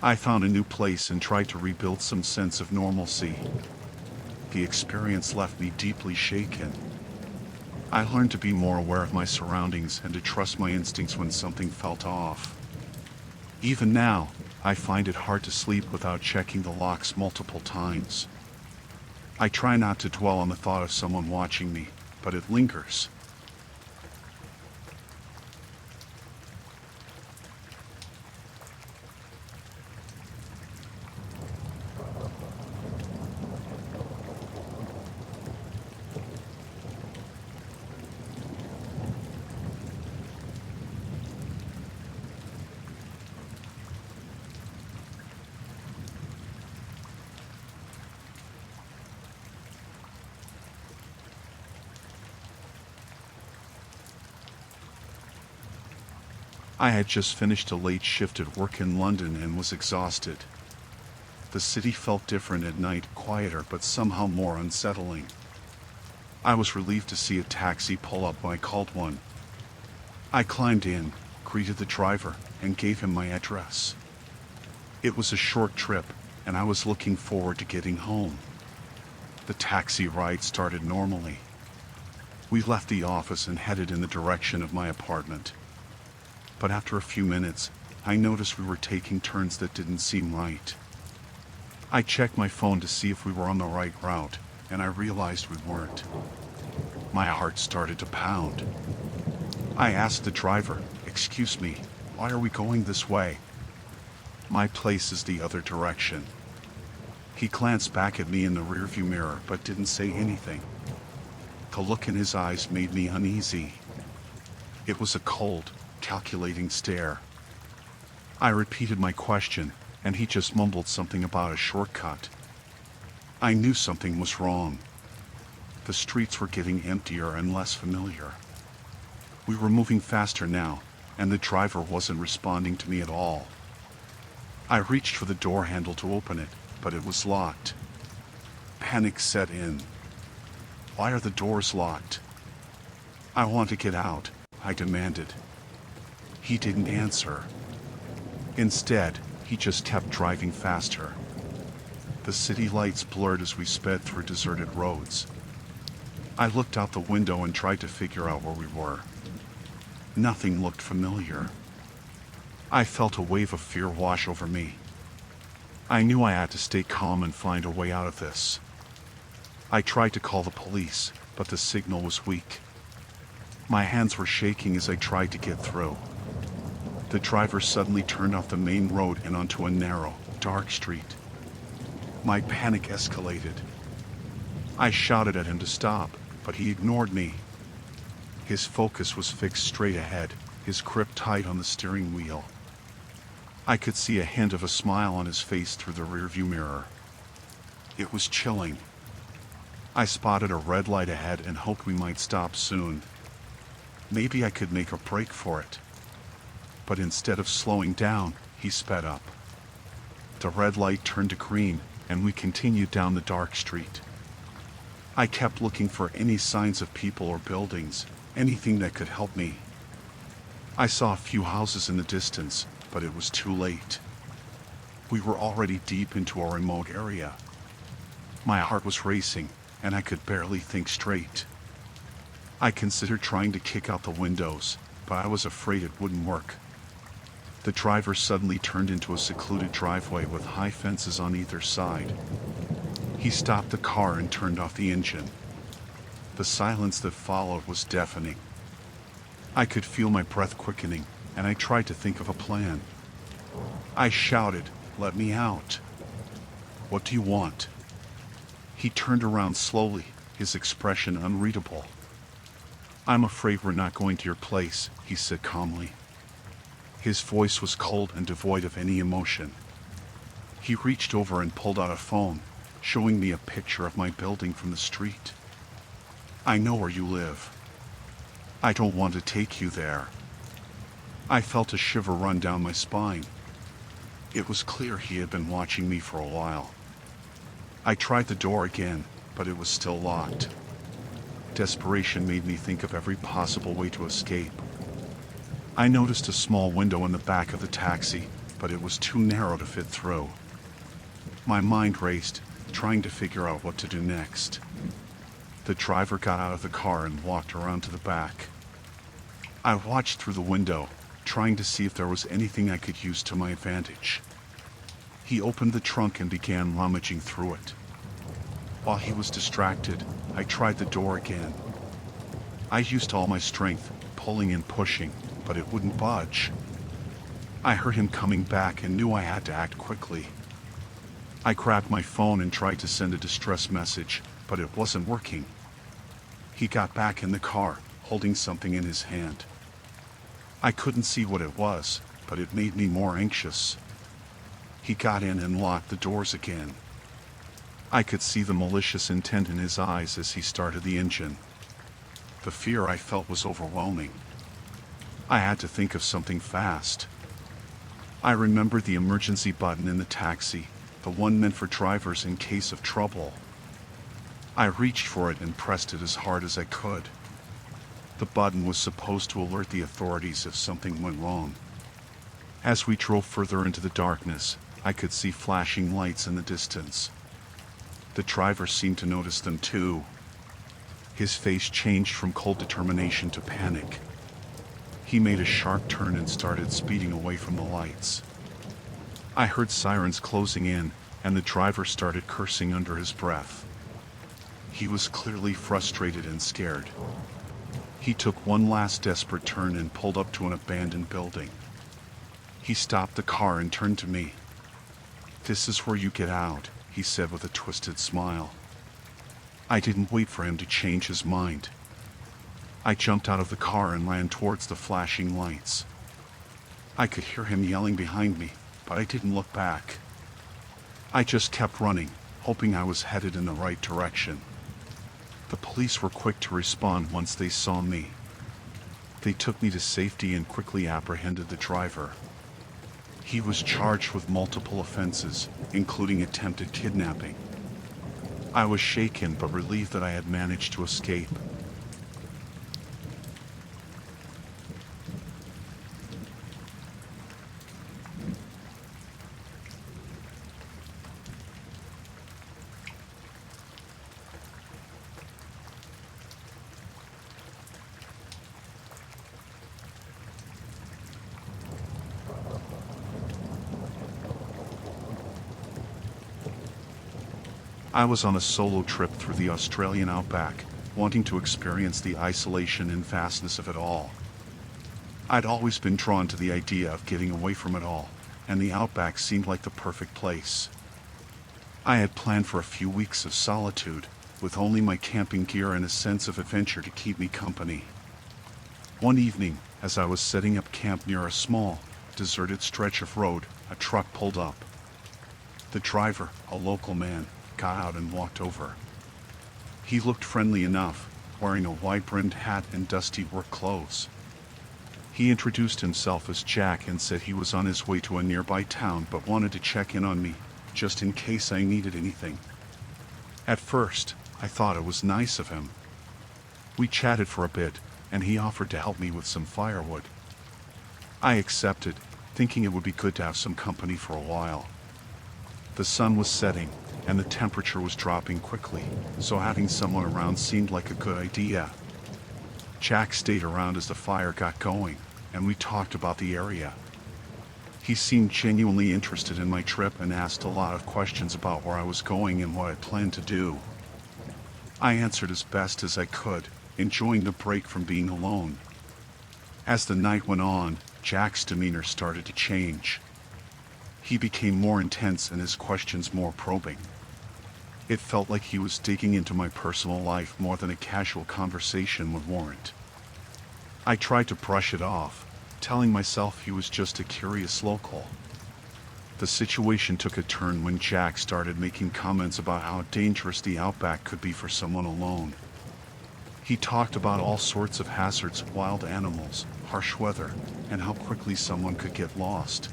I found a new place and tried to rebuild some sense of normalcy. The experience left me deeply shaken. I learned to be more aware of my surroundings and to trust my instincts when something felt off. Even now, I find it hard to sleep without checking the locks multiple times. I try not to dwell on the thought of someone watching me, but it lingers. I had just finished a late shift at work in London and was exhausted. The city felt different at night, quieter but somehow more unsettling. I was relieved to see a taxi pull up when I called one. I climbed in, greeted the driver, and gave him my address. It was a short trip, and I was looking forward to getting home. The taxi ride started normally. We left the office and headed in the direction of my apartment. But after a few minutes, I noticed we were taking turns that didn't seem right. I checked my phone to see if we were on the right route, and I realized we weren't. My heart started to pound. I asked the driver, "Excuse me, why are we going this way?" "My place is the other direction." He glanced back at me in the rearview mirror but didn't say anything. The look in his eyes made me uneasy. It was a cold, calculating stare. I repeated my question, and he just mumbled something about a shortcut. I knew something was wrong. The streets were getting emptier and less familiar. We were moving faster now, and the driver wasn't responding to me at all. I reached for the door handle to open it, but it was locked. Panic set in. Why are the doors locked? "I want to get out," I demanded. He didn't answer. Instead, he just kept driving faster. The city lights blurred as we sped through deserted roads. I looked out the window and tried to figure out where we were. Nothing looked familiar. I felt a wave of fear wash over me. I knew I had to stay calm and find a way out of this. I tried to call the police, but the signal was weak. My hands were shaking as I tried to get through. The driver suddenly turned off the main road and onto a narrow, dark street. My panic escalated. I shouted at him to stop, but he ignored me. His focus was fixed straight ahead, his grip tight on the steering wheel. I could see a hint of a smile on his face through the rearview mirror. It was chilling. I spotted a red light ahead and hoped we might stop soon. Maybe I could make a break for it. But instead of slowing down, he sped up. The red light turned to green, and we continued down the dark street. I kept looking for any signs of people or buildings, anything that could help me. I saw a few houses in the distance, but it was too late. We were already deep into a remote area. My heart was racing, and I could barely think straight. I considered trying to kick out the windows, but I was afraid it wouldn't work. The driver suddenly turned into a secluded driveway with high fences on either side. He stopped the car and turned off the engine. The silence that followed was deafening. I could feel my breath quickening, and I tried to think of a plan. I shouted, "Let me out." "What do you want?" He turned around slowly, his expression unreadable. "I'm afraid we're not going to your place," he said calmly. His voice was cold and devoid of any emotion. He reached over and pulled out a phone, showing me a picture of my building from the street. "I know where you live. I don't want to take you there." I felt a shiver run down my spine. It was clear he had been watching me for a while. I tried the door again, but it was still locked. Desperation made me think of every possible way to escape. I noticed a small window in the back of the taxi, but it was too narrow to fit through. My mind raced, trying to figure out what to do next. The driver got out of the car and walked around to the back. I watched through the window, trying to see if there was anything I could use to my advantage. He opened the trunk and began rummaging through it. While he was distracted, I tried the door again. I used all my strength, pulling and pushing, but it wouldn't budge. I heard him coming back and knew I had to act quickly. I grabbed my phone and tried to send a distress message, but it wasn't working. He got back in the car, holding something in his hand. I couldn't see what it was, but it made me more anxious. He got in and locked the doors again. I could see the malicious intent in his eyes as he started the engine. The fear I felt was overwhelming. I had to think of something fast. I remembered the emergency button in the taxi, the one meant for drivers in case of trouble. I reached for it and pressed it as hard as I could. The button was supposed to alert the authorities if something went wrong. As we drove further into the darkness, I could see flashing lights in the distance. The driver seemed to notice them too. His face changed from cold determination to panic. He made a sharp turn and started speeding away from the lights. I heard sirens closing in, and the driver started cursing under his breath. He was clearly frustrated and scared. He took one last desperate turn and pulled up to an abandoned building. He stopped the car and turned to me. "This is where you get out," he said with a twisted smile. I didn't wait for him to change his mind. I jumped out of the car and ran towards the flashing lights. I could hear him yelling behind me, but I didn't look back. I just kept running, hoping I was headed in the right direction. The police were quick to respond once they saw me. They took me to safety and quickly apprehended the driver. He was charged with multiple offenses, including attempted kidnapping. I was shaken but relieved that I had managed to escape. I was on a solo trip through the Australian Outback, wanting to experience the isolation and vastness of it all. I'd always been drawn to the idea of getting away from it all, and the Outback seemed like the perfect place. I had planned for a few weeks of solitude, with only my camping gear and a sense of adventure to keep me company. One evening, as I was setting up camp near a small, deserted stretch of road, a truck pulled up. The driver, a local man, got out and walked over. He looked friendly enough, wearing a wide-brimmed hat and dusty work clothes. He introduced himself as Jack and said he was on his way to a nearby town but wanted to check in on me, just in case I needed anything. At first, I thought it was nice of him. We chatted for a bit, and he offered to help me with some firewood. I accepted, thinking it would be good to have some company for a while. The sun was setting, and the temperature was dropping quickly, so having someone around seemed like a good idea. Jack stayed around as the fire got going, and we talked about the area. He seemed genuinely interested in my trip and asked a lot of questions about where I was going and what I planned to do. I answered as best as I could, enjoying the break from being alone. As the night went on, Jack's demeanor started to change. He became more intense and his questions more probing. It felt like he was digging into my personal life more than a casual conversation would warrant. I tried to brush it off, telling myself he was just a curious local. The situation took a turn when Jack started making comments about how dangerous the Outback could be for someone alone. He talked about all sorts of hazards, wild animals, harsh weather, and how quickly someone could get lost.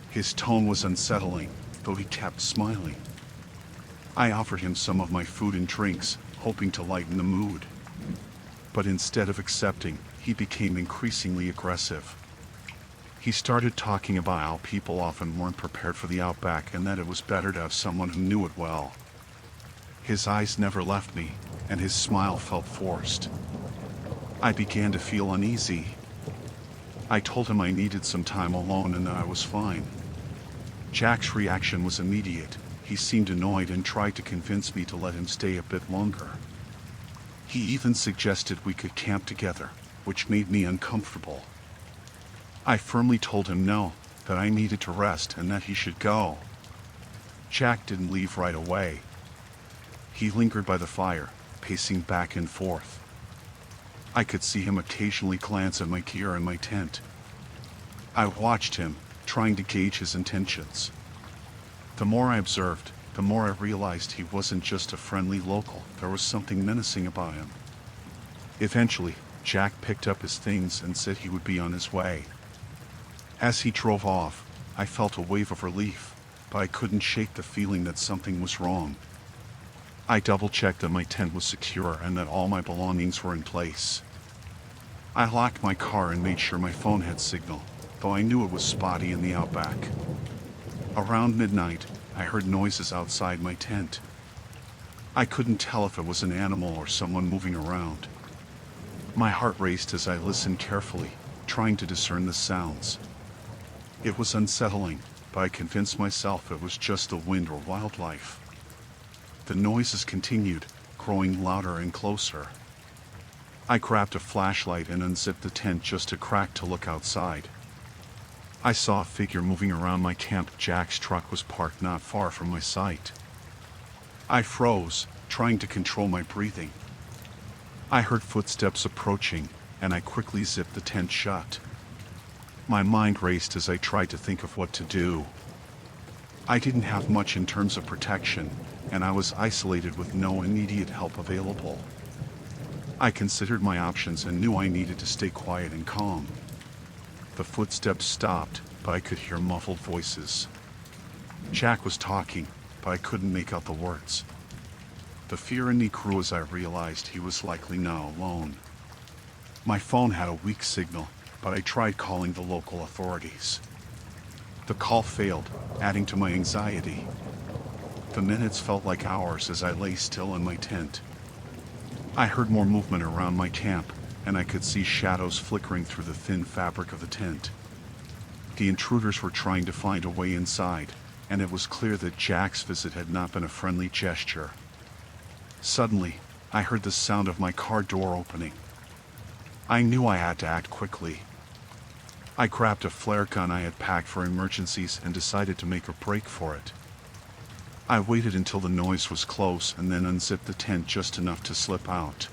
His tone was unsettling, though he kept smiling. I offered him some of my food and drinks, hoping to lighten the mood. But instead of accepting, he became increasingly aggressive. He started talking about how people often weren't prepared for the Outback and that it was better to have someone who knew it well. His eyes never left me, and his smile felt forced. I began to feel uneasy. I told him I needed some time alone and that I was fine. Jack's reaction was immediate. He seemed annoyed and tried to convince me to let him stay a bit longer. He even suggested we could camp together, which made me uncomfortable. I firmly told him no, that I needed to rest and that he should go. Jack didn't leave right away. He lingered by the fire, pacing back and forth. I could see him occasionally glance at my gear and my tent. I watched him, trying to gauge his intentions. The more I observed, the more I realized he wasn't just a friendly local. There was something menacing about him. Eventually, Jack picked up his things and said he would be on his way. As he drove off, I felt a wave of relief, but I couldn't shake the feeling that something was wrong. I double-checked that my tent was secure and that all my belongings were in place. I locked my car and made sure my phone had signal, though I knew it was spotty in the Outback. Around midnight, I heard noises outside my tent. I couldn't tell if it was an animal or someone moving around. My heart raced as I listened carefully, trying to discern the sounds. It was unsettling, but I convinced myself it was just the wind or wildlife. The noises continued, growing louder and closer. I grabbed a flashlight and unzipped the tent just a crack to look outside. I saw a figure moving around my camp. Jack's truck was parked not far from my sight. I froze, trying to control my breathing. I heard footsteps approaching, and I quickly zipped the tent shut. My mind raced as I tried to think of what to do. I didn't have much in terms of protection, and I was isolated with no immediate help available. I considered my options and knew I needed to stay quiet and calm. The footsteps stopped, but I could hear muffled voices. Jack was talking, but I couldn't make out the words. The fear in me grew as I realized he was likely not alone. My phone had a weak signal, but I tried calling the local authorities. The call failed, adding to my anxiety. The minutes felt like hours as I lay still in my tent. I heard more movement around my camp, and I could see shadows flickering through the thin fabric of the tent. The intruders were trying to find a way inside, and it was clear that Jack's visit had not been a friendly gesture. Suddenly, I heard the sound of my car door opening. I knew I had to act quickly. I grabbed a flare gun I had packed for emergencies and decided to make a break for it. I waited until the noise was close and then unzipped the tent just enough to slip out.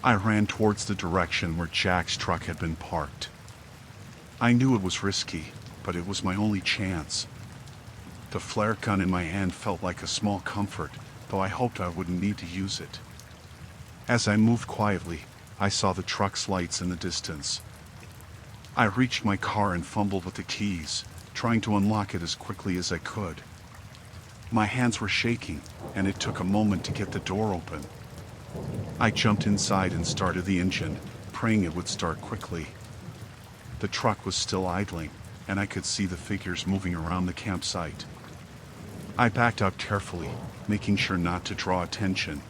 I ran towards the direction where Jack's truck had been parked. I knew it was risky, but it was my only chance. The flare gun in my hand felt like a small comfort, though I hoped I wouldn't need to use it. As I moved quietly, I saw the truck's lights in the distance. I reached my car and fumbled with the keys, trying to unlock it as quickly as I could. My hands were shaking, and it took a moment to get the door open. I jumped inside and started the engine, praying it would start quickly. The truck was still idling, and I could see the figures moving around the campsite. I backed up carefully, making sure not to draw attention.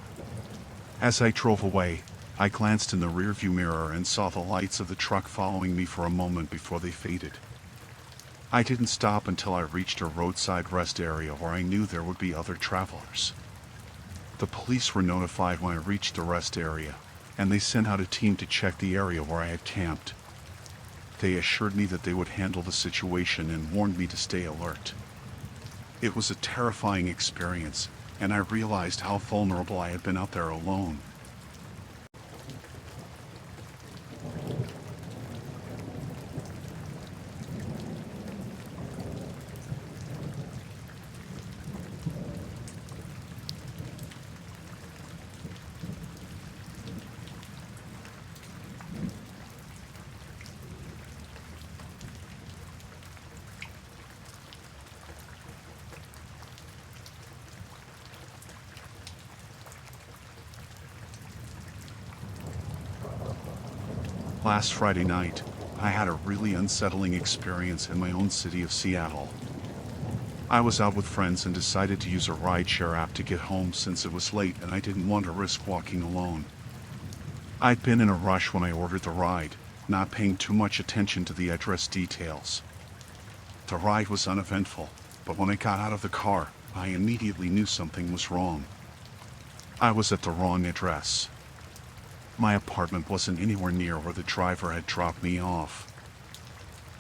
As I drove away, I glanced in the rearview mirror and saw the lights of the truck following me for a moment before they faded. I didn't stop until I reached a roadside rest area where I knew there would be other travelers. The police were notified when I reached the rest area, and they sent out a team to check the area where I had camped. They assured me that they would handle the situation and warned me to stay alert. It was a terrifying experience, and I realized how vulnerable I had been out there alone. Last Friday night, I had a really unsettling experience in my own city of Seattle. I was out with friends and decided to use a rideshare app to get home since it was late and I didn't want to risk walking alone. I'd been in a rush when I ordered the ride, not paying too much attention to the address details. The ride was uneventful, but when I got out of the car, I immediately knew something was wrong. I was at the wrong address. My apartment wasn't anywhere near where the driver had dropped me off.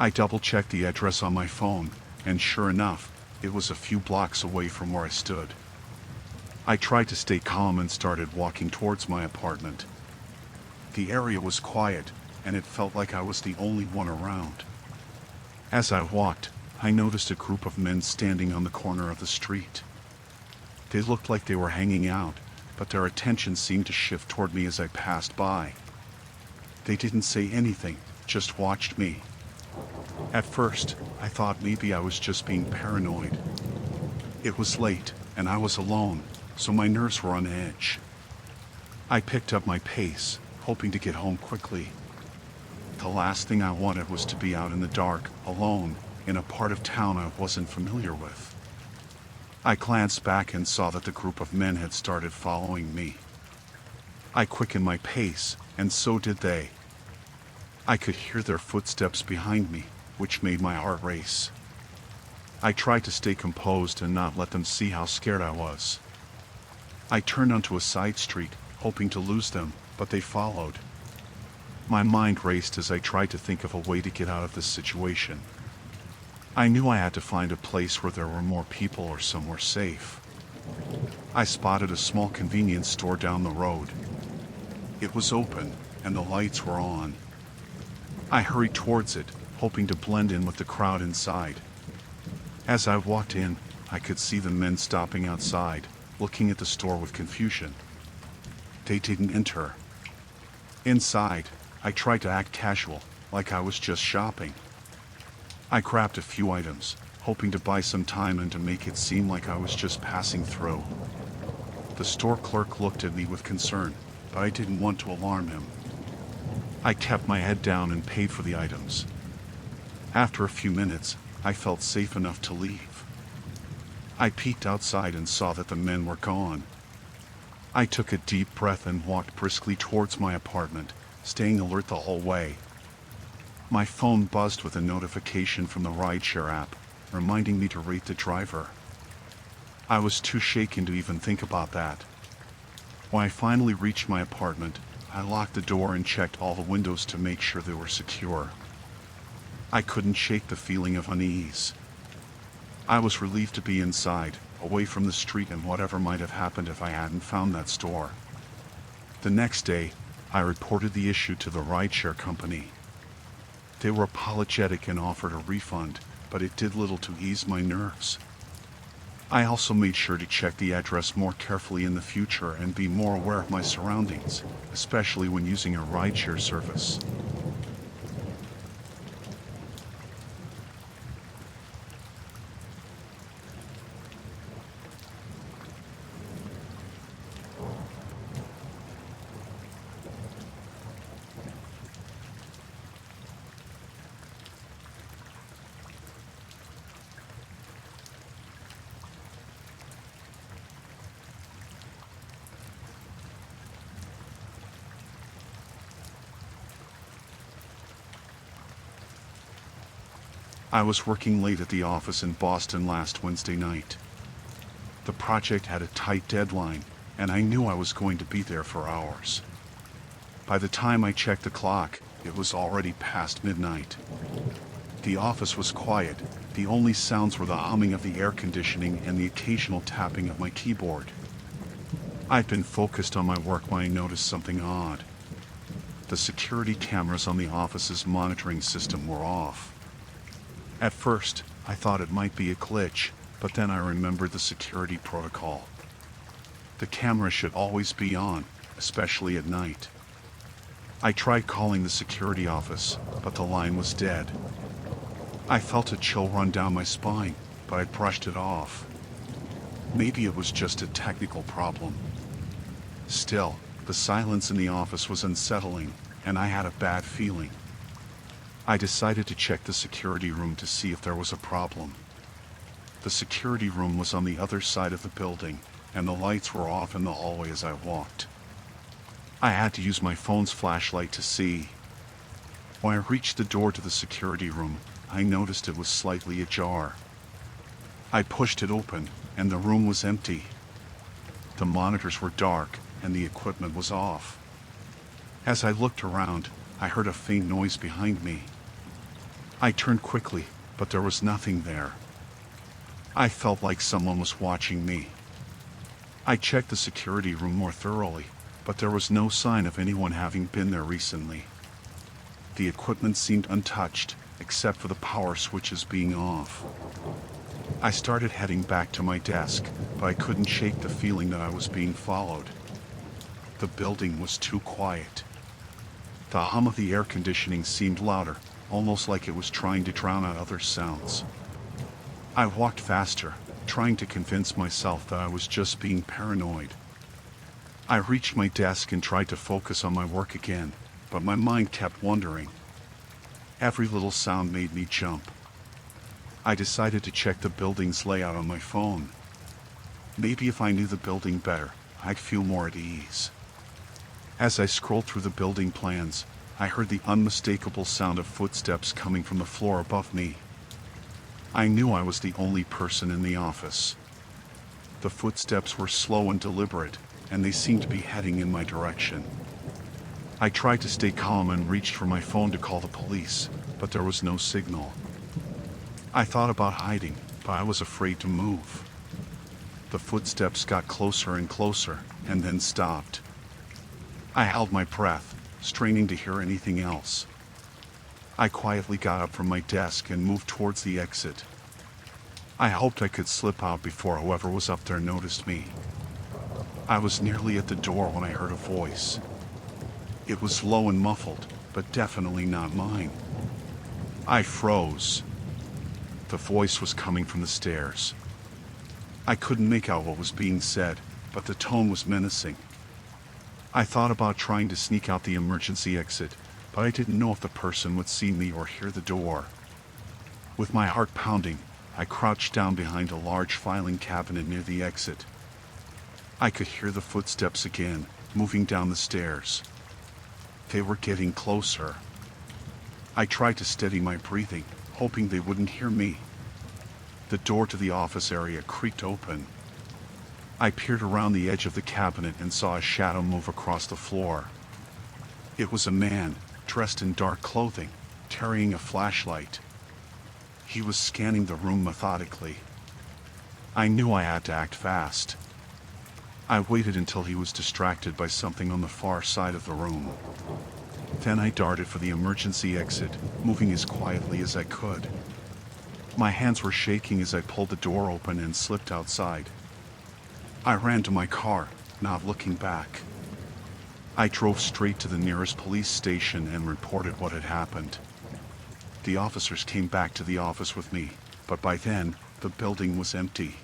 I double-checked the address on my phone, and sure enough, it was a few blocks away from where I stood. I tried to stay calm and started walking towards my apartment. The area was quiet, and it felt like I was the only one around. As I walked, I noticed a group of men standing on the corner of the street. They looked like they were hanging out, but their attention seemed to shift toward me as I passed by. They didn't say anything, just watched me. At first, I thought maybe I was just being paranoid. It was late, and I was alone, so my nerves were on edge. I picked up my pace, hoping to get home quickly. The last thing I wanted was to be out in the dark, alone, in a part of town I wasn't familiar with. I glanced back and saw that the group of men had started following me. I quickened my pace, and so did they. I could hear their footsteps behind me, which made my heart race. I tried to stay composed and not let them see how scared I was. I turned onto a side street, hoping to lose them, but they followed. My mind raced as I tried to think of a way to get out of this situation. I knew I had to find a place where there were more people or somewhere safe. I spotted a small convenience store down the road. It was open, and the lights were on. I hurried towards it, hoping to blend in with the crowd inside. As I walked in, I could see the men stopping outside, looking at the store with confusion. They didn't enter. Inside, I tried to act casual, like I was just shopping. I grabbed a few items, hoping to buy some time and to make it seem like I was just passing through. The store clerk looked at me with concern, but I didn't want to alarm him. I kept my head down and paid for the items. After a few minutes, I felt safe enough to leave. I peeked outside and saw that the men were gone. I took a deep breath and walked briskly towards my apartment, staying alert the whole way. My phone buzzed with a notification from the rideshare app, reminding me to rate the driver. I was too shaken to even think about that. When I finally reached my apartment, I locked the door and checked all the windows to make sure they were secure. I couldn't shake the feeling of unease. I was relieved to be inside, away from the street and whatever might have happened if I hadn't found that store. The next day, I reported the issue to the rideshare company. They were apologetic and offered a refund, but it did little to ease my nerves. I also made sure to check the address more carefully in the future and be more aware of my surroundings, especially when using a rideshare service. I was working late at the office in Boston last Wednesday night. The project had a tight deadline, and I knew I was going to be there for hours. By the time I checked the clock, it was already past midnight. The office was quiet. The only sounds were the humming of the air conditioning and the occasional tapping of my keyboard. I'd been focused on my work when I noticed something odd. The security cameras on the office's monitoring system were off. At first, I thought it might be a glitch, but then I remembered the security protocol. The camera should always be on, especially at night. I tried calling the security office, but the line was dead. I felt a chill run down my spine, but I brushed it off. Maybe it was just a technical problem. Still, the silence in the office was unsettling, and I had a bad feeling. I decided to check the security room to see if there was a problem. The security room was on the other side of the building, and the lights were off in the hallway as I walked. I had to use my phone's flashlight to see. When I reached the door to the security room, I noticed it was slightly ajar. I pushed it open, and the room was empty. The monitors were dark, and the equipment was off. As I looked around, I heard a faint noise behind me. I turned quickly, but there was nothing there. I felt like someone was watching me. I checked the security room more thoroughly, but there was no sign of anyone having been there recently. The equipment seemed untouched, except for the power switches being off. I started heading back to my desk, but I couldn't shake the feeling that I was being followed. The building was too quiet. The hum of the air conditioning seemed louder, almost like it was trying to drown out other sounds. I walked faster, trying to convince myself that I was just being paranoid. I reached my desk and tried to focus on my work again, but my mind kept wandering. Every little sound made me jump. I decided to check the building's layout on my phone. Maybe if I knew the building better, I'd feel more at ease. As I scrolled through the building plans, I heard the unmistakable sound of footsteps coming from the floor above me. I knew I was the only person in the office. The footsteps were slow and deliberate, and they seemed to be heading in my direction. I tried to stay calm and reached for my phone to call the police, but there was no signal. I thought about hiding, but I was afraid to move. The footsteps got closer and closer, and then stopped. I held my breath, straining to hear anything else. I quietly got up from my desk and moved towards the exit. I hoped I could slip out before whoever was up there noticed me. I was nearly at the door when I heard a voice. It was low and muffled, but definitely not mine. I froze. The voice was coming from the stairs. I couldn't make out what was being said, but the tone was menacing. I thought about trying to sneak out the emergency exit, but I didn't know if the person would see me or hear the door. With my heart pounding, I crouched down behind a large filing cabinet near the exit. I could hear the footsteps again, moving down the stairs. They were getting closer. I tried to steady my breathing, hoping they wouldn't hear me. The door to the office area creaked open. I peered around the edge of the cabinet and saw a shadow move across the floor. It was a man, dressed in dark clothing, carrying a flashlight. He was scanning the room methodically. I knew I had to act fast. I waited until he was distracted by something on the far side of the room. Then I darted for the emergency exit, moving as quietly as I could. My hands were shaking as I pulled the door open and slipped outside. I ran to my car, not looking back. I drove straight to the nearest police station and reported what had happened. The officers came back to the office with me, but by then, the building was empty.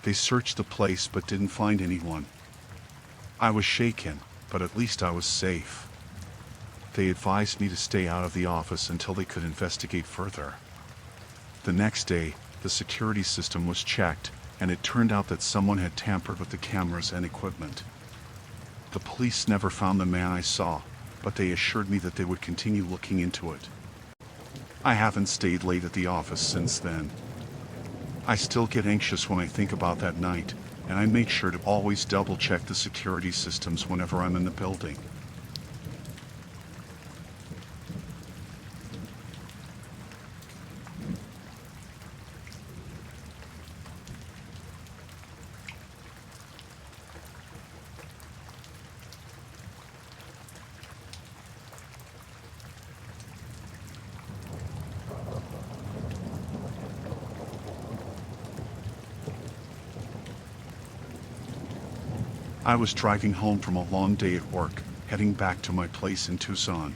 They searched the place but didn't find anyone. I was shaken, but at least I was safe. They advised me to stay out of the office until they could investigate further. The next day, the security system was checked, and it turned out that someone had tampered with the cameras and equipment. The police never found the man I saw, but they assured me that they would continue looking into it. I haven't stayed late at the office since then. I still get anxious when I think about that night, and I make sure to always double-check the security systems whenever I'm in the building. I was driving home from a long day at work, heading back to my place in Tucson.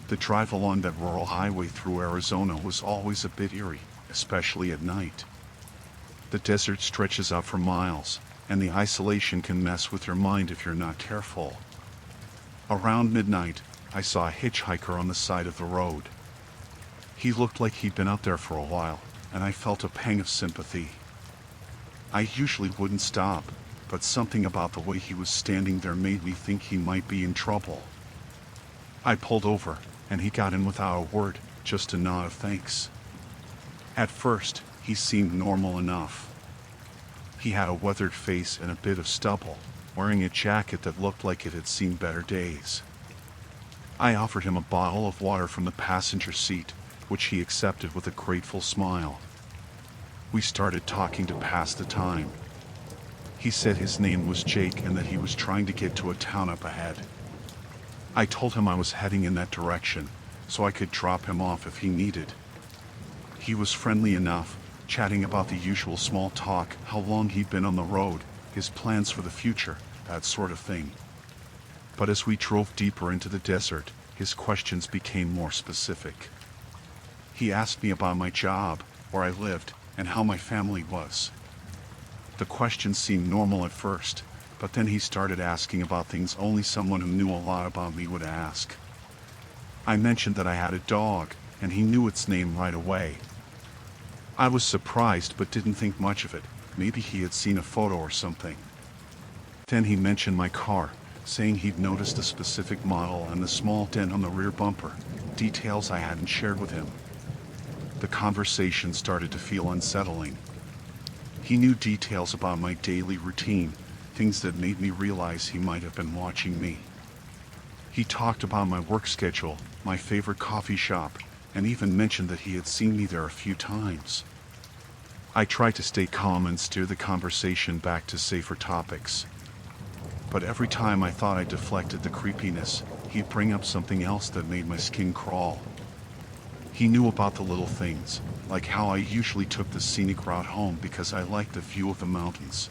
The drive along that rural highway through Arizona was always a bit eerie, especially at night. The desert stretches out for miles, and the isolation can mess with your mind if you're not careful. Around midnight, I saw a hitchhiker on the side of the road. He looked like he'd been out there for a while, and I felt a pang of sympathy. I usually wouldn't stop, but something about the way he was standing there made me think he might be in trouble. I pulled over, and he got in without a word, just a nod of thanks. At first, he seemed normal enough. He had a weathered face and a bit of stubble, wearing a jacket that looked like it had seen better days. I offered him a bottle of water from the passenger seat, which he accepted with a grateful smile. We started talking to pass the time. He said his name was Jake and that he was trying to get to a town up ahead. I told him I was heading in that direction, so I could drop him off if he needed. He was friendly enough, chatting about the usual small talk, how long he'd been on the road, his plans for the future, that sort of thing. But as we drove deeper into the desert, his questions became more specific. He asked me about my job, where I lived, and how my family was. The questions seemed normal at first, but then he started asking about things only someone who knew a lot about me would ask. I mentioned that I had a dog, and he knew its name right away. I was surprised but didn't think much of it. Maybe he had seen a photo or something. Then he mentioned my car, saying he'd noticed a specific model and the small dent on the rear bumper, details I hadn't shared with him. The conversation started to feel unsettling. He knew details about my daily routine, things that made me realize he might have been watching me. He talked about my work schedule, my favorite coffee shop, and even mentioned that he had seen me there a few times. I tried to stay calm and steer the conversation back to safer topics. But every time I thought I deflected the creepiness, he'd bring up something else that made my skin crawl. He knew about the little things, like how I usually took the scenic route home because I liked the view of the mountains.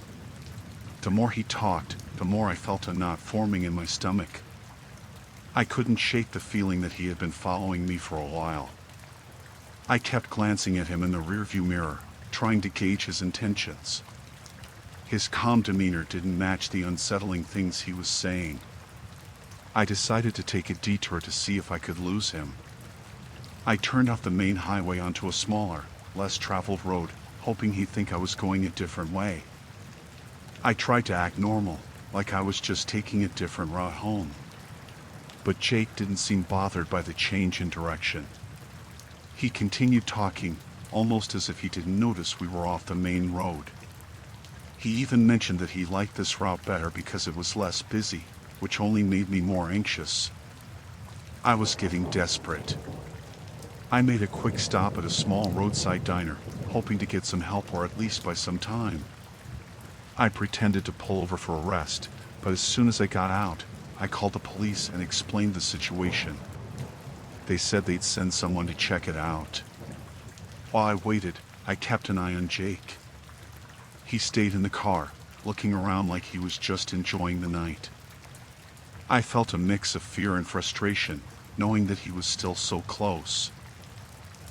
The more he talked, the more I felt a knot forming in my stomach. I couldn't shake the feeling that he had been following me for a while. I kept glancing at him in the rearview mirror, trying to gauge his intentions. His calm demeanor didn't match the unsettling things he was saying. I decided to take a detour to see if I could lose him. I turned off the main highway onto a smaller, less traveled road, hoping he'd think I was going a different way. I tried to act normal, like I was just taking a different route home. But Jake didn't seem bothered by the change in direction. He continued talking, almost as if he didn't notice we were off the main road. He even mentioned that he liked this route better because it was less busy, which only made me more anxious. I was getting desperate. I made a quick stop at a small roadside diner, hoping to get some help or at least buy some time. I pretended to pull over for a rest, but as soon as I got out, I called the police and explained the situation. They said they'd send someone to check it out. While I waited, I kept an eye on Jake. He stayed in the car, looking around like he was just enjoying the night. I felt a mix of fear and frustration, knowing that he was still so close.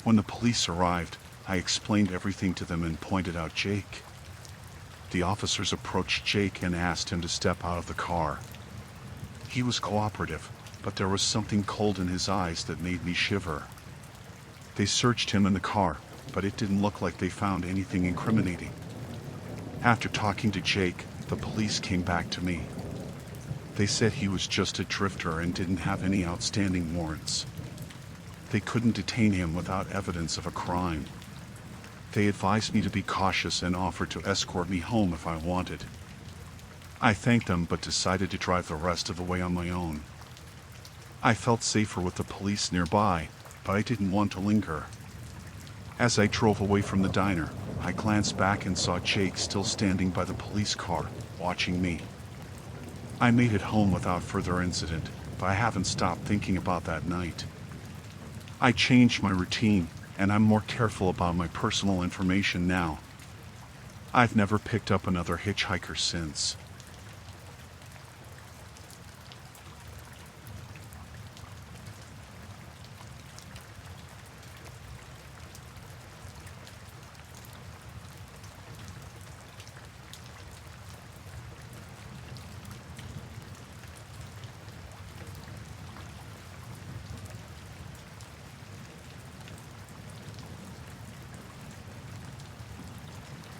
When the police arrived, I explained everything to them and pointed out Jake. The officers approached Jake and asked him to step out of the car. He was cooperative, but there was something cold in his eyes that made me shiver. They searched him in the car, but it didn't look like they found anything incriminating. After talking to Jake, the police came back to me. They said he was just a drifter and didn't have any outstanding warrants. They couldn't detain him without evidence of a crime. They advised me to be cautious and offered to escort me home if I wanted. I thanked them but decided to drive the rest of the way on my own. I felt safer with the police nearby, but I didn't want to linger. As I drove away from the diner, I glanced back and saw Jake still standing by the police car, watching me. I made it home without further incident, but I haven't stopped thinking about that night. I changed my routine, and I'm more careful about my personal information now. I've never picked up another hitchhiker since.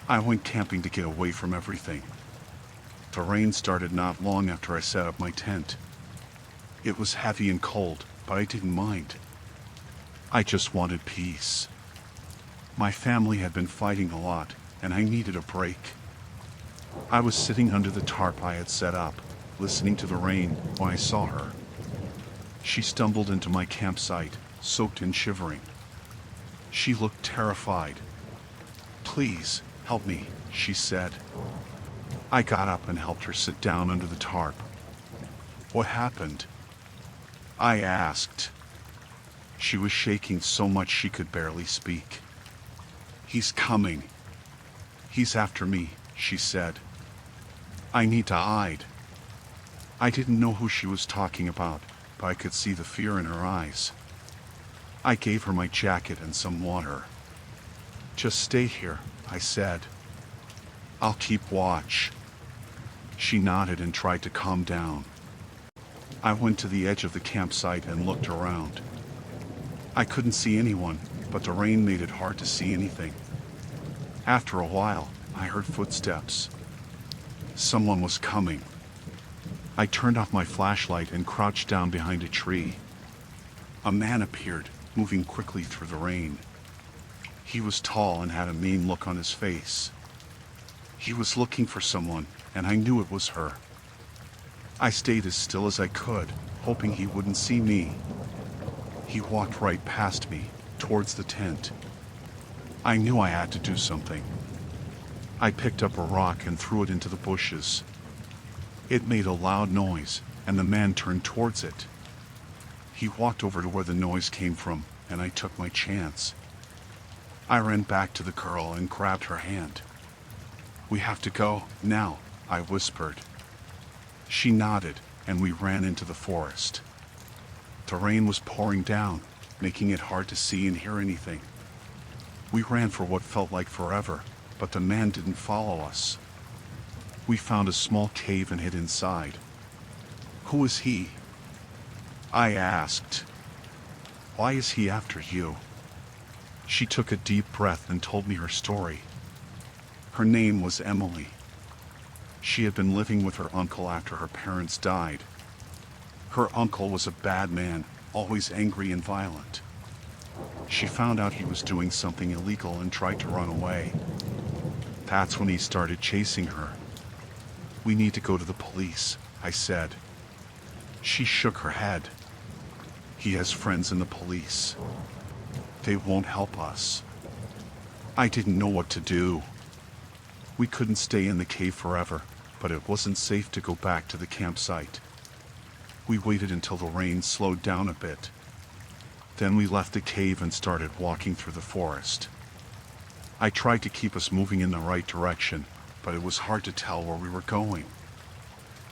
I went camping to get away from everything. The rain started not long after I set up my tent. It was heavy and cold, but I didn't mind. I just wanted peace. My family had been fighting a lot, and I needed a break. I was sitting under the tarp I had set up, listening to the rain, when I saw her. She stumbled into my campsite, soaked and shivering. She looked terrified. "Please, help me," she said. I got up and helped her sit down under the tarp. "What happened?" I asked. She was shaking so much she could barely speak. "He's coming. He's after me," she said. "I need to hide." I didn't know who she was talking about, but I could see the fear in her eyes. I gave her my jacket and some water. "Just stay here," I said. "I'll keep watch." She nodded and tried to calm down. I went to the edge of the campsite and looked around. I couldn't see anyone, but the rain made it hard to see anything. After a while, I heard footsteps. Someone was coming. I turned off my flashlight and crouched down behind a tree. A man appeared, moving quickly through the rain. He was tall and had a mean look on his face. He was looking for someone, and I knew it was her. I stayed as still as I could, hoping he wouldn't see me. He walked right past me, towards the tent. I knew I had to do something. I picked up a rock and threw it into the bushes. It made a loud noise, and the man turned towards it. He walked over to where the noise came from, and I took my chance. I ran back to the girl and grabbed her hand. "We have to go, now," I whispered. She nodded, and we ran into the forest. The rain was pouring down, making it hard to see and hear anything. We ran for what felt like forever, but the man didn't follow us. We found a small cave and hid inside. "Who is he?" I asked. "Why is he after you?" She took a deep breath and told me her story. Her name was Emily. She had been living with her uncle after her parents died. Her uncle was a bad man, always angry and violent. She found out he was doing something illegal and tried to run away. That's when he started chasing her. "We need to go to the police," I said. She shook her head. "He has friends in the police. They won't help us." I didn't know what to do. We couldn't stay in the cave forever, but it wasn't safe to go back to the campsite. We waited until the rain slowed down a bit. Then we left the cave and started walking through the forest. I tried to keep us moving in the right direction, but it was hard to tell where we were going.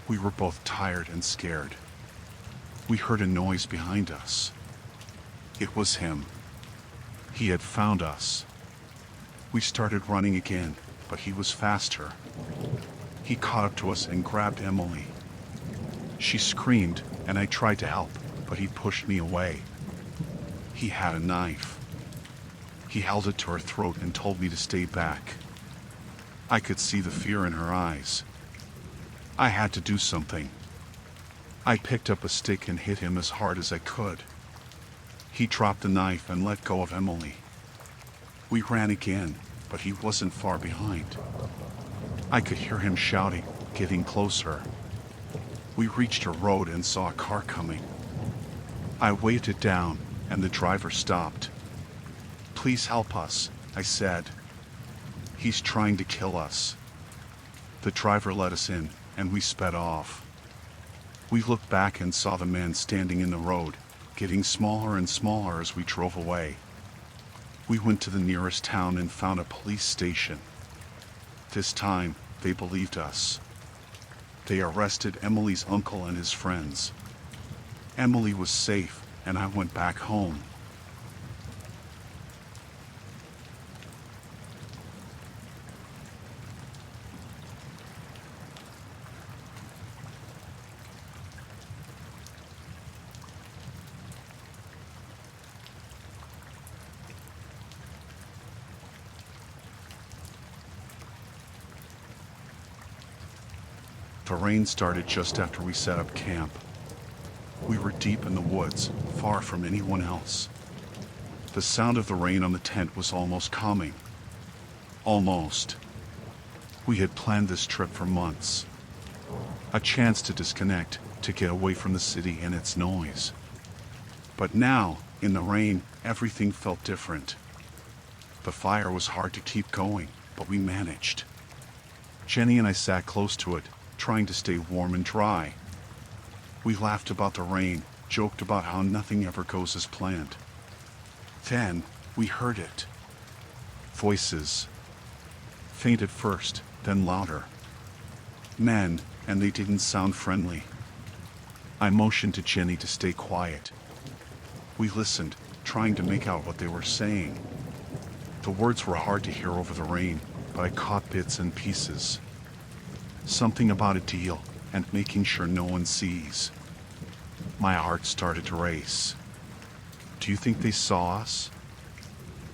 We were both tired and scared. We heard a noise behind us. It was him. He had found us. We started running again, but he was faster. He caught up to us and grabbed Emily. She screamed, and I tried to help, but he pushed me away. He had a knife. He held it to her throat and told me to stay back. I could see the fear in her eyes. I had to do something. I picked up a stick and hit him as hard as I could. He dropped the knife and let go of Emily. We ran again, but he wasn't far behind. I could hear him shouting, getting closer. We reached a road and saw a car coming. I waved it down, and the driver stopped. "Please help us," I said. "He's trying to kill us." The driver let us in, and we sped off. We looked back and saw the man standing in the road, getting smaller and smaller as we drove away. We went to the nearest town and found a police station. This time, they believed us. They arrested Emily's uncle and his friends. Emily was safe, and I went back home. The rain started just after we set up camp. We were deep in the woods, far from anyone else. The sound of the rain on the tent was almost calming. Almost. We had planned this trip for months. A chance to disconnect, to get away from the city and its noise. But now, in the rain, everything felt different. The fire was hard to keep going, but we managed. Jenny and I sat close to it, trying to stay warm and dry. We laughed about the rain, joked about how nothing ever goes as planned. Then, we heard it. Voices. Faint at first, then louder. Men, and they didn't sound friendly. I motioned to Jenny to stay quiet. We listened, trying to make out what they were saying. The words were hard to hear over the rain, but I caught bits and pieces. Something about a deal and making sure no one sees. My heart started to race. Do you think they saw us?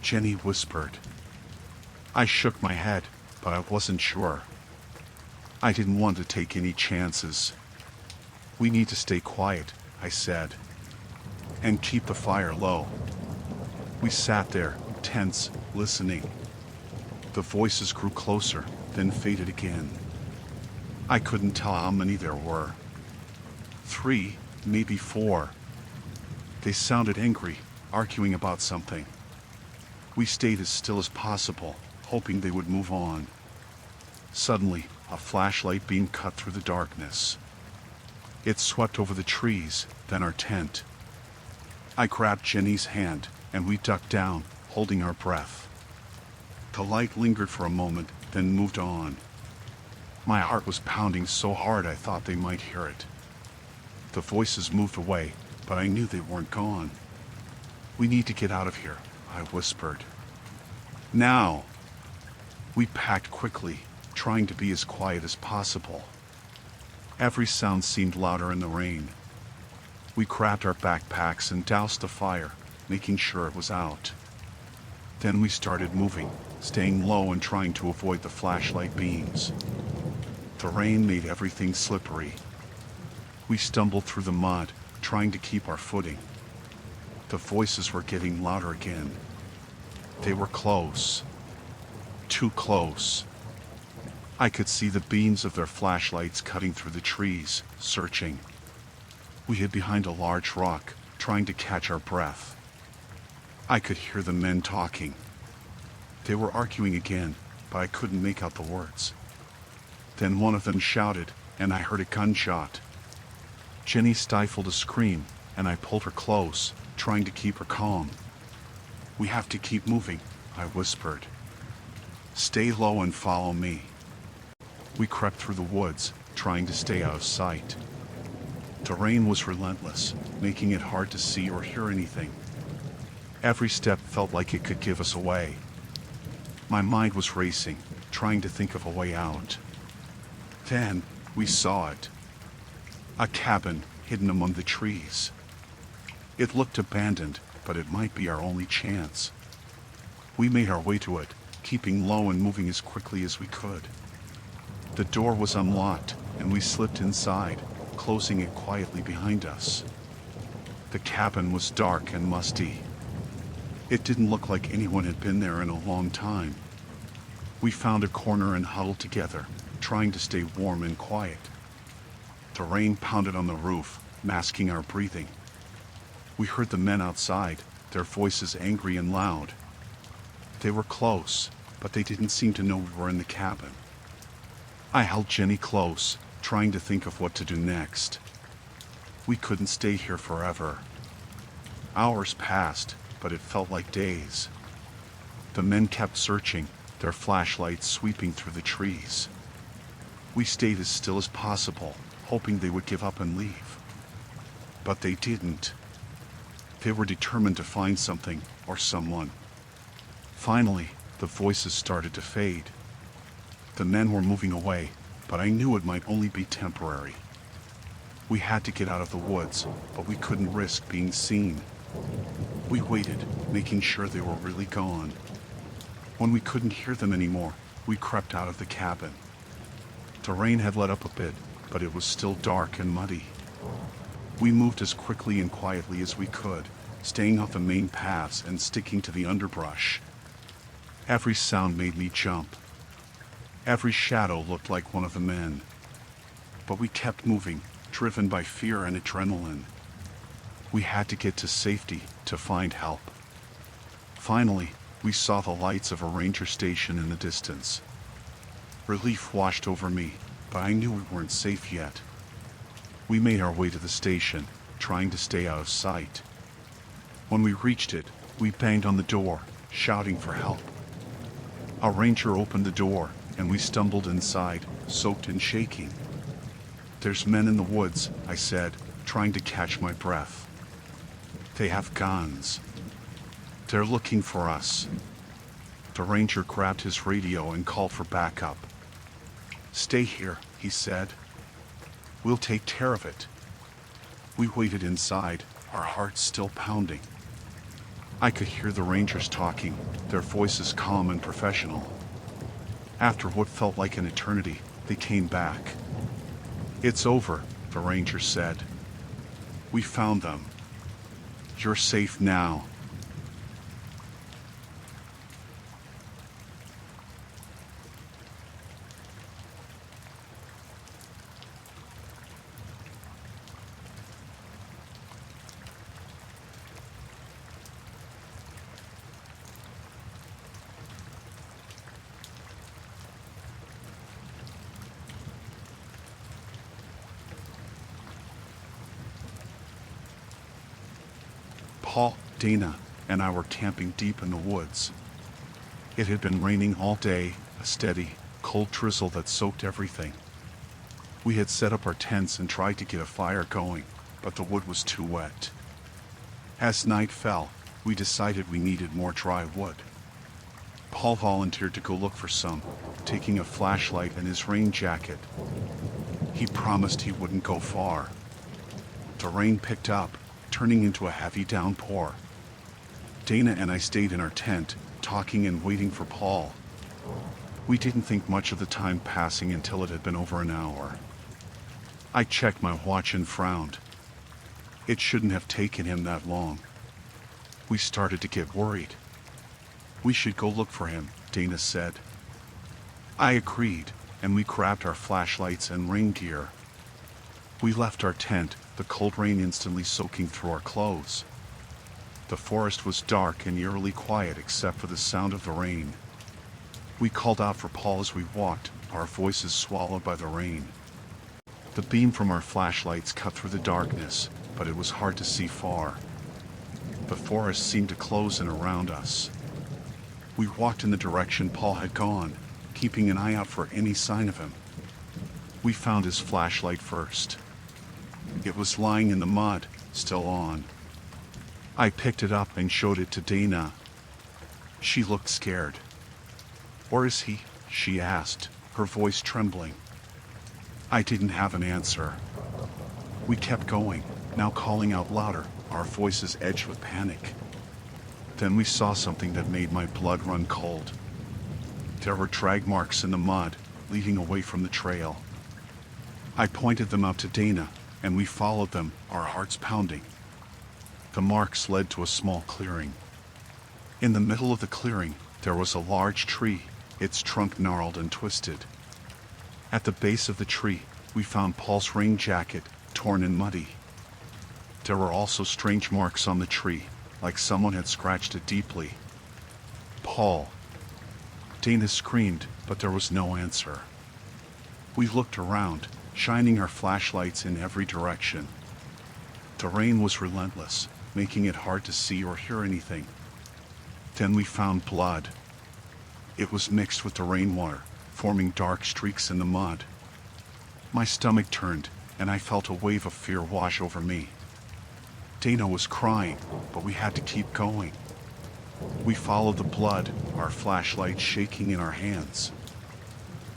Jenny whispered. I shook my head, but I wasn't sure. I didn't want to take any chances. We need to stay quiet, I said, and keep the fire low. We sat there, tense, listening. The voices grew closer, then faded again. I couldn't tell how many there were. 3, maybe 4. They sounded angry, arguing about something. We stayed as still as possible, hoping they would move on. Suddenly, a flashlight beam cut through the darkness. It swept over the trees, then our tent. I grabbed Jenny's hand, and we ducked down, holding our breath. The light lingered for a moment, then moved on. My heart was pounding so hard I thought they might hear it. The voices moved away, but I knew they weren't gone. We need to get out of here, I whispered. Now! We packed quickly, trying to be as quiet as possible. Every sound seemed louder in the rain. We grabbed our backpacks and doused the fire, making sure it was out. Then we started moving, staying low and trying to avoid the flashlight beams. The rain made everything slippery. We stumbled through the mud, trying to keep our footing. The voices were getting louder again. They were close. Too close. I could see the beams of their flashlights cutting through the trees, searching. We hid behind a large rock, trying to catch our breath. I could hear the men talking. They were arguing again, but I couldn't make out the words. Then one of them shouted, and I heard a gunshot. Jenny stifled a scream, and I pulled her close, trying to keep her calm. We have to keep moving, I whispered. Stay low and follow me. We crept through the woods, trying to stay out of sight. The rain was relentless, making it hard to see or hear anything. Every step felt like it could give us away. My mind was racing, trying to think of a way out. Then, we saw it. A cabin hidden among the trees. It looked abandoned, but it might be our only chance. We made our way to it, keeping low and moving as quickly as we could. The door was unlocked, and we slipped inside, closing it quietly behind us. The cabin was dark and musty. It didn't look like anyone had been there in a long time. We found a corner and huddled together, trying to stay warm and quiet. The rain pounded on the roof, masking our breathing. We heard the men outside, their voices angry and loud. They were close, but they didn't seem to know we were in the cabin. I held Jenny close, trying to think of what to do next. We couldn't stay here forever. Hours passed, but it felt like days. The men kept searching, their flashlights sweeping through the trees. We stayed as still as possible, hoping they would give up and leave. But they didn't. They were determined to find something or someone. Finally, the voices started to fade. The men were moving away, but I knew it might only be temporary. We had to get out of the woods, but we couldn't risk being seen. We waited, making sure they were really gone. When we couldn't hear them anymore, we crept out of the cabin. The rain had let up a bit, but it was still dark and muddy. We moved as quickly and quietly as we could, staying off the main paths and sticking to the underbrush. Every sound made me jump. Every shadow looked like one of the men. But we kept moving, driven by fear and adrenaline. We had to get to safety to find help. Finally, we saw the lights of a ranger station in the distance. Relief washed over me, but I knew we weren't safe yet. We made our way to the station, trying to stay out of sight. When we reached it, we banged on the door, shouting for help. A ranger opened the door, and we stumbled inside, soaked and shaking. "There's men in the woods," I said, trying to catch my breath. They have guns. They're looking for us. The ranger grabbed his radio and called for backup. "Stay here," he said. "We'll take care of it." We waited inside, our hearts still pounding. I could hear the rangers talking, their voices calm and professional. After what felt like an eternity, they came back. "It's over," the ranger said. "We found them. You're safe now." Paul, Dana, and I were camping deep in the woods. It had been raining all day, a steady, cold drizzle that soaked everything. We had set up our tents and tried to get a fire going, but the wood was too wet. As night fell, we decided we needed more dry wood. Paul volunteered to go look for some, taking a flashlight and his rain jacket. He promised he wouldn't go far. The rain picked up, turning into a heavy downpour. Dana and I stayed in our tent, talking and waiting for Paul. We didn't think much of the time passing until it had been over an hour. I checked my watch and frowned. It shouldn't have taken him that long. We started to get worried. "We should go look for him," Dana said. I agreed, and we grabbed our flashlights and rain gear. We left our tent, the cold rain instantly soaking through our clothes. The forest was dark and eerily quiet except for the sound of the rain. We called out for Paul as we walked, our voices swallowed by the rain. The beam from our flashlights cut through the darkness, but it was hard to see far. The forest seemed to close in around us. We walked in the direction Paul had gone, keeping an eye out for any sign of him. We found his flashlight first. It was lying in the mud, still on. I picked it up and showed it to Dana. She looked scared. "Where is he?" she asked, her voice trembling. I didn't have an answer. We kept going, now calling out louder, our voices edged with panic. Then we saw something that made my blood run cold. There were drag marks in the mud, leading away from the trail. I pointed them out to Dana, and we followed them, our hearts pounding. The marks led to a small clearing. In the middle of the clearing, there was a large tree, its trunk gnarled and twisted. At the base of the tree, we found Paul's rain jacket, torn and muddy. There were also strange marks on the tree, like someone had scratched it deeply. "Paul!" Dana screamed, but there was no answer. We looked around, shining our flashlights in every direction. The rain was relentless, making it hard to see or hear anything. Then we found blood. It was mixed with the rainwater, forming dark streaks in the mud. My stomach turned, and I felt a wave of fear wash over me. Dana was crying, but we had to keep going. We followed the blood, our flashlights shaking in our hands.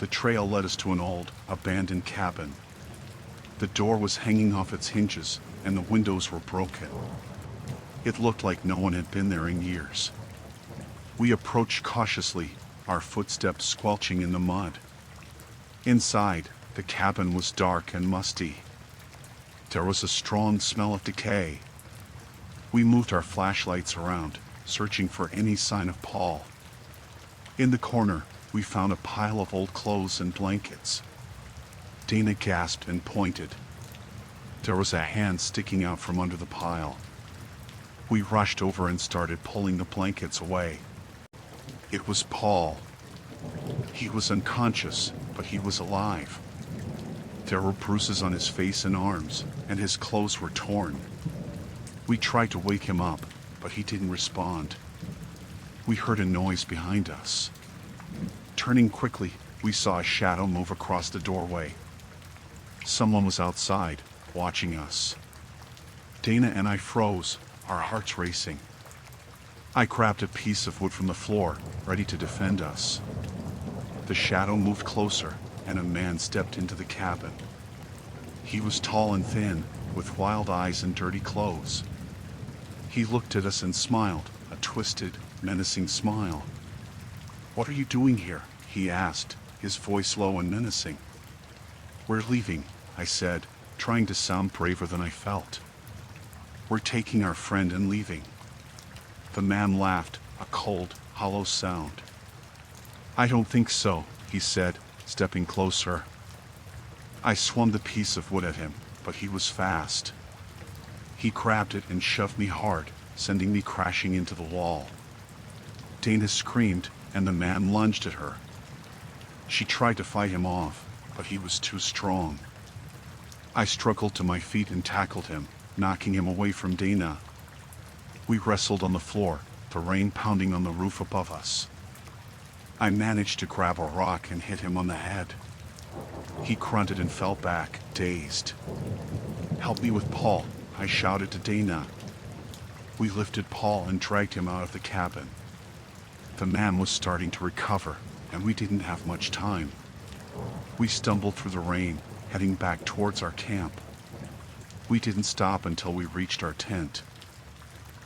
The trail led us to an old, abandoned cabin. The door was hanging off its hinges, and the windows were broken. It looked like no one had been there in years. We approached cautiously, our footsteps squelching in the mud. Inside, the cabin was dark and musty. There was a strong smell of decay. We moved our flashlights around, searching for any sign of Paul. In the corner, we found a pile of old clothes and blankets. Dana gasped and pointed. There was a hand sticking out from under the pile. We rushed over and started pulling the blankets away. It was Paul. He was unconscious, but he was alive. There were bruises on his face and arms, and his clothes were torn. We tried to wake him up, but he didn't respond. We heard a noise behind us. Turning quickly, we saw a shadow move across the doorway. Someone was outside, watching us. Dana and I froze, our hearts racing. I grabbed a piece of wood from the floor, ready to defend us. The shadow moved closer, and a man stepped into the cabin. He was tall and thin, with wild eyes and dirty clothes. He looked at us and smiled, a twisted, menacing smile. "What are you doing here?" he asked, his voice low and menacing. "We're leaving," I said, trying to sound braver than I felt. "We're taking our friend and leaving." The man laughed, a cold, hollow sound. "I don't think so," he said, stepping closer. I swung the piece of wood at him, but he was fast. He grabbed it and shoved me hard, sending me crashing into the wall. Dana screamed, and the man lunged at her. She tried to fight him off, but he was too strong. I struggled to my feet and tackled him, knocking him away from Dana. We wrestled on the floor, the rain pounding on the roof above us. I managed to grab a rock and hit him on the head. He grunted and fell back, dazed. "Help me with Paul," I shouted to Dana. We lifted Paul and dragged him out of the cabin. The man was starting to recover, and we didn't have much time. We stumbled through the rain, heading back towards our camp. We didn't stop until we reached our tent.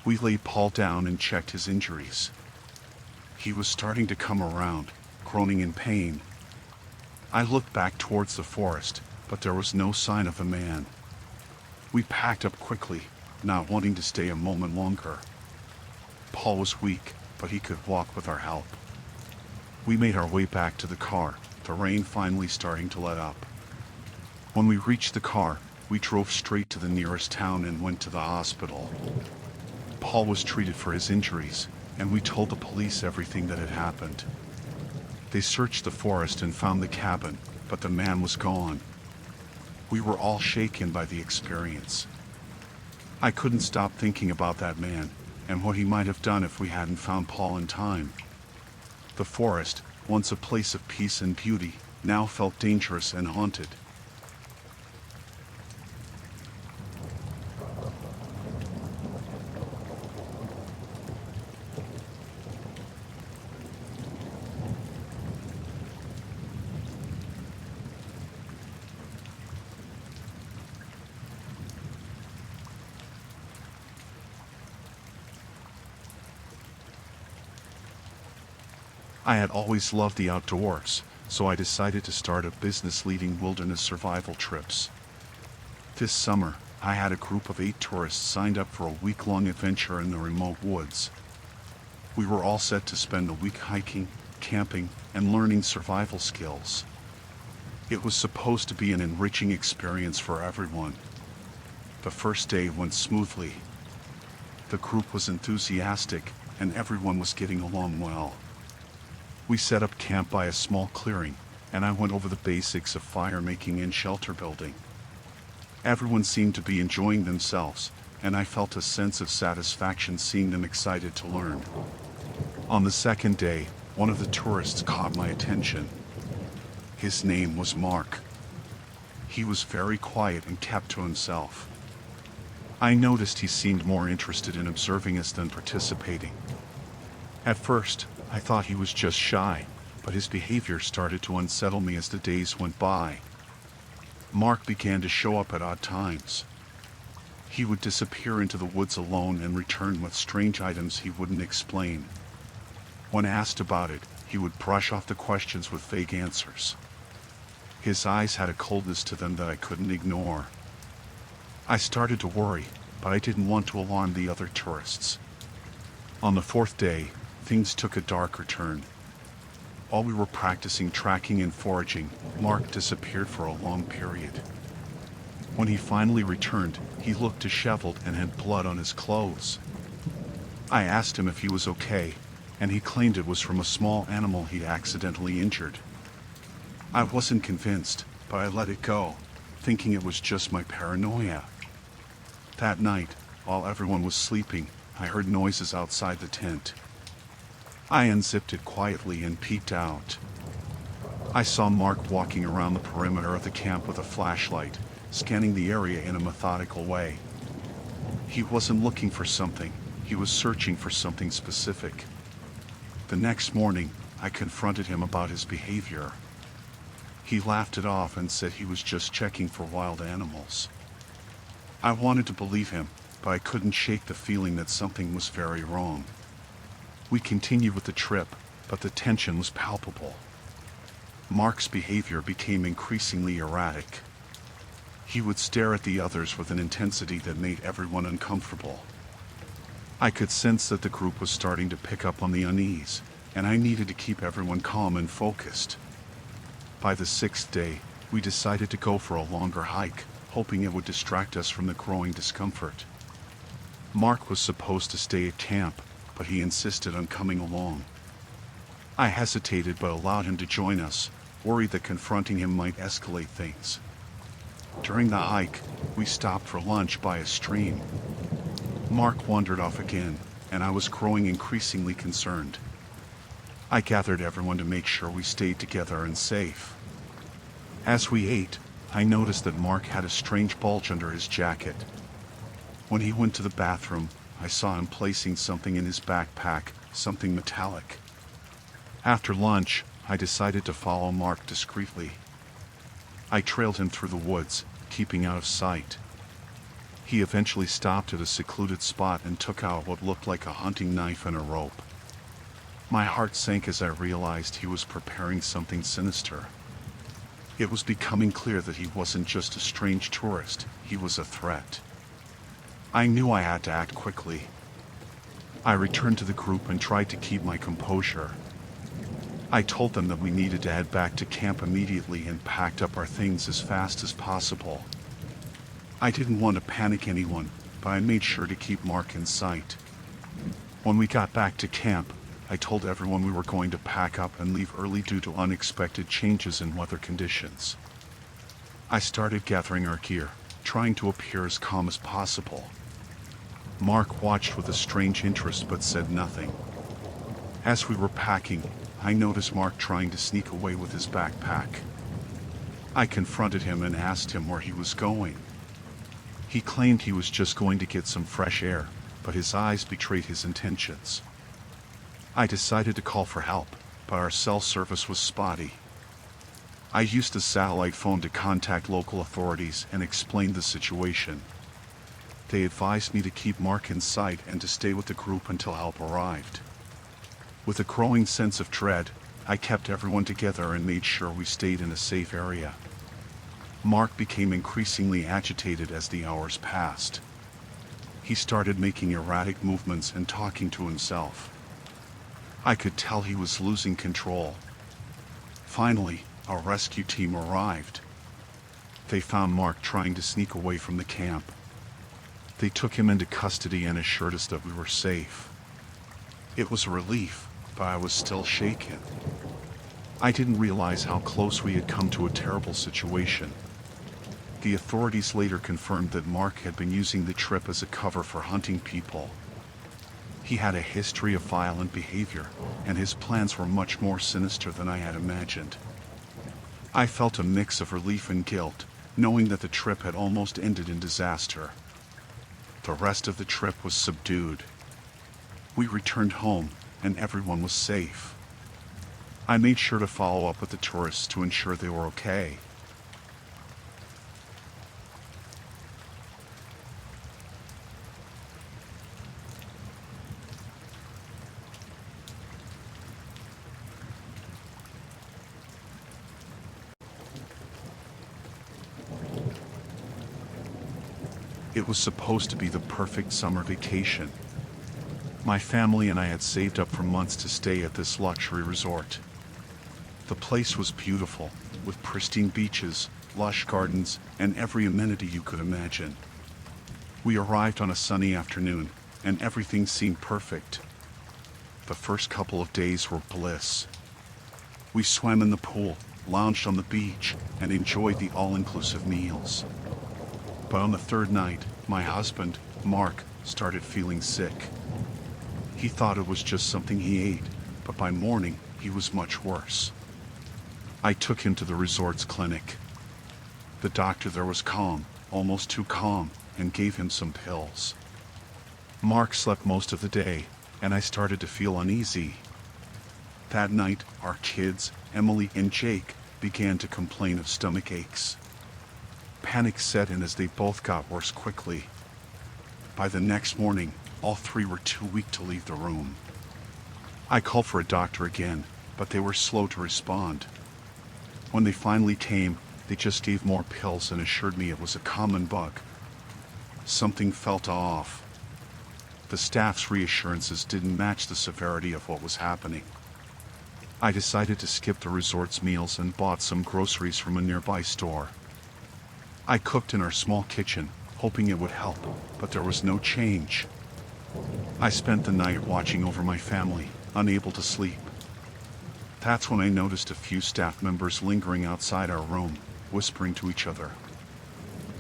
We laid Paul down and checked his injuries. He was starting to come around, groaning in pain. I looked back towards the forest, but there was no sign of a man. We packed up quickly, not wanting to stay a moment longer. Paul was weak, but he could walk with our help. We made our way back to the car, the rain finally starting to let up. When we reached the car, we drove straight to the nearest town and went to the hospital. Paul was treated for his injuries, and we told the police everything that had happened. They searched the forest and found the cabin, but the man was gone. We were all shaken by the experience. I couldn't stop thinking about that man, and what he might have done if we hadn't found Paul in time. The forest, once a place of peace and beauty, now felt dangerous and haunted. I had always loved the outdoors, so I decided to start a business leading wilderness survival trips. This summer, I had a group of 8 tourists signed up for a week-long adventure in the remote woods. We were all set to spend a week hiking, camping, and learning survival skills. It was supposed to be an enriching experience for everyone. The first day went smoothly. The group was enthusiastic, and everyone was getting along well. We set up camp by a small clearing, and I went over the basics of fire making and shelter building. Everyone seemed to be enjoying themselves, and I felt a sense of satisfaction seeing them excited to learn. On the second day, one of the tourists caught my attention. His name was Mark. He was very quiet and kept to himself. I noticed he seemed more interested in observing us than participating. At first, I thought he was just shy, but his behavior started to unsettle me as the days went by. Mark began to show up at odd times. He would disappear into the woods alone and return with strange items he wouldn't explain. When asked about it, he would brush off the questions with vague answers. His eyes had a coldness to them that I couldn't ignore. I started to worry, but I didn't want to alarm the other tourists. On the 4th day, things took a darker turn. While we were practicing tracking and foraging, Mark disappeared for a long period. When he finally returned, he looked disheveled and had blood on his clothes. I asked him if he was okay, and he claimed it was from a small animal he'd accidentally injured. I wasn't convinced, but I let it go, thinking it was just my paranoia. That night, while everyone was sleeping, I heard noises outside the tent. I unzipped it quietly and peeked out. I saw Mark walking around the perimeter of the camp with a flashlight, scanning the area in a methodical way. He wasn't looking for something, he was searching for something specific. The next morning, I confronted him about his behavior. He laughed it off and said he was just checking for wild animals. I wanted to believe him, but I couldn't shake the feeling that something was very wrong. We continued with the trip, but the tension was palpable. Mark's behavior became increasingly erratic. He would stare at the others with an intensity that made everyone uncomfortable. I could sense that the group was starting to pick up on the unease, and I needed to keep everyone calm and focused. By the 6th day, we decided to go for a longer hike, hoping it would distract us from the growing discomfort. Mark was supposed to stay at camp, but he insisted on coming along. I hesitated but allowed him to join us, worried that confronting him might escalate things. During the hike, we stopped for lunch by a stream. Mark wandered off again, and I was growing increasingly concerned. I gathered everyone to make sure we stayed together and safe. As we ate, I noticed that Mark had a strange bulge under his jacket. When he went to the bathroom, I saw him placing something in his backpack, something metallic. After lunch, I decided to follow Mark discreetly. I trailed him through the woods, keeping out of sight. He eventually stopped at a secluded spot and took out what looked like a hunting knife and a rope. My heart sank as I realized he was preparing something sinister. It was becoming clear that he wasn't just a strange tourist, he was a threat. I knew I had to act quickly. I returned to the group and tried to keep my composure. I told them that we needed to head back to camp immediately and packed up our things as fast as possible. I didn't want to panic anyone, but I made sure to keep Mark in sight. When we got back to camp, I told everyone we were going to pack up and leave early due to unexpected changes in weather conditions. I started gathering our gear, trying to appear as calm as possible. Mark watched with a strange interest but said nothing. As we were packing, I noticed Mark trying to sneak away with his backpack. I confronted him and asked him where he was going. He claimed he was just going to get some fresh air, but his eyes betrayed his intentions. I decided to call for help, but our cell service was spotty. I used a satellite phone to contact local authorities and explained the situation. They advised me to keep Mark in sight and to stay with the group until help arrived. With a growing sense of dread, I kept everyone together and made sure we stayed in a safe area. Mark became increasingly agitated as the hours passed. He started making erratic movements and talking to himself. I could tell he was losing control. Finally, our rescue team arrived. They found Mark trying to sneak away from the camp. They took him into custody and assured us that we were safe. It was a relief, but I was still shaken. I didn't realize how close we had come to a terrible situation. The authorities later confirmed that Mark had been using the trip as a cover for hunting people. He had a history of violent behavior, and his plans were much more sinister than I had imagined. I felt a mix of relief and guilt, knowing that the trip had almost ended in disaster. The rest of the trip was subdued. We returned home, and everyone was safe. I made sure to follow up with the tourists to ensure they were okay. It was supposed to be the perfect summer vacation. My family and I had saved up for months to stay at this luxury resort. The place was beautiful, with pristine beaches, lush gardens, and every amenity you could imagine. We arrived on a sunny afternoon, and everything seemed perfect. The first couple of days were bliss. We swam in the pool, lounged on the beach, and enjoyed the all-inclusive meals. But on the third night, my husband, Mark, started feeling sick. He thought it was just something he ate, but by morning, he was much worse. I took him to the resort's clinic. The doctor there was calm, almost too calm, and gave him some pills. Mark slept most of the day, and I started to feel uneasy. That night, our kids, Emily and Jake, began to complain of stomach aches. Panic set in as they both got worse quickly. By the next morning, all three were too weak to leave the room. I called for a doctor again, but they were slow to respond. When they finally came, they just gave more pills and assured me it was a common bug. Something felt off. The staff's reassurances didn't match the severity of what was happening. I decided to skip the resort's meals and bought some groceries from a nearby store. I cooked in our small kitchen, hoping it would help, but there was no change. I spent the night watching over my family, unable to sleep. That's when I noticed a few staff members lingering outside our room, whispering to each other.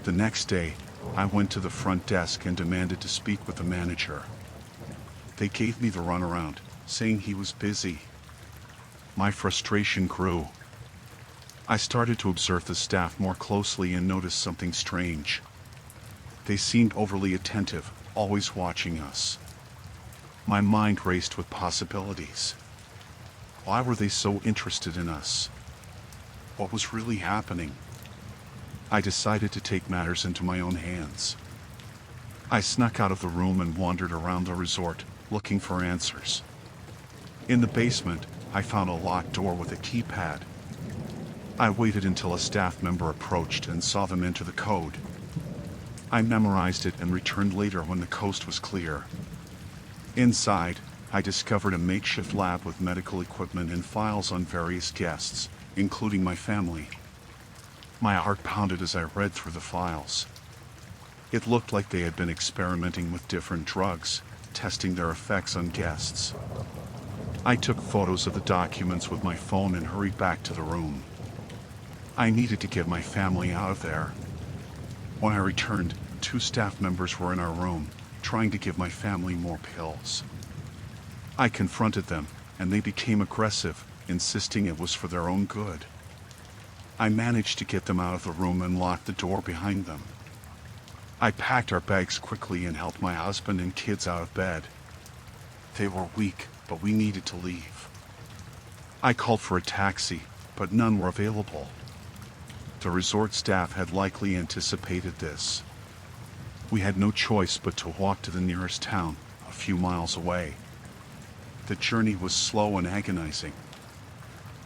The next day, I went to the front desk and demanded to speak with the manager. They gave me the runaround, saying he was busy. My frustration grew. I started to observe the staff more closely and noticed something strange. They seemed overly attentive, always watching us. My mind raced with possibilities. Why were they so interested in us? What was really happening? I decided to take matters into my own hands. I snuck out of the room and wandered around the resort, looking for answers. In the basement, I found a locked door with a keypad. I waited until a staff member approached and saw them enter the code. I memorized it and returned later when the coast was clear. Inside, I discovered a makeshift lab with medical equipment and files on various guests, including my family. My heart pounded as I read through the files. It looked like they had been experimenting with different drugs, testing their effects on guests. I took photos of the documents with my phone and hurried back to the room. I needed to get my family out of there. When I returned, 2 staff members were in our room, trying to give my family more pills. I confronted them, and they became aggressive, insisting it was for their own good. I managed to get them out of the room and locked the door behind them. I packed our bags quickly and helped my husband and kids out of bed. They were weak, but we needed to leave. I called for a taxi, but none were available. The resort staff had likely anticipated this. We had no choice but to walk to the nearest town, a few miles away. The journey was slow and agonizing.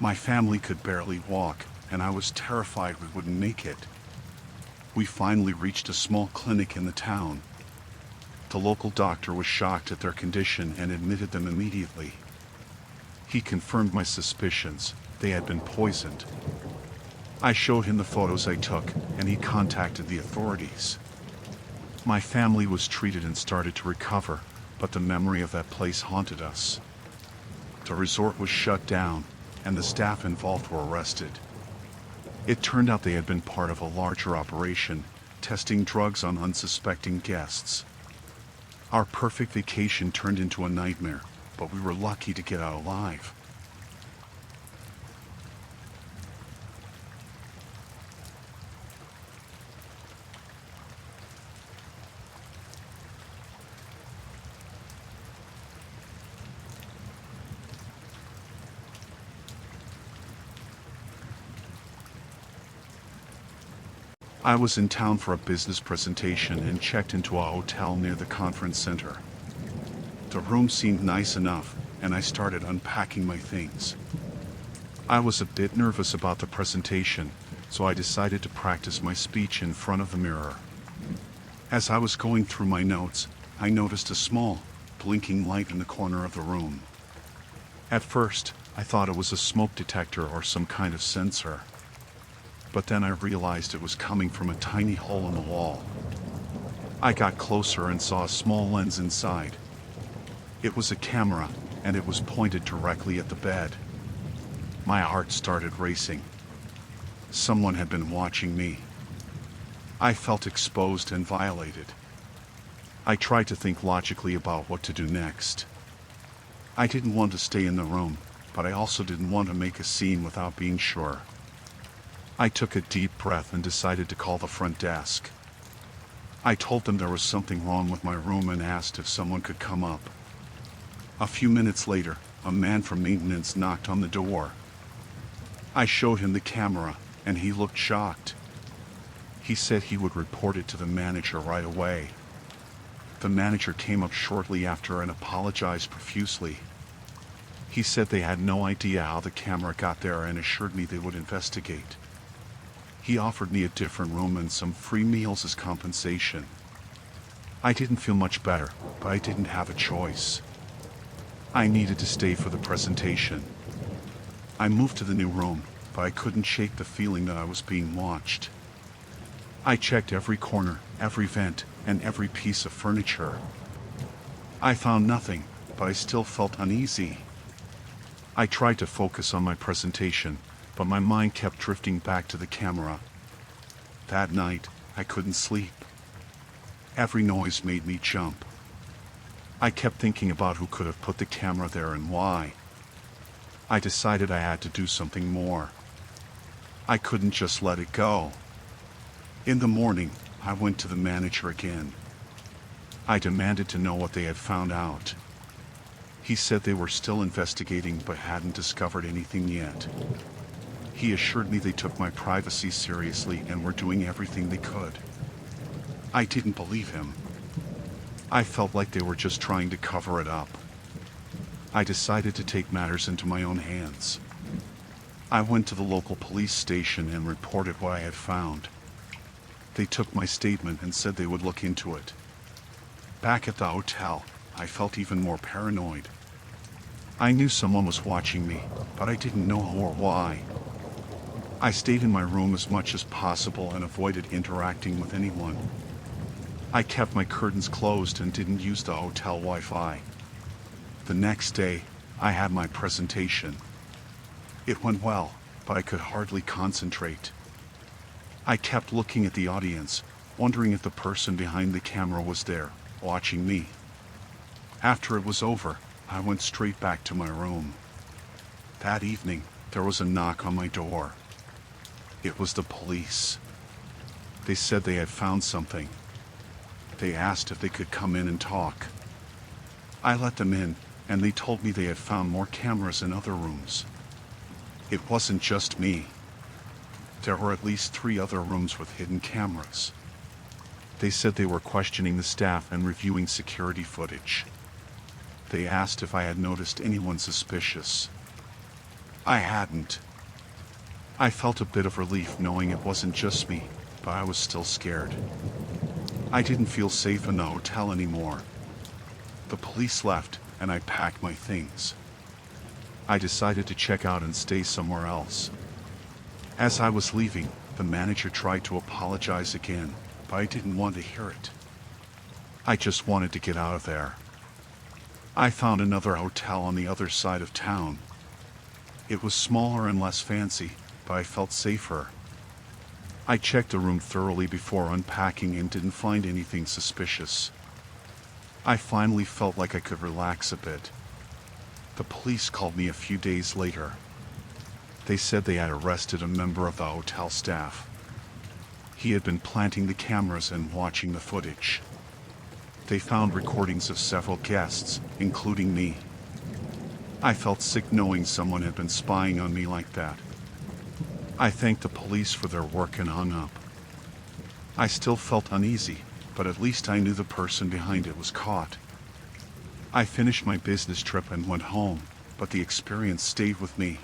My family could barely walk, and I was terrified we wouldn't make it. We finally reached a small clinic in the town. The local doctor was shocked at their condition and admitted them immediately. He confirmed my suspicions. They had been poisoned. I showed him the photos I took, and he contacted the authorities. My family was treated and started to recover, but the memory of that place haunted us. The resort was shut down, and the staff involved were arrested. It turned out they had been part of a larger operation, testing drugs on unsuspecting guests. Our perfect vacation turned into a nightmare, but we were lucky to get out alive. I was in town for a business presentation and checked into a hotel near the conference center. The room seemed nice enough, and I started unpacking my things. I was a bit nervous about the presentation, so I decided to practice my speech in front of the mirror. As I was going through my notes, I noticed a small, blinking light in the corner of the room. At first, I thought it was a smoke detector or some kind of sensor. But then I realized it was coming from a tiny hole in the wall. I got closer and saw a small lens inside. It was a camera, and it was pointed directly at the bed. My heart started racing. Someone had been watching me. I felt exposed and violated. I tried to think logically about what to do next. I didn't want to stay in the room, but I also didn't want to make a scene without being sure. I took a deep breath and decided to call the front desk. I told them there was something wrong with my room and asked if someone could come up. A few minutes later, a man from maintenance knocked on the door. I showed him the camera, and he looked shocked. He said he would report it to the manager right away. The manager came up shortly after and apologized profusely. He said they had no idea how the camera got there and assured me they would investigate. He offered me a different room and some free meals as compensation. I didn't feel much better, but I didn't have a choice. I needed to stay for the presentation. I moved to the new room, but I couldn't shake the feeling that I was being watched. I checked every corner, every vent, and every piece of furniture. I found nothing, but I still felt uneasy. I tried to focus on my presentation, but my mind kept drifting back to the camera. That night, I couldn't sleep. Every noise made me jump. I kept thinking about who could have put the camera there and why. I decided I had to do something more. I couldn't just let it go. In the morning, I went to the manager again. I demanded to know what they had found out. He said they were still investigating but hadn't discovered anything yet. He assured me they took my privacy seriously and were doing everything they could. I didn't believe him. I felt like they were just trying to cover it up. I decided to take matters into my own hands. I went to the local police station and reported what I had found. They took my statement and said they would look into it. Back at the hotel, I felt even more paranoid. I knew someone was watching me, but I didn't know who or why. I stayed in my room as much as possible and avoided interacting with anyone. I kept my curtains closed and didn't use the hotel Wi-Fi. The next day, I had my presentation. It went well, but I could hardly concentrate. I kept looking at the audience, wondering if the person behind the camera was there, watching me. After it was over, I went straight back to my room. That evening, there was a knock on my door. It was the police. They said they had found something. They asked if they could come in and talk. I let them in, and they told me they had found more cameras in other rooms. It wasn't just me. There were at least 3 other rooms with hidden cameras. They said they were questioning the staff and reviewing security footage. They asked if I had noticed anyone suspicious. I hadn't. I felt a bit of relief knowing it wasn't just me, but I was still scared. I didn't feel safe in the hotel anymore. The police left, and I packed my things. I decided to check out and stay somewhere else. As I was leaving, the manager tried to apologize again, but I didn't want to hear it. I just wanted to get out of there. I found another hotel on the other side of town. It was smaller and less fancy, but I felt safer. I checked the room thoroughly before unpacking and didn't find anything suspicious. I finally felt like I could relax a bit. The police called me a few days later. They said they had arrested a member of the hotel staff. He had been planting the cameras and watching the footage. They found recordings of several guests, including me. I felt sick knowing someone had been spying on me like that. I thanked the police for their work and hung up. I still felt uneasy, but at least I knew the person behind it was caught. I finished my business trip and went home, but the experience stayed with me.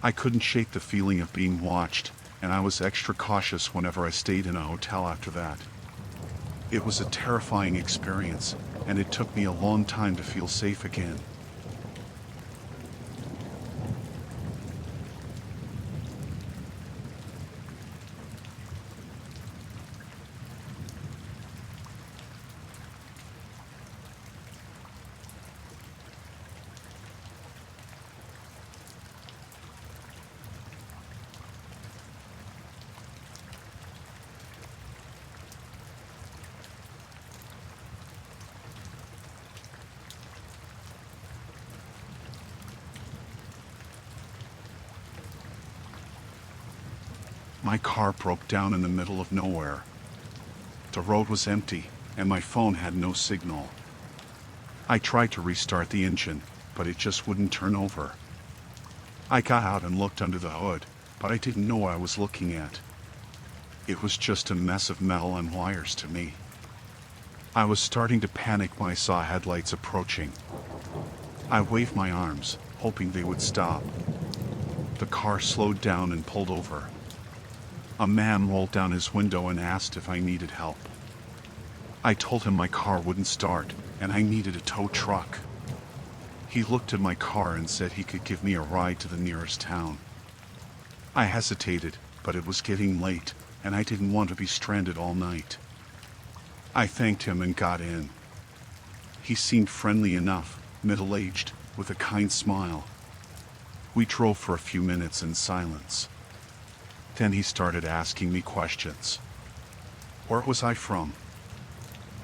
I couldn't shake the feeling of being watched, and I was extra cautious whenever I stayed in a hotel after that. It was a terrifying experience, and it took me a long time to feel safe again. My car broke down in the middle of nowhere. The road was empty, and my phone had no signal. I tried to restart the engine, but it just wouldn't turn over. I got out and looked under the hood, but I didn't know what I was looking at. It was just a mess of metal and wires to me. I was starting to panic when I saw headlights approaching. I waved my arms, hoping they would stop. The car slowed down and pulled over. A man rolled down his window and asked if I needed help. I told him my car wouldn't start and I needed a tow truck. He looked at my car and said he could give me a ride to the nearest town. I hesitated, but it was getting late and I didn't want to be stranded all night. I thanked him and got in. He seemed friendly enough, middle-aged, with a kind smile. We drove for a few minutes in silence. Then he started asking me questions. Where was I from?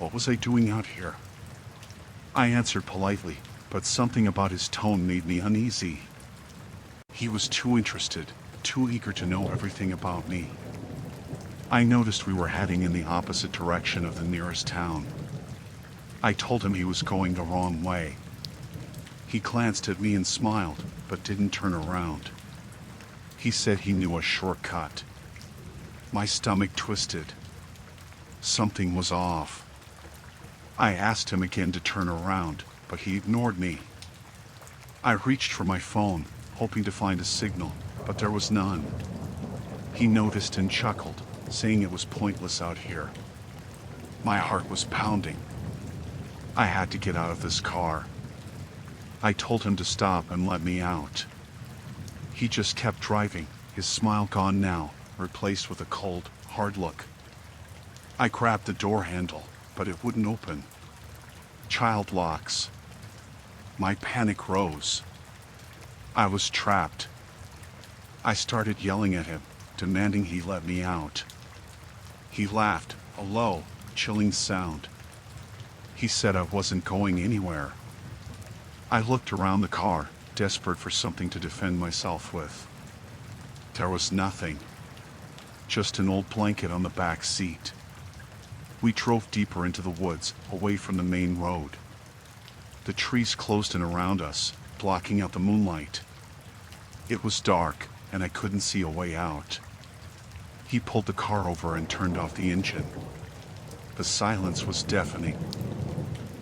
What was I doing out here? I answered politely, but something about his tone made me uneasy. He was too interested, too eager to know everything about me. I noticed we were heading in the opposite direction of the nearest town. I told him he was going the wrong way. He glanced at me and smiled, but didn't turn around. He said he knew a shortcut. My stomach twisted. Something was off. I asked him again to turn around, but he ignored me. I reached for my phone, hoping to find a signal, but there was none. He noticed and chuckled, saying it was pointless out here. My heart was pounding. I had to get out of this car. I told him to stop and let me out. He just kept driving, his smile gone now, replaced with a cold, hard look. I grabbed the door handle, but it wouldn't open. Child locks. My panic rose. I was trapped. I started yelling at him, demanding he let me out. He laughed, a low, chilling sound. He said I wasn't going anywhere. I looked around the car, desperate for something to defend myself with. There was nothing. Just an old blanket on the back seat. We drove deeper into the woods, away from the main road. The trees closed in around us, blocking out the moonlight. It was dark, and I couldn't see a way out. He pulled the car over and turned off the engine. The silence was deafening.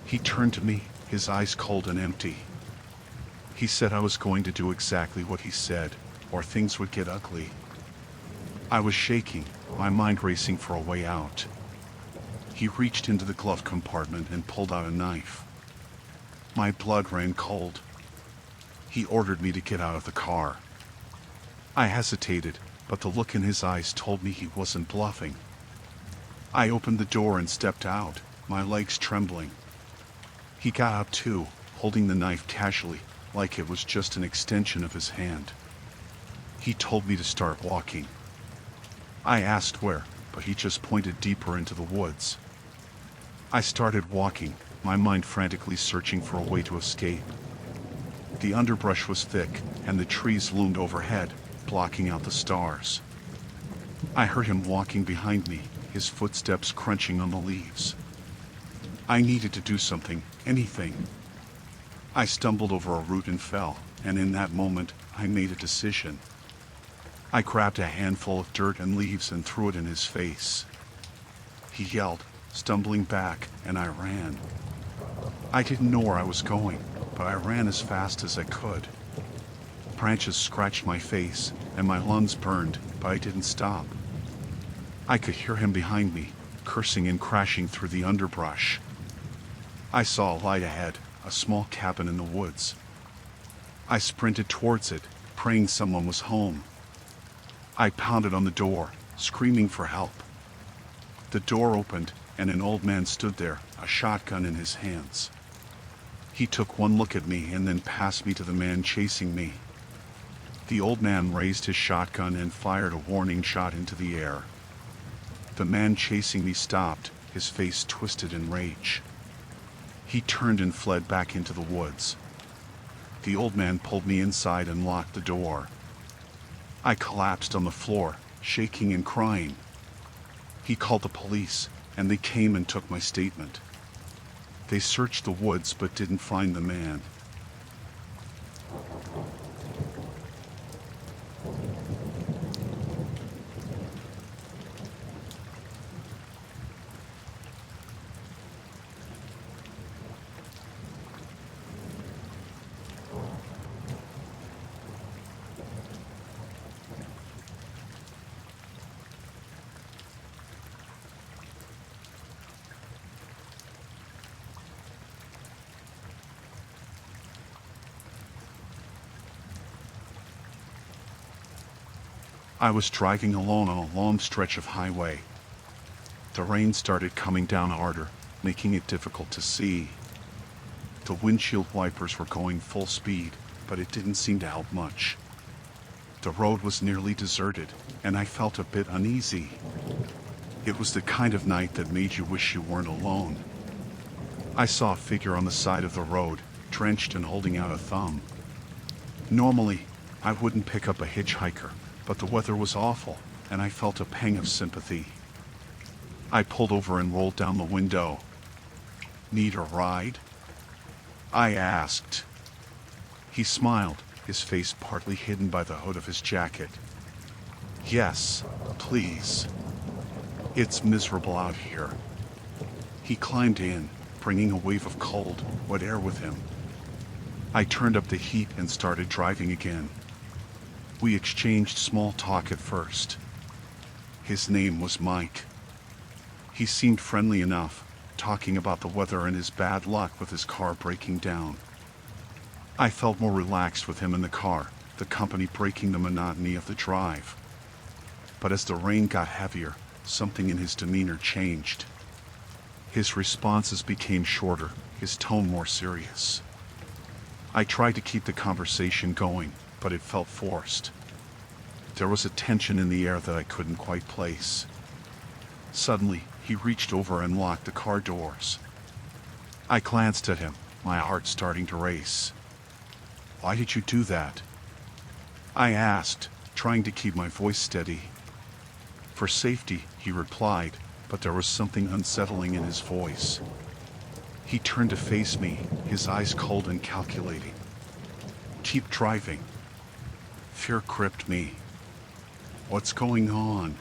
He turned to me, his eyes cold and empty. He said I was going to do exactly what he said, or things would get ugly. I was shaking, my mind racing for a way out. He reached into the glove compartment and pulled out a knife. My blood ran cold. He ordered me to get out of the car. I hesitated, but the look in his eyes told me he wasn't bluffing. I opened the door and stepped out, my legs trembling. He got up too, holding the knife casually, like it was just an extension of his hand. He told me to start walking. I asked where, but he just pointed deeper into the woods. I started walking, my mind frantically searching for a way to escape. The underbrush was thick, and the trees loomed overhead, blocking out the stars. I heard him walking behind me, his footsteps crunching on the leaves. I needed to do something, anything. I stumbled over a root and fell, and in that moment, I made a decision. I grabbed a handful of dirt and leaves and threw it in his face. He yelled, stumbling back, and I ran. I didn't know where I was going, but I ran as fast as I could. Branches scratched my face, and my lungs burned, but I didn't stop. I could hear him behind me, cursing and crashing through the underbrush. I saw a light ahead, a small cabin in the woods. I sprinted towards it, praying someone was home. I pounded on the door, screaming for help. The door opened, and an old man stood there, a shotgun in his hands. He took one look at me and then passed me to the man chasing me. The old man raised his shotgun and fired a warning shot into the air. The man chasing me stopped, his face twisted in rage. He turned and fled back into the woods. The old man pulled me inside and locked the door. I collapsed on the floor, shaking and crying. He called the police, and they came and took my statement. They searched the woods but didn't find the man. I was driving alone on a long stretch of highway. The rain started coming down harder, making it difficult to see. The windshield wipers were going full speed, but it didn't seem to help much. The road was nearly deserted, and I felt a bit uneasy. It was the kind of night that made you wish you weren't alone. I saw a figure on the side of the road, drenched and holding out a thumb. Normally, I wouldn't pick up a hitchhiker, but the weather was awful, and I felt a pang of sympathy. I pulled over and rolled down the window. "Need a ride?" I asked. He smiled, his face partly hidden by the hood of his jacket. "Yes, please. It's miserable out here." He climbed in, bringing a wave of cold, wet air with him. I turned up the heat and started driving again. We exchanged small talk at first. His name was Mike. He seemed friendly enough, talking about the weather and his bad luck with his car breaking down. I felt more relaxed with him in the car, the company breaking the monotony of the drive. But as the rain got heavier, something in his demeanor changed. His responses became shorter, his tone more serious. I tried to keep the conversation going, but it felt forced. There was a tension in the air that I couldn't quite place. Suddenly, he reached over and locked the car doors. I glanced at him, my heart starting to race. "Why did you do that?" I asked, trying to keep my voice steady. "For safety," he replied, but there was something unsettling in his voice. He turned to face me, his eyes cold and calculating. "Keep driving." Fear gripped me. "What's going on?"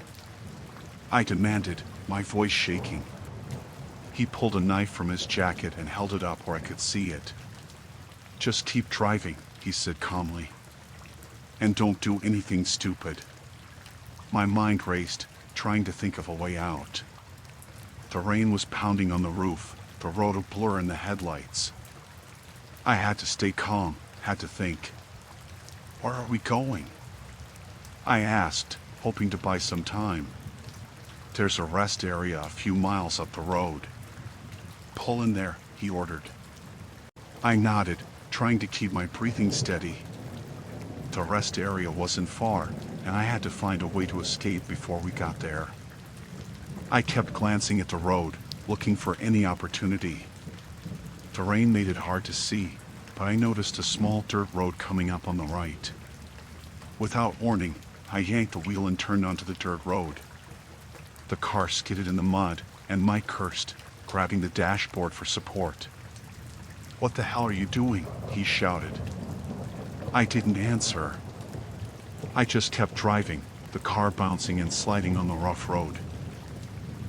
I demanded, my voice shaking. He pulled a knife from his jacket and held it up where I could see it. "Just keep driving," he said calmly. "And don't do anything stupid." My mind raced, trying to think of a way out. The rain was pounding on the roof, the road a blur in the headlights. I had to stay calm, had to think. "Where are we going?" I asked, hoping to buy some time. "There's a rest area a few miles up the road." "Pull in there," he ordered. I nodded, trying to keep my breathing steady. The rest area wasn't far, and I had to find a way to escape before we got there. I kept glancing at the road, looking for any opportunity. The rain made it hard to see, but I noticed a small dirt road coming up on the right. Without warning, I yanked the wheel and turned onto the dirt road. The car skidded in the mud, and Mike cursed, grabbing the dashboard for support. "What the hell are you doing?" he shouted. I didn't answer. I just kept driving, the car bouncing and sliding on the rough road.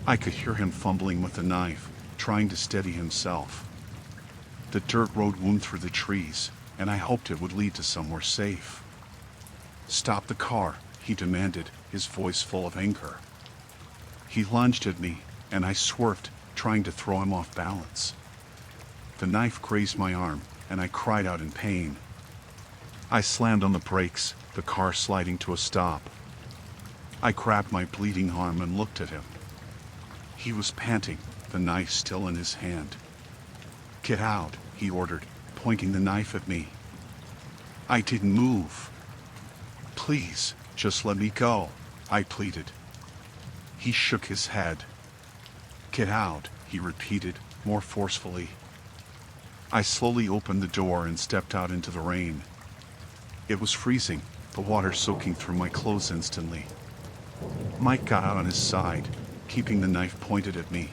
I could hear him fumbling with the knife, trying to steady himself. The dirt road wound through the trees, and I hoped it would lead to somewhere safe. "Stop the car," he demanded, his voice full of anger. He lunged at me, and I swerved, trying to throw him off balance. The knife grazed my arm, and I cried out in pain. I slammed on the brakes, the car sliding to a stop. I grabbed my bleeding arm and looked at him. He was panting, the knife still in his hand. "Get out," he ordered, pointing the knife at me. I didn't move. "Please, just let me go," I pleaded. He shook his head. "Get out," he repeated, more forcefully. I slowly opened the door and stepped out into the rain. It was freezing, the water soaking through my clothes instantly. Mike got out on his side, keeping the knife pointed at me.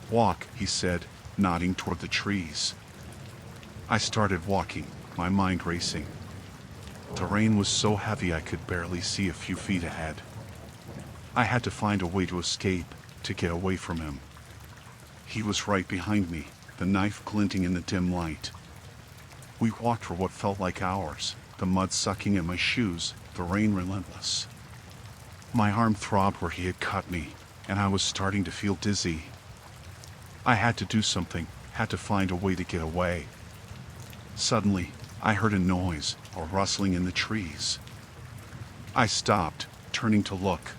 "Walk," he said, nodding toward the trees. I started walking, my mind racing. The rain was so heavy I could barely see a few feet ahead. I had to find a way to escape, to get away from him. He was right behind me, the knife glinting in the dim light. We walked for what felt like hours, the mud sucking at my shoes, the rain relentless. My arm throbbed where he had cut me, and I was starting to feel dizzy. I had to do something, had to find a way to get away. Suddenly, I heard a noise, a rustling in the trees. I stopped, turning to look.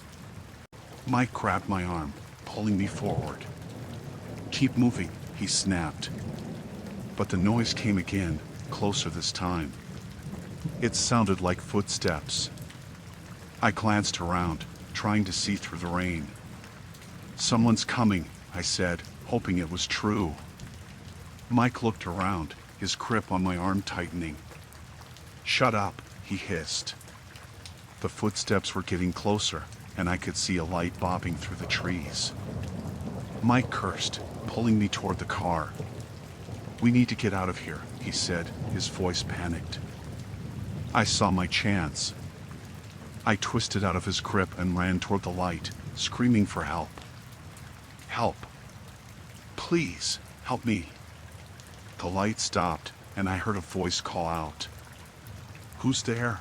Mike grabbed my arm, pulling me forward. "Keep moving," he snapped. But the noise came again, closer this time. It sounded like footsteps. I glanced around, trying to see through the rain. "Someone's coming," I said, hoping it was true. Mike looked around, his grip on my arm tightening. "Shut up," he hissed. The footsteps were getting closer, and I could see a light bobbing through the trees. Mike cursed, pulling me toward the car. "We need to get out of here," he said, his voice panicked. I saw my chance. I twisted out of his grip and ran toward the light, screaming for help. "Help! Please, help me!" The light stopped, and I heard a voice call out. "Who's there?"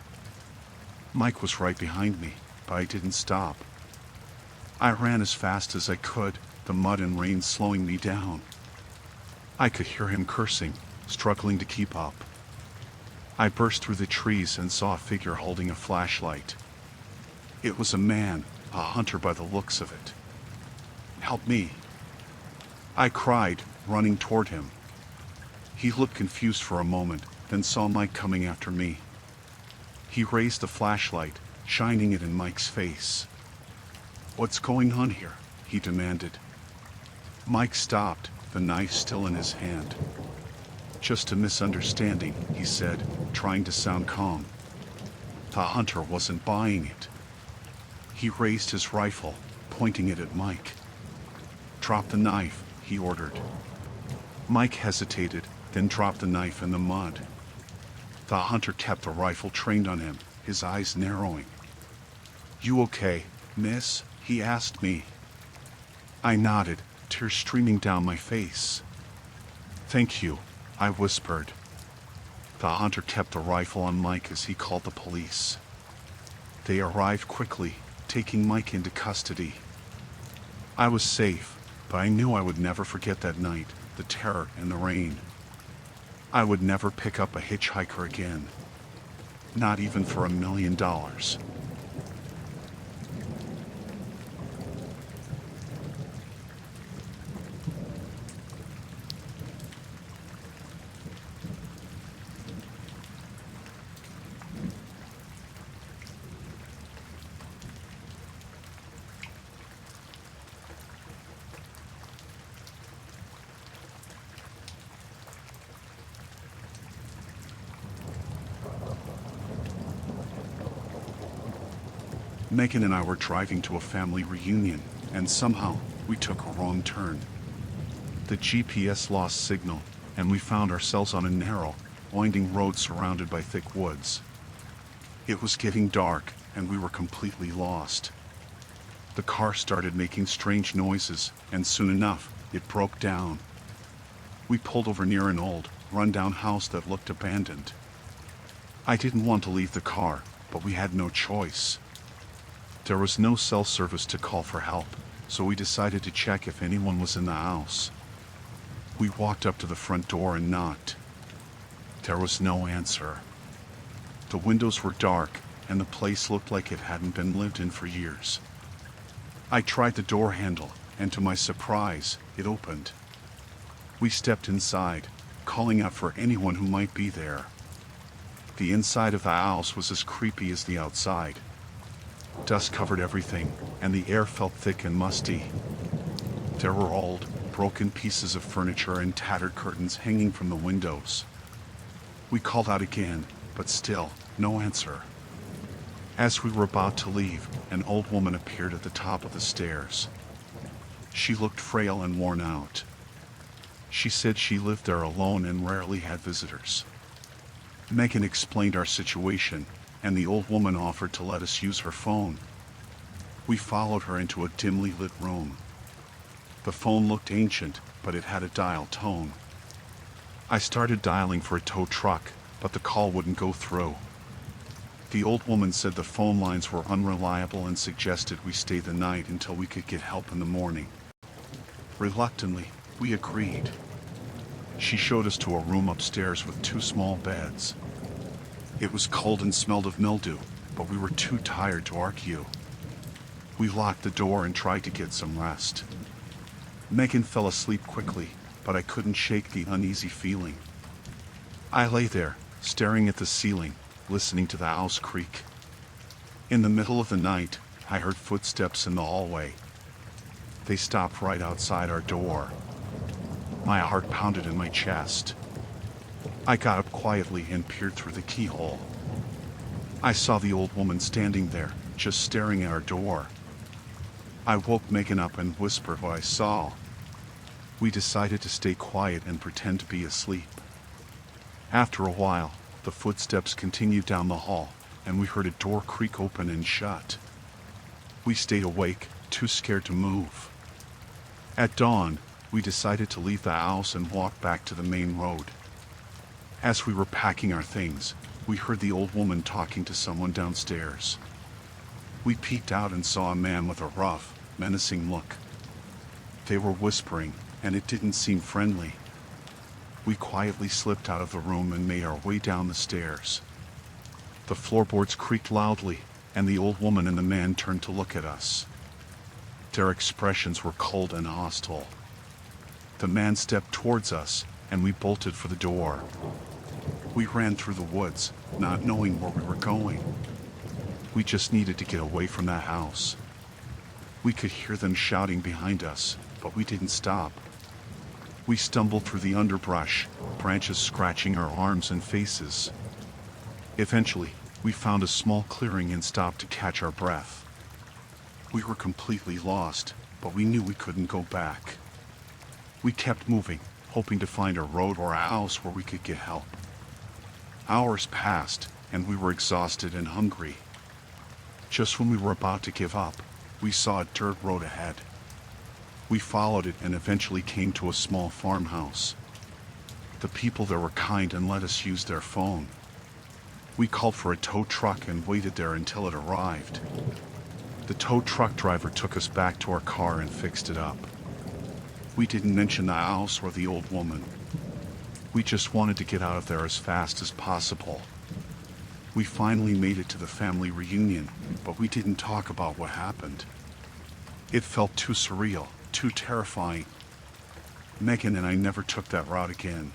Mike was right behind me, but I didn't stop. I ran as fast as I could, the mud and rain slowing me down. I could hear him cursing, struggling to keep up. I burst through the trees and saw a figure holding a flashlight. It was a man, a hunter by the looks of it. "Help me!" I cried, running toward him. He looked confused for a moment, then saw Mike coming after me. He raised the flashlight, shining it in Mike's face. "What's going on here?" he demanded. Mike stopped, the knife still in his hand. "Just a misunderstanding," he said, trying to sound calm. The hunter wasn't buying it. He raised his rifle, pointing it at Mike. "Drop the knife," he ordered. Mike hesitated, then dropped the knife in the mud. The hunter kept the rifle trained on him, his eyes narrowing. "You okay, miss?" he asked me. I nodded, tears streaming down my face. "Thank you," I whispered. The hunter kept the rifle on Mike as he called the police. They arrived quickly, taking Mike into custody. I was safe, but I knew I would never forget that night, the terror and the rain. I would never pick up a hitchhiker again. Not even for $1 million. Megan and I were driving to a family reunion, and somehow we took a wrong turn. The GPS lost signal, and we found ourselves on a narrow, winding road surrounded by thick woods. It was getting dark, and we were completely lost. The car started making strange noises, and soon enough, it broke down. We pulled over near an old, run-down house that looked abandoned. I didn't want to leave the car, but we had no choice. There was no cell service to call for help, so we decided to check if anyone was in the house. We walked up to the front door and knocked. There was no answer. The windows were dark, and the place looked like it hadn't been lived in for years. I tried the door handle, and to my surprise, it opened. We stepped inside, calling out for anyone who might be there. The inside of the house was as creepy as the outside. Dust covered everything, and the air felt thick and musty. There were old, broken pieces of furniture and tattered curtains hanging from the windows. We called out again, but still, no answer. As we were about to leave, an old woman appeared at the top of the stairs. She looked frail and worn out. She said she lived there alone and rarely had visitors. Megan explained our situation, and the old woman offered to let us use her phone. We followed her into a dimly lit room. The phone looked ancient, but it had a dial tone. I started dialing for a tow truck, but the call wouldn't go through. The old woman said the phone lines were unreliable and suggested we stay the night until we could get help in the morning. Reluctantly, we agreed. She showed us to a room upstairs with 2 small beds. It was cold and smelled of mildew, but we were too tired to argue. We locked the door and tried to get some rest. Megan fell asleep quickly, but I couldn't shake the uneasy feeling. I lay there, staring at the ceiling, listening to the house creak. In the middle of the night, I heard footsteps in the hallway. They stopped right outside our door. My heart pounded in my chest. I got up quietly and peered through the keyhole. I saw the old woman standing there, just staring at our door. I woke Megan up and whispered what I saw. We decided to stay quiet and pretend to be asleep. After a while, the footsteps continued down the hall, and we heard a door creak open and shut. We stayed awake, too scared to move. At dawn, we decided to leave the house and walk back to the main road. As we were packing our things, we heard the old woman talking to someone downstairs. We peeked out and saw a man with a rough, menacing look. They were whispering, and it didn't seem friendly. We quietly slipped out of the room and made our way down the stairs. The floorboards creaked loudly, and the old woman and the man turned to look at us. Their expressions were cold and hostile. The man stepped towards us, and we bolted for the door. We ran through the woods, not knowing where we were going. We just needed to get away from that house. We could hear them shouting behind us, but we didn't stop. We stumbled through the underbrush, branches scratching our arms and faces. Eventually, we found a small clearing and stopped to catch our breath. We were completely lost, but we knew we couldn't go back. We kept moving, hoping to find a road or a house where we could get help. Hours passed, and we were exhausted and hungry. Just when we were about to give up, we saw a dirt road ahead. We followed it and eventually came to a small farmhouse. The people there were kind and let us use their phone. We called for a tow truck and waited there until it arrived. The tow truck driver took us back to our car and fixed it up. We didn't mention the house or the old woman. We just wanted to get out of there as fast as possible. We finally made it to the family reunion, but we didn't talk about what happened. It felt too surreal, too terrifying. Megan and I never took that route again.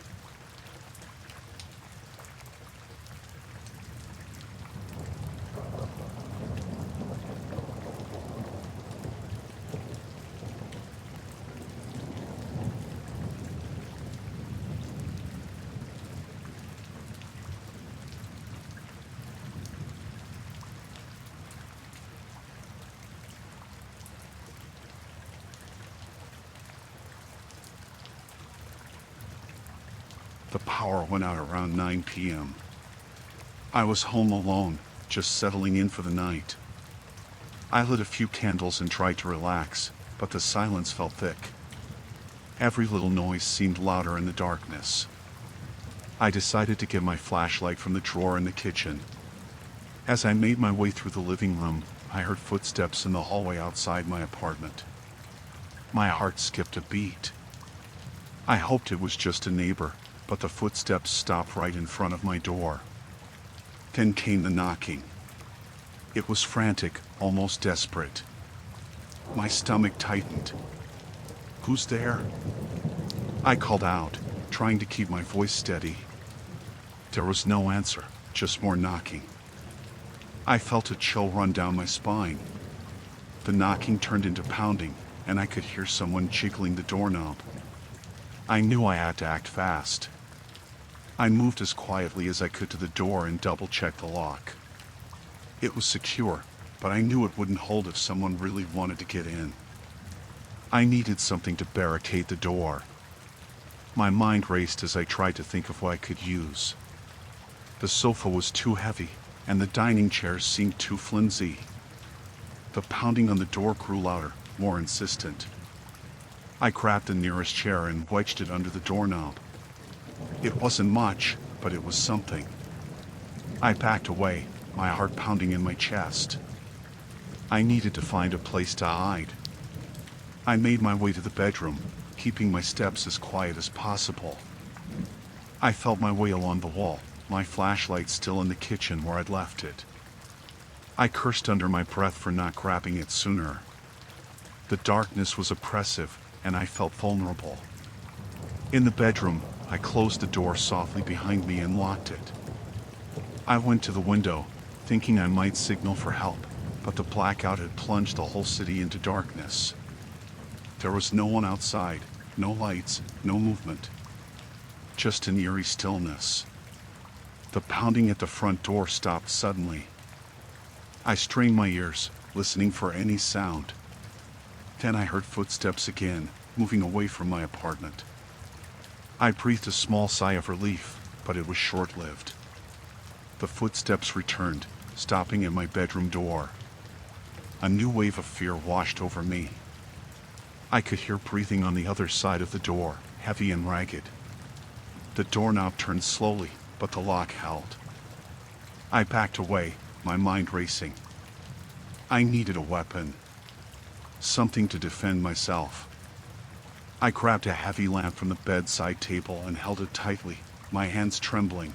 The power went out around 9 p.m. I was home alone, just settling in for the night. I lit a few candles and tried to relax, but the silence felt thick. Every little noise seemed louder in the darkness. I decided to get my flashlight from the drawer in the kitchen. As I made my way through the living room, I heard footsteps in the hallway outside my apartment. My heart skipped a beat. I hoped it was just a neighbor, but the footsteps stopped right in front of my door. Then came the knocking. It was frantic, almost desperate. My stomach tightened. "Who's there?" I called out, trying to keep my voice steady. There was no answer, just more knocking. I felt a chill run down my spine. The knocking turned into pounding, and I could hear someone jiggling the doorknob. I knew I had to act fast. I moved as quietly as I could to the door and double-checked the lock. It was secure, but I knew it wouldn't hold if someone really wanted to get in. I needed something to barricade the door. My mind raced as I tried to think of what I could use. The sofa was too heavy, and the dining chairs seemed too flimsy. The pounding on the door grew louder, more insistent. I grabbed the nearest chair and wedged it under the doorknob. It wasn't much, but it was something. I backed away, my heart pounding in my chest. I needed to find a place to hide. I made my way to the bedroom, keeping my steps as quiet as possible. I felt my way along the wall, my flashlight still in the kitchen where I'd left it. I cursed under my breath for not grabbing it sooner. The darkness was oppressive, and I felt vulnerable. In the bedroom, I closed the door softly behind me and locked it. I went to the window, thinking I might signal for help, but the blackout had plunged the whole city into darkness. There was no one outside, no lights, no movement. Just an eerie stillness. The pounding at the front door stopped suddenly. I strained my ears, listening for any sound. Then I heard footsteps again, moving away from my apartment. I breathed a small sigh of relief, but it was short-lived. The footsteps returned, stopping at my bedroom door. A new wave of fear washed over me. I could hear breathing on the other side of the door, heavy and ragged. The doorknob turned slowly, but the lock held. I backed away, my mind racing. I needed a weapon. Something to defend myself. I grabbed a heavy lamp from the bedside table and held it tightly, my hands trembling.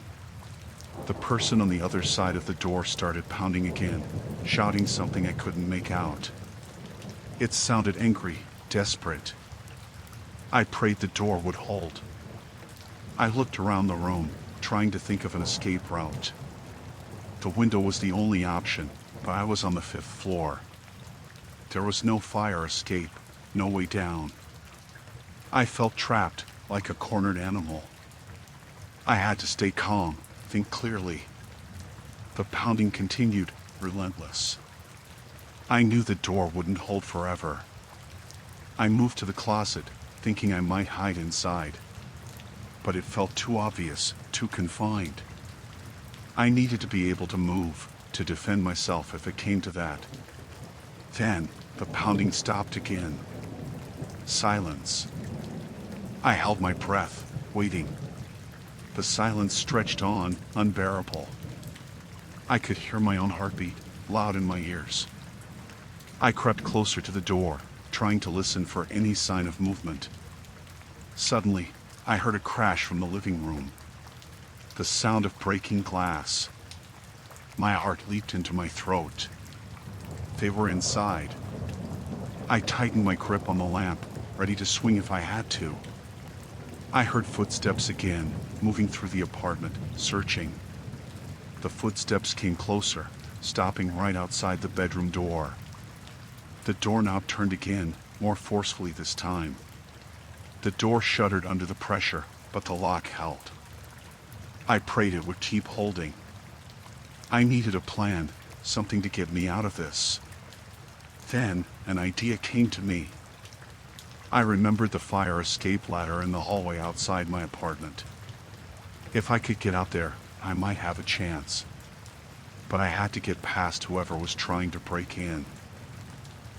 The person on the other side of the door started pounding again, shouting something I couldn't make out. It sounded angry, desperate. I prayed the door would hold. I looked around the room, trying to think of an escape route. The window was the only option, but I was on the 5th floor. There was no fire escape, no way down. I felt trapped, like a cornered animal. I had to stay calm, think clearly. The pounding continued, relentless. I knew the door wouldn't hold forever. I moved to the closet, thinking I might hide inside. But it felt too obvious, too confined. I needed to be able to move, to defend myself if it came to that. Then, the pounding stopped again. Silence. I held my breath, waiting. The silence stretched on, unbearable. I could hear my own heartbeat, loud in my ears. I crept closer to the door, trying to listen for any sign of movement. Suddenly, I heard a crash from the living room. The sound of breaking glass. My heart leaped into my throat. They were inside. I tightened my grip on the lamp, ready to swing if I had to. I heard footsteps again, moving through the apartment, searching. The footsteps came closer, stopping right outside the bedroom door. The doorknob turned again, more forcefully this time. The door shuddered under the pressure, but the lock held. I prayed it would keep holding. I needed a plan, something to get me out of this. Then, an idea came to me. I remembered the fire escape ladder in the hallway outside my apartment. If I could get out there, I might have a chance. But I had to get past whoever was trying to break in.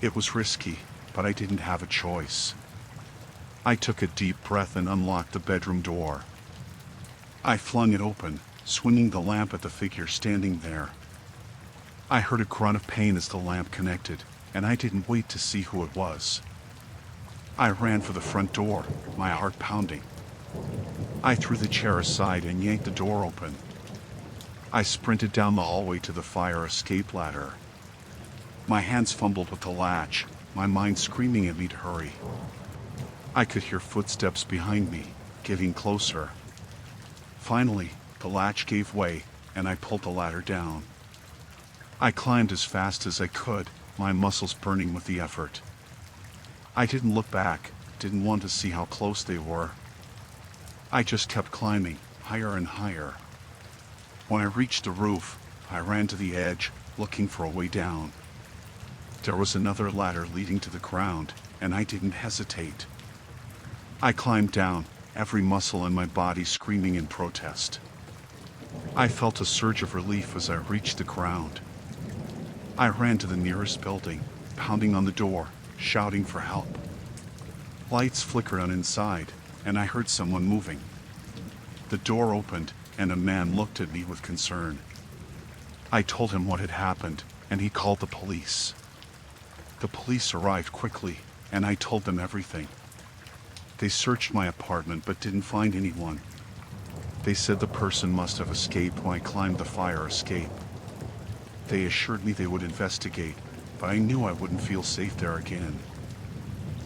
It was risky, but I didn't have a choice. I took a deep breath and unlocked the bedroom door. I flung it open, swinging the lamp at the figure standing there. I heard a grunt of pain as the lamp connected, and I didn't wait to see who it was. I ran for the front door, my heart pounding. I threw the chair aside and yanked the door open. I sprinted down the hallway to the fire escape ladder. My hands fumbled with the latch, my mind screaming at me to hurry. I could hear footsteps behind me, getting closer. Finally, the latch gave way, and I pulled the ladder down. I climbed as fast as I could, my muscles burning with the effort. I didn't look back, didn't want to see how close they were. I just kept climbing, higher and higher. When I reached the roof, I ran to the edge, looking for a way down. There was another ladder leading to the ground, and I didn't hesitate. I climbed down, every muscle in my body screaming in protest. I felt a surge of relief as I reached the ground. I ran to the nearest building, pounding on the door, shouting for help. Lights flickered on inside, and I heard someone moving. The door opened, and a man looked at me with concern. I told him what had happened, and he called the police. The police arrived quickly, and I told them everything. They searched my apartment but didn't find anyone. They said the person must have escaped when I climbed the fire escape. They assured me they would investigate, but I knew I wouldn't feel safe there again.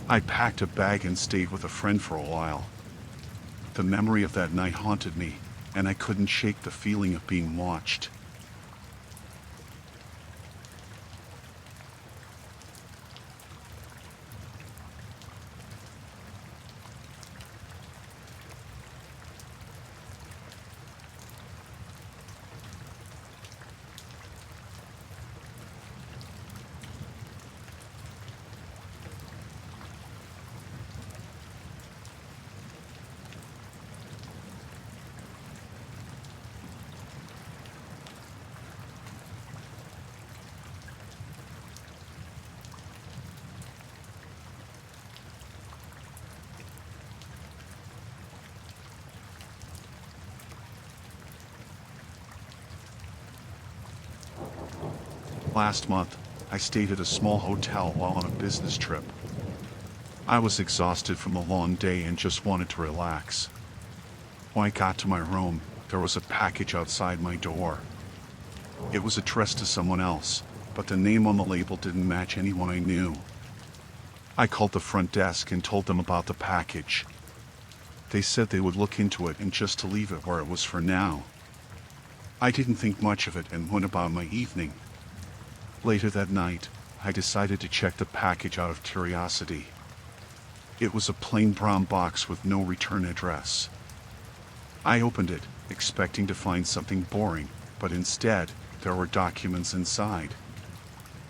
I packed a bag and stayed with a friend for a while. The memory of that night haunted me, and I couldn't shake the feeling of being watched. Last month, I stayed at a small hotel while on a business trip. I was exhausted from a long day and just wanted to relax. When I got to my room, there was a package outside my door. It was addressed to someone else, but the name on the label didn't match anyone I knew. I called the front desk and told them about the package. They said they would look into it and just to leave it where it was for now. I didn't think much of it and went about my evening. Later that night, I decided to check the package out of curiosity. It was a plain brown box with no return address. I opened it, expecting to find something boring, but instead, there were documents inside.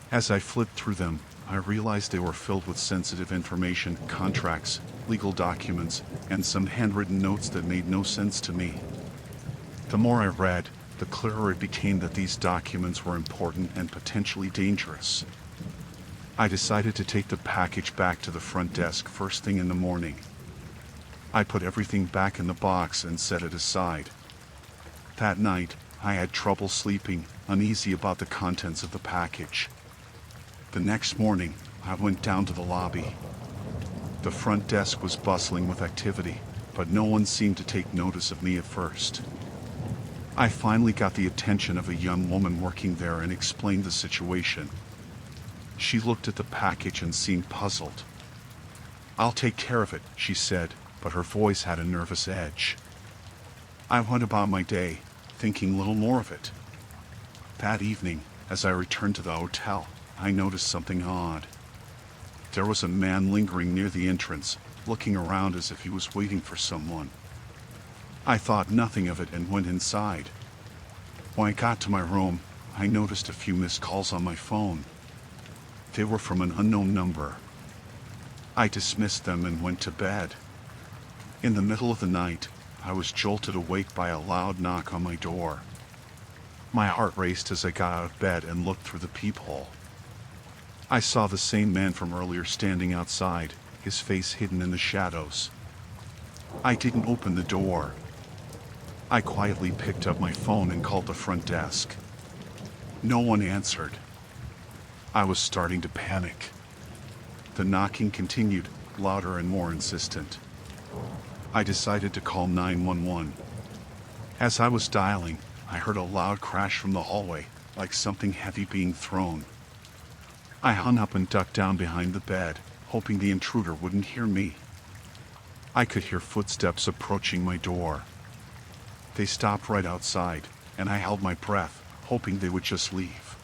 As I flipped through them, I realized they were filled with sensitive information, contracts, legal documents, and some handwritten notes that made no sense to me. The more I read, the clearer it became that these documents were important and potentially dangerous. I decided to take the package back to the front desk first thing in the morning. I put everything back in the box and set it aside. That night, I had trouble sleeping, uneasy about the contents of the package. The next morning, I went down to the lobby. The front desk was bustling with activity, but no one seemed to take notice of me at first. I finally got the attention of a young woman working there and explained the situation. She looked at the package and seemed puzzled. "I'll take care of it," she said, but her voice had a nervous edge. I went about my day, thinking little more of it. That evening, as I returned to the hotel, I noticed something odd. There was a man lingering near the entrance, looking around as if he was waiting for someone. I thought nothing of it and went inside. When I got to my room, I noticed a few missed calls on my phone. They were from an unknown number. I dismissed them and went to bed. In the middle of the night, I was jolted awake by a loud knock on my door. My heart raced as I got out of bed and looked through the peephole. I saw the same man from earlier standing outside, his face hidden in the shadows. I didn't open the door. I quietly picked up my phone and called the front desk. No one answered. I was starting to panic. The knocking continued, louder and more insistent. I decided to call 911. As I was dialing, I heard a loud crash from the hallway, like something heavy being thrown. I hung up and ducked down behind the bed, hoping the intruder wouldn't hear me. I could hear footsteps approaching my door. They stopped right outside, and I held my breath, hoping they would just leave.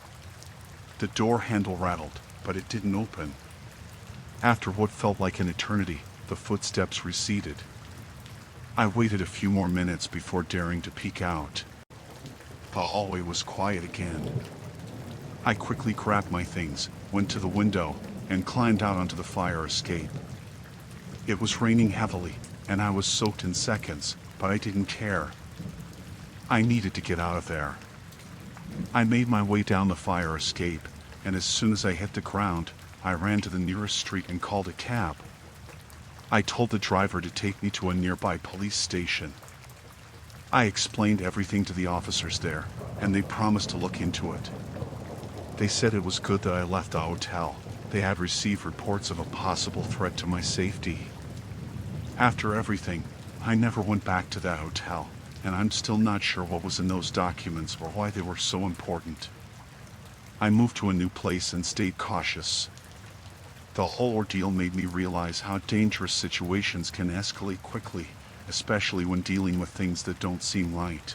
The door handle rattled, but it didn't open. After what felt like an eternity, the footsteps receded. I waited a few more minutes before daring to peek out. The hallway was quiet again. I quickly grabbed my things, went to the window, and climbed out onto the fire escape. It was raining heavily, and I was soaked in seconds, but I didn't care. I needed to get out of there. I made my way down the fire escape, and as soon as I hit the ground, I ran to the nearest street and called a cab. I told the driver to take me to a nearby police station. I explained everything to the officers there, and they promised to look into it. They said it was good that I left the hotel. They had received reports of a possible threat to my safety. After everything, I never went back to that hotel, and I'm still not sure what was in those documents or why they were so important. I moved to a new place and stayed cautious. The whole ordeal made me realize how dangerous situations can escalate quickly, especially when dealing with things that don't seem right.